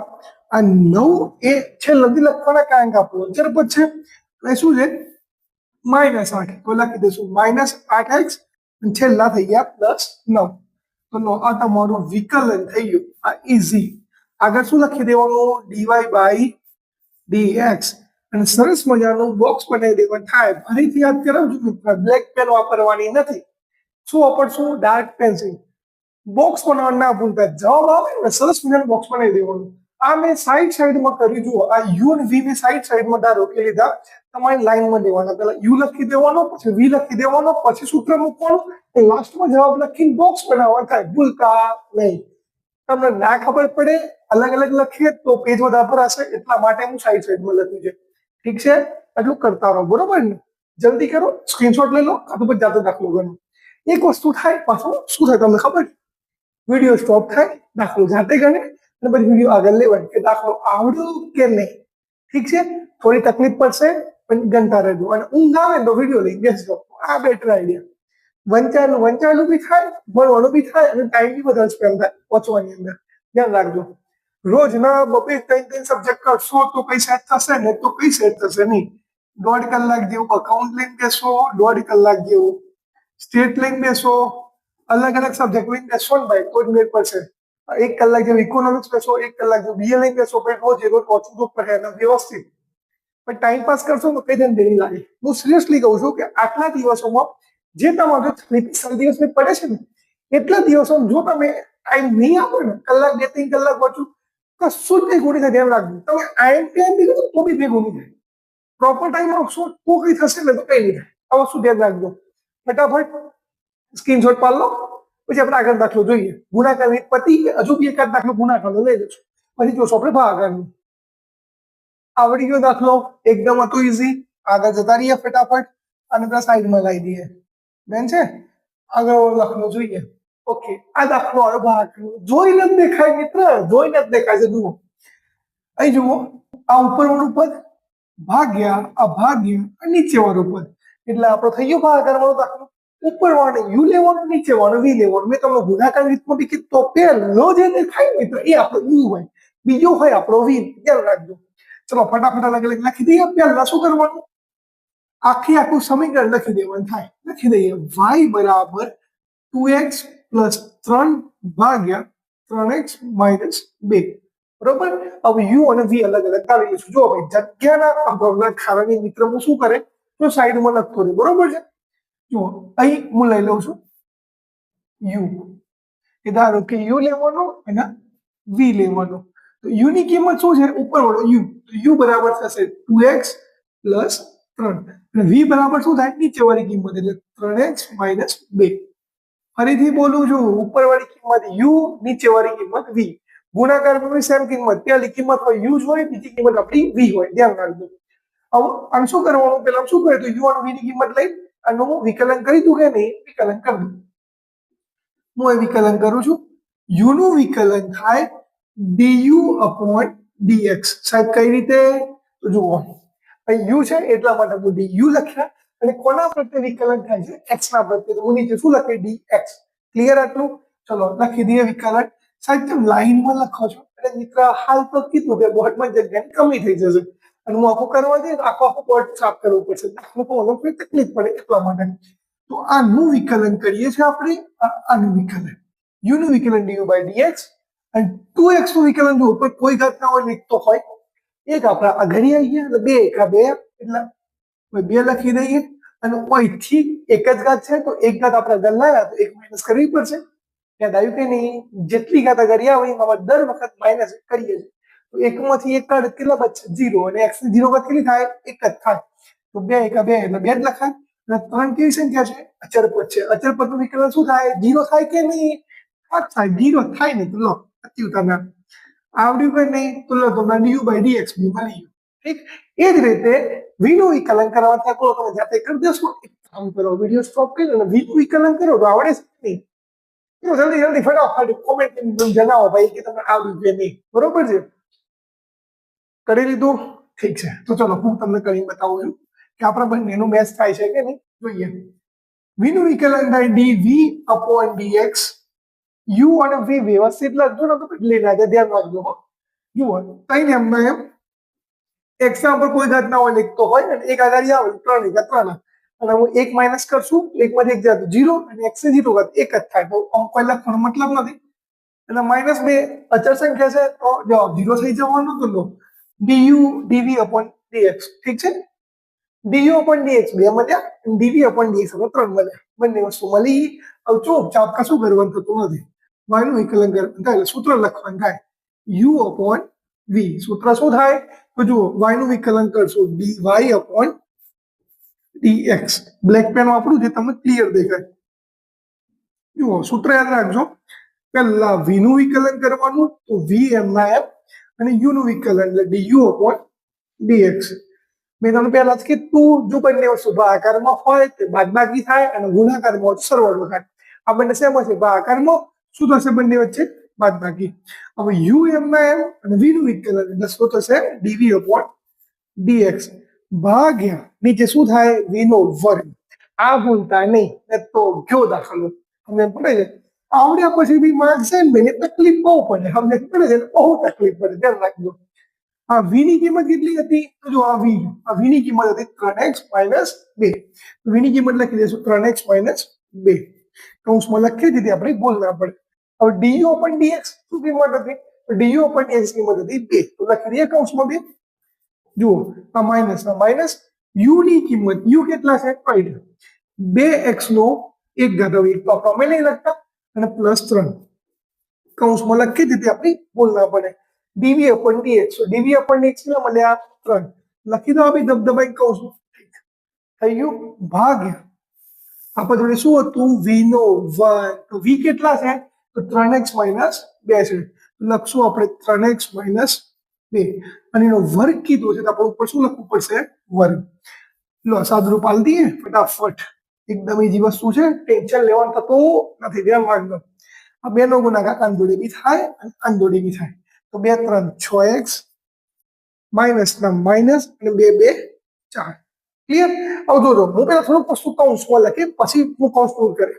આ 9 એ છેલ્લે લખવાના, કારણ કે આપણો અચળ પદ છે, તો એ શું છે? -8. તો લખી દઈશું -8x અને છેલ્લા થઈ ગયા +9. તો લો, આ તમારું વિકલન થઈ ગયું. આ ઈઝી. આગળ શું લખી દેવાનું? dy/dx. અને સરસ મજાનું બોક્સ બનાવી દેવાનું થાય. ફરીથી યાદ કરાવજો મિત્ર, બ્લેક પેન વાપરવાની નથી. શું વાપરશું? Dark pencil. બોક્સ બનાવવા ના ભૂલતા. જવાબ આવે ને સરસ મજાનું બોક્સ બનાવી દેવાનું. આ મેં સાઈડમાં કર્યું. જુઓ આ યુ અને વી ને સાઈડમાં ધારો કે લીધા. તમારી લાઈનમાં દેવાના. પહેલા યુ લખી દેવાનો, પછી વી લખી દેવાનો, પછી સૂત્ર મૂકવાનું, લાસ્ટમાં જવાબ લખીને બોક્સ બનાવવાનું થાય. ભૂલતા નહીં. તમને ના ખબર પડે, અલગ અલગ લખીએ તો પેજ વધારે ભરાશે, એટલા માટે હું સાઈડમાં લખ્યું છે. ઠીક છે? એટલું કરતા રહો, બરોબર ને? જલ્દી કરો, સ્ક્રીનશોટ લઈ લો, કાં તો પછી જાતે દાખલો ગણો. એક વસ્તુ થાય પાછું, શું થાય તમને ખબર? વિડીયો સ્ટોપ થાય, દાખલો જાતે ગણે, અને પછી વિડીયો આગળ લેવાય કે દાખલો આવડ્યો કે નહીં. ઠીક છે? થોડી તકલીફ પડશે, પણ ગણતા રહેજો. અને ઊંઘ આવે તો વિડીયો લઈ બેસજો. આ બેટર આઈડિયા. વંચાયેલું બી થાય, ભણવાનું બી થાય, અને ટાઈમ બી વધારે સ્પેન્ડ થાય વાંચવાની અંદર. ધ્યાન રાખજો. રોજના 2-3 સબ્જેક્ટ કરશો તો કઈ સેટ થશે ને, તો કઈ સેટ થશે નહીં. 1.5 કલાક જેવું અકાઉન્ટ લઈને બેસો, 1.5 કલાક જેવું સ્ટેટ લઈને બેસો, અલગ અલગ સબ્જેક્ટ લઈને બેસો ને ભાઈ, તો જ મેળ પડશે. 1 કલાક જેવું ઇકોનોમિક્સ બેસો, 1 કલાક જેવું બીએ લઈને બેસો, પણ રોજ ઓછું તો પડે એના વ્યવસ્થિત. પણ ટાઈમ પાસ કરશો તો કઈ ધંધે નહીં લાગે. હું સિરિયસલી કહું છું કે આટલા દિવસોમાં જે તમારે 40 દિવસ પડે છે ને, એટલા દિવસોમાં જો તમે ટાઈમ નહીં આપો ને, કલાક 2-3 કલાક વાંચો, કશું જ નહીં ખોટી થાય. ધ્યાન રાખજો. તમે ટાઈમ બી કરો તો બી ભેગું નહીં થાય. પ્રોપર ટાઈમ આપશો તો કઈ થશે ને, તો કઈ નહીં થાય. આ વસ્તુ ધ્યાન રાખજો. ફટાફટ સ્ક્રીનશોટ પાડ લો, પછી આપણે આગળ દાખલો જોઈએ. ગુણાકાર પતિ, હજુ બી એકાદ દાખલો ગુણાકારનો લઈ લેજો, પછી જોશો આપણે ભાગાકારનું. આવડી ગયો દાખલો, એકદમ હતો ઈઝી. આગળ જતા રહીએ ફટાફટ, અને પેલા સાઈડમાં લાવી દઈએ. બેન છે, આગળ દાખલો જોઈએ. ઓકે, આ દાખલો આવે ભાગાકારનો. જોઈને જ દેખાય મિત્ર, જોઈને જ દેખાય છે. જુઓ અહીં જુઓ, આ ઉપરવાળું પદ ભાગ્યા આ ભાગ્યા નીચે વાળું પદ, એટલે આપણો થઈ ગયો ભાગાકાર વાળો દાખલો. ઉપર વાળો યુ લેવાનું, નીચે વાળો વી લેવાનું. મેં તમને ગુણાકાર રીતમાં બી કીધું, તો પહેલો જે દેખાય મિત્ર એ આપણો યુ હોય, બીજો હોય આપણો વી. ધ્યાન રાખજો. ચલો ફટાફટ અલગ અલગ લખી દઈએ. પહેલા શું કરવાનું? આખું સમીકરણ લખી દેવાનું થાય. લખી દઈએ y બરાબર 2x + 3 ભાગ્યા 3x - 2. બરોબર. હવે યુ અને વી અલગ અલગ કાઢી લઈશું. જો ભાઈ જગ્યાના અભાવના કારણે મિત્ર હું શું કરે, તો સાઈડમાં લખતો રહે. બરોબર છે? જો અહીં હું લઈ લઉં છું યુ. એ ધારો કે યુ લેવાનો અને વી લેવાનો. તો યુ ની કિંમત શું છે? ઉપર વાળો યુ. તો યુ બરાબર થશે 2x + 3. અને વી બરાબર શું થાય? નીચે વાળી કિંમત, એટલે 3x - 2. ફરીથી બોલું છું, ઉપર વાળી કિંમત યુ, નીચે વાળી કિંમત વી. ગુણાકારમાં સેમ કિંમત, પહેલી કિંમત હોય યુ જ હોય, બીજી કિંમત આપણી વી હોય. ધ્યાન રાખજો. હવે આમ શું કરવાનું? પેલા શું કર્યું? તો યુ અને વી ની કિંમત લઈ આનું વિકલન કરી દઉં કે નહીં? વિકલન કરી દઉં. હું એ વિકલન કરું છું. યુ નું વિકલન થાય du/dx. સાહેબ કઈ રીતે? તો જુઓ, અહીં યુ છે એટલા માટે હું du લખ્યા, અને કોના પ્રત્યે વિકલન થાય છે? x ના પ્રત્યે. તો હું નીચે શું લખી? dx. ક્લિયર આટલું? ચલો લખી દઈએ વિકલન. સાહેબ તમે લાઈનમાં લખો છો એટલે મિત્ર હાલ તો કીધું કે બોર્ડમાં જગ્યાની કમી થઈ જશે, અને હું આખું કરવા જઈએ આખો આખો બોર્ડ સાફ કરવું પડશે, કોઈ તકલીફ પડે એટલા માટે. તો આનું વિકલન કરીએ છીએ આપણે, આનું વિકલન u નું વિકલન du by dx, અને 2x નું વિકલન જો ઉપર કોઈ ઘાત ના હોય લીખતો હોય, એક આપણા આ ઘડી આવી ગયા એટલે 2 એકા 2 એટલે 2 લખી દઈએ, અને અહીંથી એક જ ઘાત છે તો એક ઘાત આપણે આગળ લાવ્યા તો એક માઇનસ કરવી પડશે. યાદ આવ્યું કે નહીં? જેટલી ઘાત આગળ આવી એમાં દર વખત માઇનસ કરીએ છીએ. તો એકમાંથી એક કાઢ કેટલા બચશે? 0, અને x ની 0 ઘાત કેટલી થાય? એક જ થાય. તો 2 એકા 2 એટલે 2 જ લખાય. અને 3 કેવી સંખ્યા છે? અચળ પદ છે. અચળ પદનું વિકલન શું થાય? 0 થાય કે નહીં? થાય. 0 થાય ને તો લો અતિ ઉતારના આવડ્યું કે નહીં? તો લો તમને du by dx બી મળી ગયું. ઠીક. એ જ રીતે v નું વિકલન કરવા થાય તો તમે જાતે કરી દેશો. એક કામ કરો, વિડીયો સ્ટોપ કરી અને v નું વિકલન કરો તો આવડે છે નહીં? તો જલ્દી જલ્દી ફટાફટ કોમેન્ટ જણાવો ભાઈ કે તમને આવડ્યું કે નહીં. બરોબર છે? કરી લીધું? ઠીક છે. તો ચલો હું તમને કરીને બતાવું છું કે આપણા બંનેનું મેચ થાય છે કે નહીં. જોઈએ. v નું વિકલન થાય dv upon dx. u અને v વ્યવસ્થિત લખજો ને તો બદલી ના જાય, ધ્યાન રાખજો. જુઓ કઈ એમના એમ x ના ઉપર કોઈ ઘાત ના હોય લીખતો હોય અને એક આધારી આવે 3 એકા 3, અને હું એક માઇનસ કરશું એક માંથી એક જાય 0, અને x ની 0 ઘાત એક જ થાય. તો કોઈ લખવાનો મતલબ નથી. એટલે -2 અચળ સંખ્યા છે તો જવાબ 0 થઈ જવાનો. તો લો du dv upon dx. ઠીક છે? du upon dx 2 મળ્યા, dv upon dx 3 મળ્યા. બંને વસ્તુ મળી. હવે ચાપ કશું કરવાનું થતું નથી. y નું વિકલન કરવાનું થાય એટલે સૂત્ર લખવાનું થાય u upon v. સૂત્ર શું થાય? તો જુઓ y નું વિકલન કરશું dy upon dx. Black pen વાપરું જે તમને ક્લિયર દેખાય. જુઓ સૂત્ર યાદ રાખજો. પહેલા v નું વિકલન કરવાનું તો v એમના એમ, અને u નું વિકલન એટલે du upon dx. મેં તમને પહેલા જ કીધું જો બંને વસ્તુ ભાગાકારમાં હોય તો બાદબાકી થાય અને ગુણાકારમાં હોય તો સરવાળો થાય. આ બંને શેમાં છે? ભાગાકારમાં. શું થશે બંને વચ્ચે? બાદબાકી. હવે u એમના એમ અને v નું વિકલન એટલે શું થશે? dv upon dx ભાગ્યા નીચે શું થાય? v નો વર્ગ. આ ભૂલતા નહીં તો કયો દાખલો તમને પડે છે. આવડ્યા પછી બી માર્ક્સ છે ને તકલીફ બહુ પડે. અમને પડે છે બહુ તકલીફ પડે, ધ્યાન રાખજો. આ v ની કિંમત કેટલી હતી? તો જો આ v ની કિંમત હતી 3x - 2. v ની કિંમત લખી દઈશું 3x - 2. કૌંસમાં લખી દીધી, આપણે ભૂલ ના પડે. હવે du upon dx શું કિંમત હતી? તો du upon dx કિંમત હતી 2. તો લખી દઈએ કૌંસમાં 2. જુઓ આ માઇનસ આ માઇનસ. u ની કિંમત u કેટલા છે? 2x નો એક ઘાત. હવે એક તો આપણે નહીં લખતા, અને +3 કૌંસમાં લખી દીધી, આપણી ભૂલ ના પડે. dv upon dx. તો dv upon dx કેટલા મળ્યા? 3. લખી દો આપી દબદબાઈ કૌંસમાં. થઈ ગયું. ભાગ્યા આપણે જોડે શું હતું? v નો વર્ગ. તો v કેટલા છે? તો 3x - 2 છે. લખશું આપણે 3x - 2, અને એનો વર્ગ કીધો છે તો આપણે ઉપર શું લખવું પડશે? વર્ગ. લો સાદુરૂપ આલી દઈએ ફટાફટ. એકદમ ઈજી વસ્તુ છે, ટેન્શન લેવાનું થતું નથી. ધ્યાન રાખજો. આ બે નો ગુણાકાર આન જોડે બી થાય અને આન જોડે બી થાય. તો 2 3 6x માઇનસ ના માઇનસ અને 2 2 4. ક્લિયર? હવે જોજો હું પેલા થોડુંક વસ્તુ કૌંસમાં લખી પછી હું કૌંસ દૂર કરે.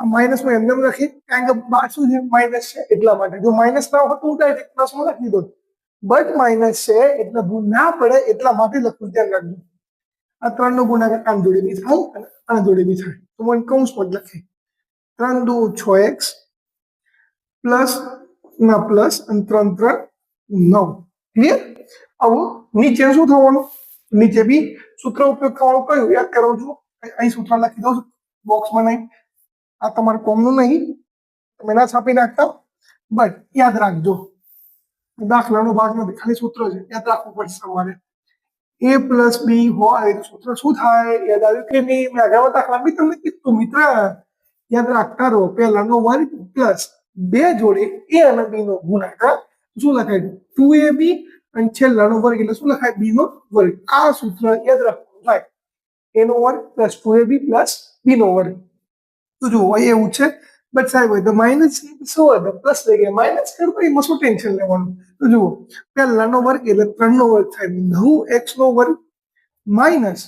આ માઇનસ માં એમને લખી કારણ કે બાર શું છે? માઇનસ છે એટલા માટે. જો માઇનસ ના હોય તો હું ડાયરેક્ટ પ્લસમાં લખી દઉં, બટ માઇનસ છે એટલે ભૂલ ના પડે એટલા માટે લખવું. ધ્યાન રાખજો. આ 3 નો ગુણાકાર આન જોડે બી થાય અને આના જોડે બી થાય. તો મને કૌંસમાં જ લખી 3 2 6x પ્લસ ના પ્લસ અને 3 3 9. ક્લિયર? હવે નીચે શું થવાનું? નીચે બી સૂત્ર ઉપયોગ કરવાનું કયું યાદ કરું છું. અહીં સૂત્ર લખી દઉં છું બોક્સમાં. નહીં આ તમારે કોમનું નહીં, તમે ના છાપી નાખતા, બટ યાદ રાખજો. દાખલાનો ભાગ નથી, ખાલી સૂત્ર છે, યાદ રાખવું પડશે તમારે. a પ્લસ બી હોય તો સૂત્ર શું થાય? યાદ આવ્યું કે નહીં? મેં આગળ દાખલા બી તમને કીધું મિત્ર, યાદ રાખતા રહો. પહેલાનો વર્ગ પ્લસ 2 જોડે a અને b નો ગુણાકાર શું લખાય? 2ab અને છેલ્લાનો વર્ગ એટલે શું લખાય? b નો વર્ગ. આ સૂત્ર યાદ રાખવું થાય. a નો વર્ગ પ્લસ 2ab પ્લસ b નો વર્ગ. તો જુઓ એવું છે, બટ સાહેબ હોય તો માઇનસ શું હોય? પ્લસ થઈ ગયા. માઇનસ કરતો એમાં શું ટેન્શન લેવાનું? તો જુઓ પહેલાનો વર્ગ એટલે 3 નો વર્ગ થાય 9x નો વર્ગ માઇનસ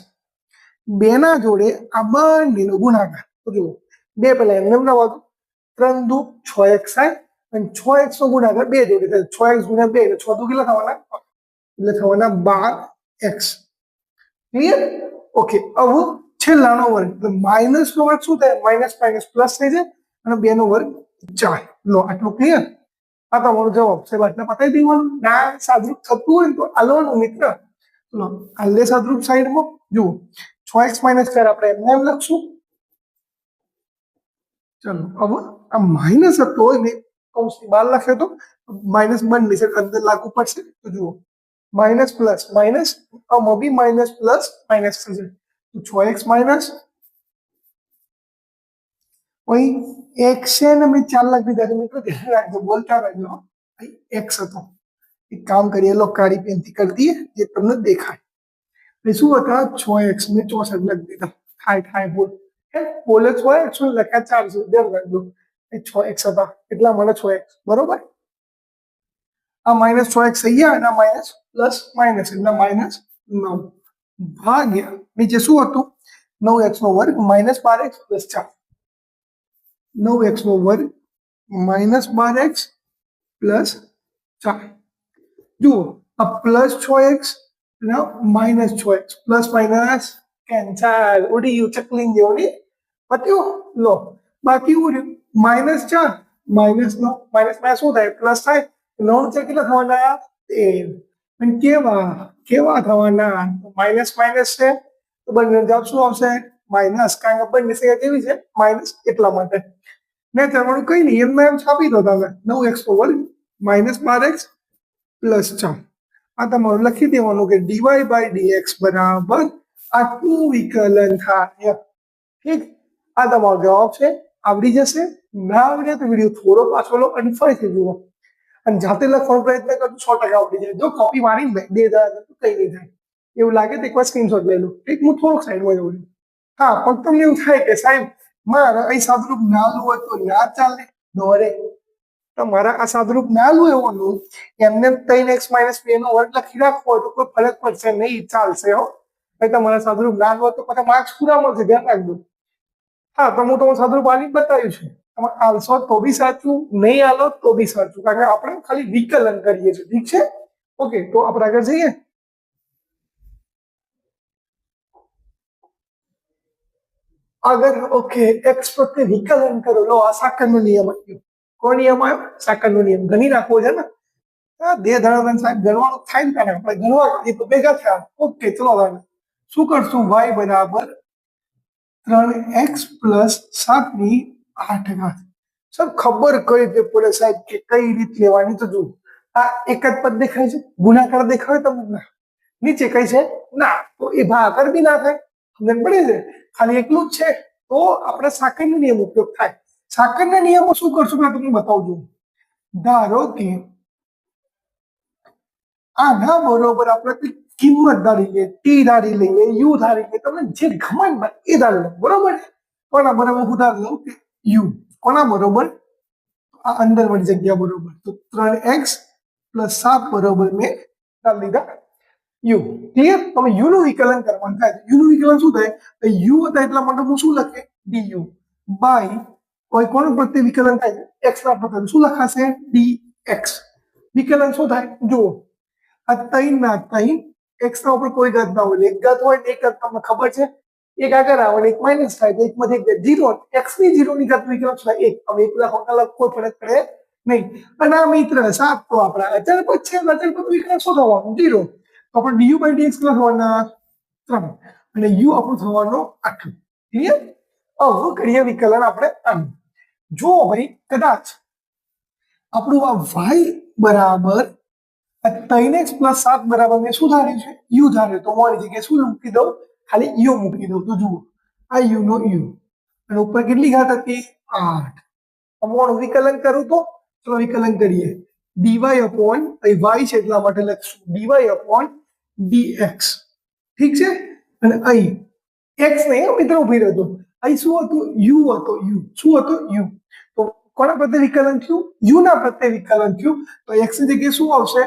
2 ના જોડે આ બંનેનો ગુણાકાર. તો જુઓ 2 પહેલા એમને ના વાગો 3 દુ 6x થાય અને 6x નો ગુણાકાર 2 જોડે થાય. 6x ગુણ્યા 2 એટલે 6 દુ કેટલા થવાના? એટલે થવાના 12 એક્સ. ક્લિયર? ઓકે, હવે છેલ્લાનો વર્ગ એટલે માઇનસ નો વર્ગ શું થાય? માઇનસ માઇનસ પ્લસ થઈ જાય અને 2 નો વર્ગ 4. લો, આટલું ક્લિયર? આ તમારો જવાબ છે. એટલે પતાવી દેવાનું. ના સાદરૂપ થતું હોય ને તો આલવાનું મિત્ર. લો, આલે સાદરૂપ સાઈડમાં જુઓ 6x - 4 આપણે એમને એમ લખશું. ચલો, હવે આ માઇનસ હતો હોય ને કૌંસની બહાર લખ્યો તો માઇનસ બંને છે અંદર લાગુ પડશે. તો જુઓ માઇનસ પ્લસ માઇનસ, આમાં બી માઇનસ પ્લસ માઇનસ થશે. તો 6x માઇનસ અહીં x છે ને મેં 4 લખી દીધા છે મિત્રો, ધ્યાન રાખજો, બોલતા રહેજો. x હતો. એક કામ કરીએ, લો કાળી પેનથી કરી દઈએ જે તમને દેખાય. એ શું હતા? 6x મેં 64 લખી દીધા. થાય બોલ. બોલે 6x લખ્યા 4 છે. ધ્યાન રાખજો. એ 6x હતા એટલા મને 6x બરોબર. આ માઇનસ 6x થઈ ગયા અને માઇનસ પ્લસ માઇનસ એટલે માઇનસ 9 ભાગ્યા નીચે શું હતું? 9x નો વર્ગ માઇનસ 12x પ્લસ 4. 9x નો વર્ગ માઇનસ 12x પ્લસ 4. જુઓ આ પ્લસ 6x અને minus 6x plus minus cancel, ઉડી ગયું ચકલી જેવું નહીં પત્યું. લો બાકી ઉડ્યું -4 માઇનસ 9 માઇનસ માં શું થાય? પ્લસ થાય. 9 છે કેટલા થવાના? 13. પણ કેવા થવાના? માઇનસ માઇનસ છે તો બંને જવાબ શું આવશે? માઇનસ. કારણ કે બંને સંખ્યા કેવી છે? માઇનસ, એટલા માટે. ને તમારું કઈ નહીં, એમને એમ છાપી દો તમે. 9x નો વર્ગ માઇનસ 12x પ્લસ 4. આ તમારું લખી દેવાનું કે dy/dx બરાબર આટલું વિકલન થાય. ઠીક, આ તમારો જવાબ છે. આવડી જશે. ના આવડે તો વિડીયો થોડો પાછો લો અને ફરીથી જુઓ અને જાતે લખવાનો પ્રયત્ન કરજો. 100% આવડી જાય. જો કોપી મારીને દે કઈ નહીં થાય. એવું લાગે તો એકવાર સ્ક્રીનશોટ લઈ લો. ઠીક, હું થોડોક સાઈડમાં જઉં છું. હા, પણ તમને એવું થાય કે સાહેબ મારે અહીં સાદરૂપ ના લું હોય તો ના ચાલે? દોરે તમારા આ સાદરૂપ ના લું એવાનું એમને 3x - 2 નો વર્ગ લખી રાખવો હોય તો કોઈ ફરક પડશે નહીં, ચાલશે. હો, તમારા સાદરૂપ ના લું હોય તો પછી માર્ક્સ પૂરા મળશે. ધ્યાન રાખજો. હા, તો હું તમને સાદરૂપ આની બતાવ્યું છે. તમે આલશો તો બી સાચું, નહીં આલો તો બી સાચું, કારણ કે આપણે ખાલી વિકલન કરીએ છીએ. ઠીક છે? ઓકે, તો આપણે આગળ જઈએ. આગળ ઓકે, x પ્રત્યે વિકલન કરો. લો, આ સાકરનો નિયમ આવ્યો. કોનો નિયમ આવ્યો? સાકરનો નિયમ. ગણી નાખવો છે ને. બે ધરાવતા સાહેબ ગણવાનું થાય ને, કારણ આપણે ગણવા કરીએ તો ભેગા થયા. ઓકે, ચલો શું કરશું? y બરાબર 3x + 7/8. સર ખબર કઈ રીતે પડે સાહેબ કે કઈ રીત લેવાની? તો જુઓ, આ એક જ પદ દેખાય છે, ગુણાકાર દેખાય તમને નીચે કઈ છે ના, તો એ ભાગાકાર બી ના થાય. સમજણ પડે છે? ખાલી એટલું જ છે તો આપણે સાકરનો નિયમ ઉપયોગ થાય. સાકરના નિયમો શું કરશું મેં તમને બતાવજો. ધારો કે આના બરોબર આપણે કિંમત ધારી લઈએ, ટી ધારી લઈએ, યુ ધારી લઈએ, તમને જે ગમે એ ધારી લો. બરોબર? કોના બરોબર હું ધારી લઉં કે યુ. કોના બરોબર? આ અંદર વાળી જગ્યા બરોબર. તો 3x + 7 બરોબર મેં ધારી લીધા યુ. ક્લિયર? તમે યુ નું વિકલન કરવાનું થાય. યુ નું વિકલન શું થાય? યુ હતા એટલા માટે હું શું લખે? du બાય કોઈ કોણ પ્રત્યે વિકલન થાય? x ના પ્રત્યે શું લખાશે? dx. વિકલન શું થાય? જુઓ, આ 3 ના 3 x ના ઉપર કોઈ ઘાત ના હોય, એક ઘાત હોય એક ઘાત તમને ખબર છે, એક આગળ આવે એક માઇનસ થાય તો એકમાંથી એક 0. x ની 0 ની ઘાત વિકલન થાય 1. હવે 1 લખો અલગ કોઈ ફરક પડે નહીં. અને આ મિત્ર 7 તો આપણા અચળ પદ છે, અચળ પદ વિકલન શું થવાનું? 0. તો આપણે du/dx લખવાના 3 અને u આપણું થવાનો 8. ક્લિયર? હવે કરીએ વિકલન આપણે આનું. જો ભાઈ કદાચ આપણું આ y બરાબર 3x + 7 બરાબર મેં શું ધાર્યું છે? u ધાર્યું. તો મારી જગ્યાએ શું મૂકી દઉં? ખાલી u મૂકી દઉં. તો જુઓ, આ u નો u અને ઉપર કેટલી ઘાત હતી? 8. હું વિકલન કરું તો ચલો વિકલન કરીએ. dy upon y છે એટલા માટે લખશું dy upon dx. ઠીક છે? અને અહીં x નહીં મિત્રો ઉભી રહેતો. અહીં શું હતું? u હતો. u શું હતો? u. તો કોના પ્રત્યે વિકલન થયું? u ના પ્રત્યે વિકલન થયું. તો x ની જગ્યાએ શું આવશે?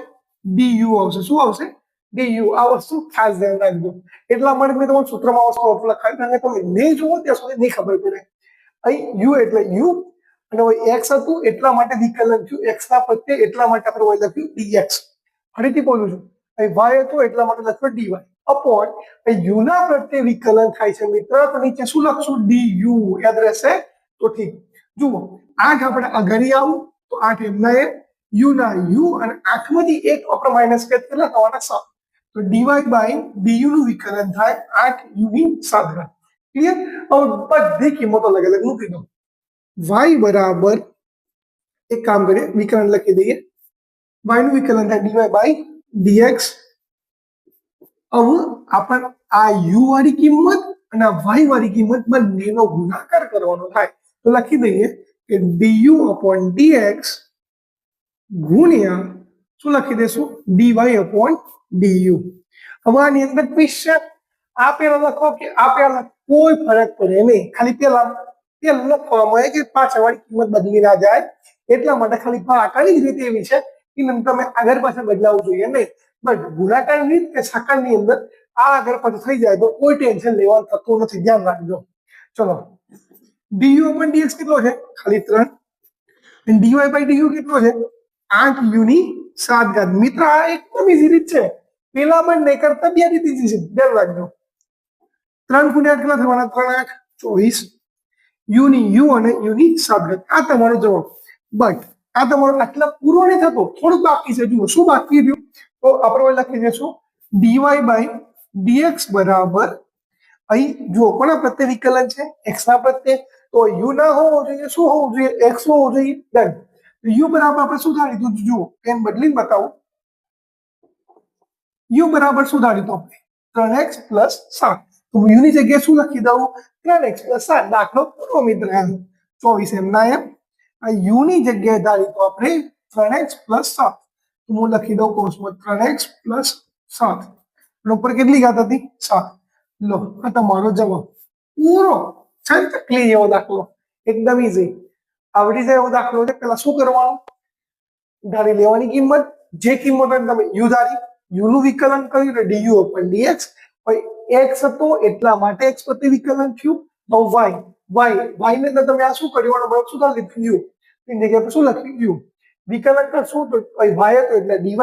du આવશે. શું આવશે? du. આ વસ્તુ ખાસ ધ્યાન રાખજો. એટલા માટે મેં તમારું સૂત્રમાં વસ્તુ લખાવી, કારણ કે તમે નહીં જુઓ ત્યાં સુધી નહીં ખબર પડે. અહીં u એટલે u અને x હતું એટલા માટે વિકલન થયું. x ના પ્રત્યે એટલા માટે આપણે લખ્યું dx. ફરીથી બોલું છું, વાય હતો એટલા માટે લખ્યો ડીવાય અપોન યુ ના પ્રત્યે વિકલન થાય છે મિત્ર, તો નીચે શું લખશું? ડીયુ. યાદ રહેશે? તો ઠીક. જુઓ 8 આપણે આગળ આવું તો 8 એમના એમ, યુ ના યુ, અને 8 માંથી એક આપણે માઇનસ કરીએ કેટલા થવાના? 7. તો ડીવાય બાય ડીયુ નું વિકલન થાય 8 યુ ની 7 ક્લિયર? હવે બધી કિંમતો અલગ અલગ મૂકી દો. y બરાબર એક કામ કરીએ, વિકલન લખી દઈએ. y નું વિકલન થાય dy બાય dx. હવે આપણે આ u વાળી કિંમત અને આ y વાળી કિંમત બંનેનો ગુણાકાર કરવાનો થાય, તો લખી દઈએ કે du upon dx ગુણ્યા શું લખી દેશું? dy upon du. હવે આની અંદર ટ્વિસ્ટ છે. આ પેલા લખો કે આ પેલા, કોઈ ફરક પડે નહીં, ખાલી પેલા લખવામાં આવે કે પાછળવાળી કિંમત બદલી ના જાય એટલા માટે ખાલી ભાગાકારની જ રીત એવી છે કે તમે આગળ પાછળ બદલાવવું જોઈએ નહીં. બટ ગુણાકારની રીત કે સાકારની અંદર આ આગળ પાછળ થઈ જાય તો કોઈ ટેન્શન લેવાનું થતું નથી, ધ્યાન રાખજો. ચલો, du upon dx કેટલો છે? ખાલી 3. અને dy by du કેટલો છે? 8 u ની 7 મિત્ર આ એકદમ ઈઝી રીત છે, પેલા બંને કરતા બે રીત ઈઝી છે, ધ્યાન રાખજો. 3 ગુણ્યા કેટલા થવાના? 3 8 24. યુ ની યુ અને યુ ની 7. આ તમારો જવાબ. બટ આ તમારો આટલા પૂરો નહીં થતો, થોડુંક બાકી છે. જુઓ શું બાકી રહ્યું? તો આપણે લખી દઈશું dy બાય dx બરાબર, અહીં જુઓ કોના પ્રત્યે વિકલન છે? x ના પ્રત્યે. તો u ના હોવો જોઈએ, શું હોવું જોઈએ? x હોવું જોઈએ. ડન. u બરાબર આપણે શું ધારી દીધું? જુઓ પેન બદલીને બતાવું. u બરાબર શું ધારી દીધું આપણે? 3x plus 7. તો u ની જગ્યાએ શું લખી દઉં? 3x plus 7. દાખલો પૂરો મિત્ર. 24 એમના એમ. આ u ની જગ્યાએ ધારી તો આપણે 3x પ્લસ 7. તો હું લખી દઉં કોષમાં 3x પ્લસ 7. ઉપર કેટલી ઘાત હતી? 7. લો આ તમારો જવાબ પૂરો. ચકલી જેવો દાખલો, એકદમ ઈઝી. આવડી જાય એવો દાખલો છે. પેલા શું કરવાનું? ધારી લેવાની કિંમત, જે કિંમત તમે u ધારી, u નું વિકલન કર્યું એટલે du upon dx. x હતો એટલા માટે x પ્રત્યે વિકલન થયું. હવે y ને અંદર તમે આ શું કર્યું? બરાબર શું ધારી લીધું? u. એની જગ્યાએ શું લખ્યું? u. વિકલન કરશું તો y હતો એટલે dy,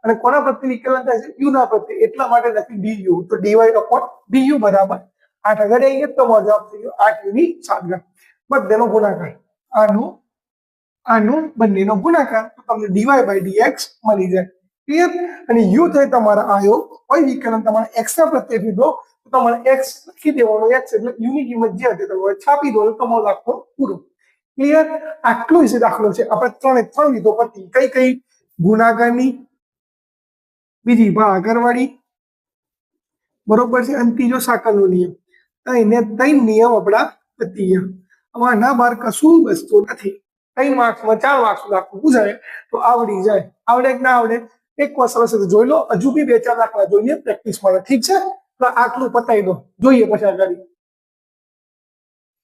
અને કોના પ્રત્યે વિકલન થાય છે? u ના પ્રત્યે, એટલા માટે લખ્યું du. તો dy upon du બરાબર 8 આગળ આવીએ તો તમારો જવાબ થઈ ગયો 8 u ની 7. બંનેનો ગુણાકાર, આનું બંનેનો ગુણાકાર, તો તમને dy by dx મળી જાય. ક્લિયર? અને u થાય તમારા આયો, કોઈ વિકલન તમારે x ના પ્રત્યે લીધો તો તમારે x લખી દેવાનો. x એટલે u ની કિંમત જે હતી તમે છાપી દો તો તમારો દાખલો પૂરો. ક્લિયર? આટલું જ દાખલો છે. આપણે 3 લીધો પછી કઈ ગુણાકારની, બીજી ભાગાકારવાળી, બરોબર છે, અને ત્રીજો સાકરનો નિયમ. એને 3 નિયમ આપણા પતી ગયા. હવે આના બહાર કશું બસતું નથી. 3 માર્ક્સમાં 4 માર્ક્સ દાખલો પૂછાય તો આવડી જાય. આવડે કે ના આવડે એક વાર સરસ જોઈ લો. હજુ બી 2-4 દાખલા જોઈએ પ્રેક્ટિસ માટે. ઠીક છે? તો આટલું પતાવી દો, જોઈએ પછી આગળ.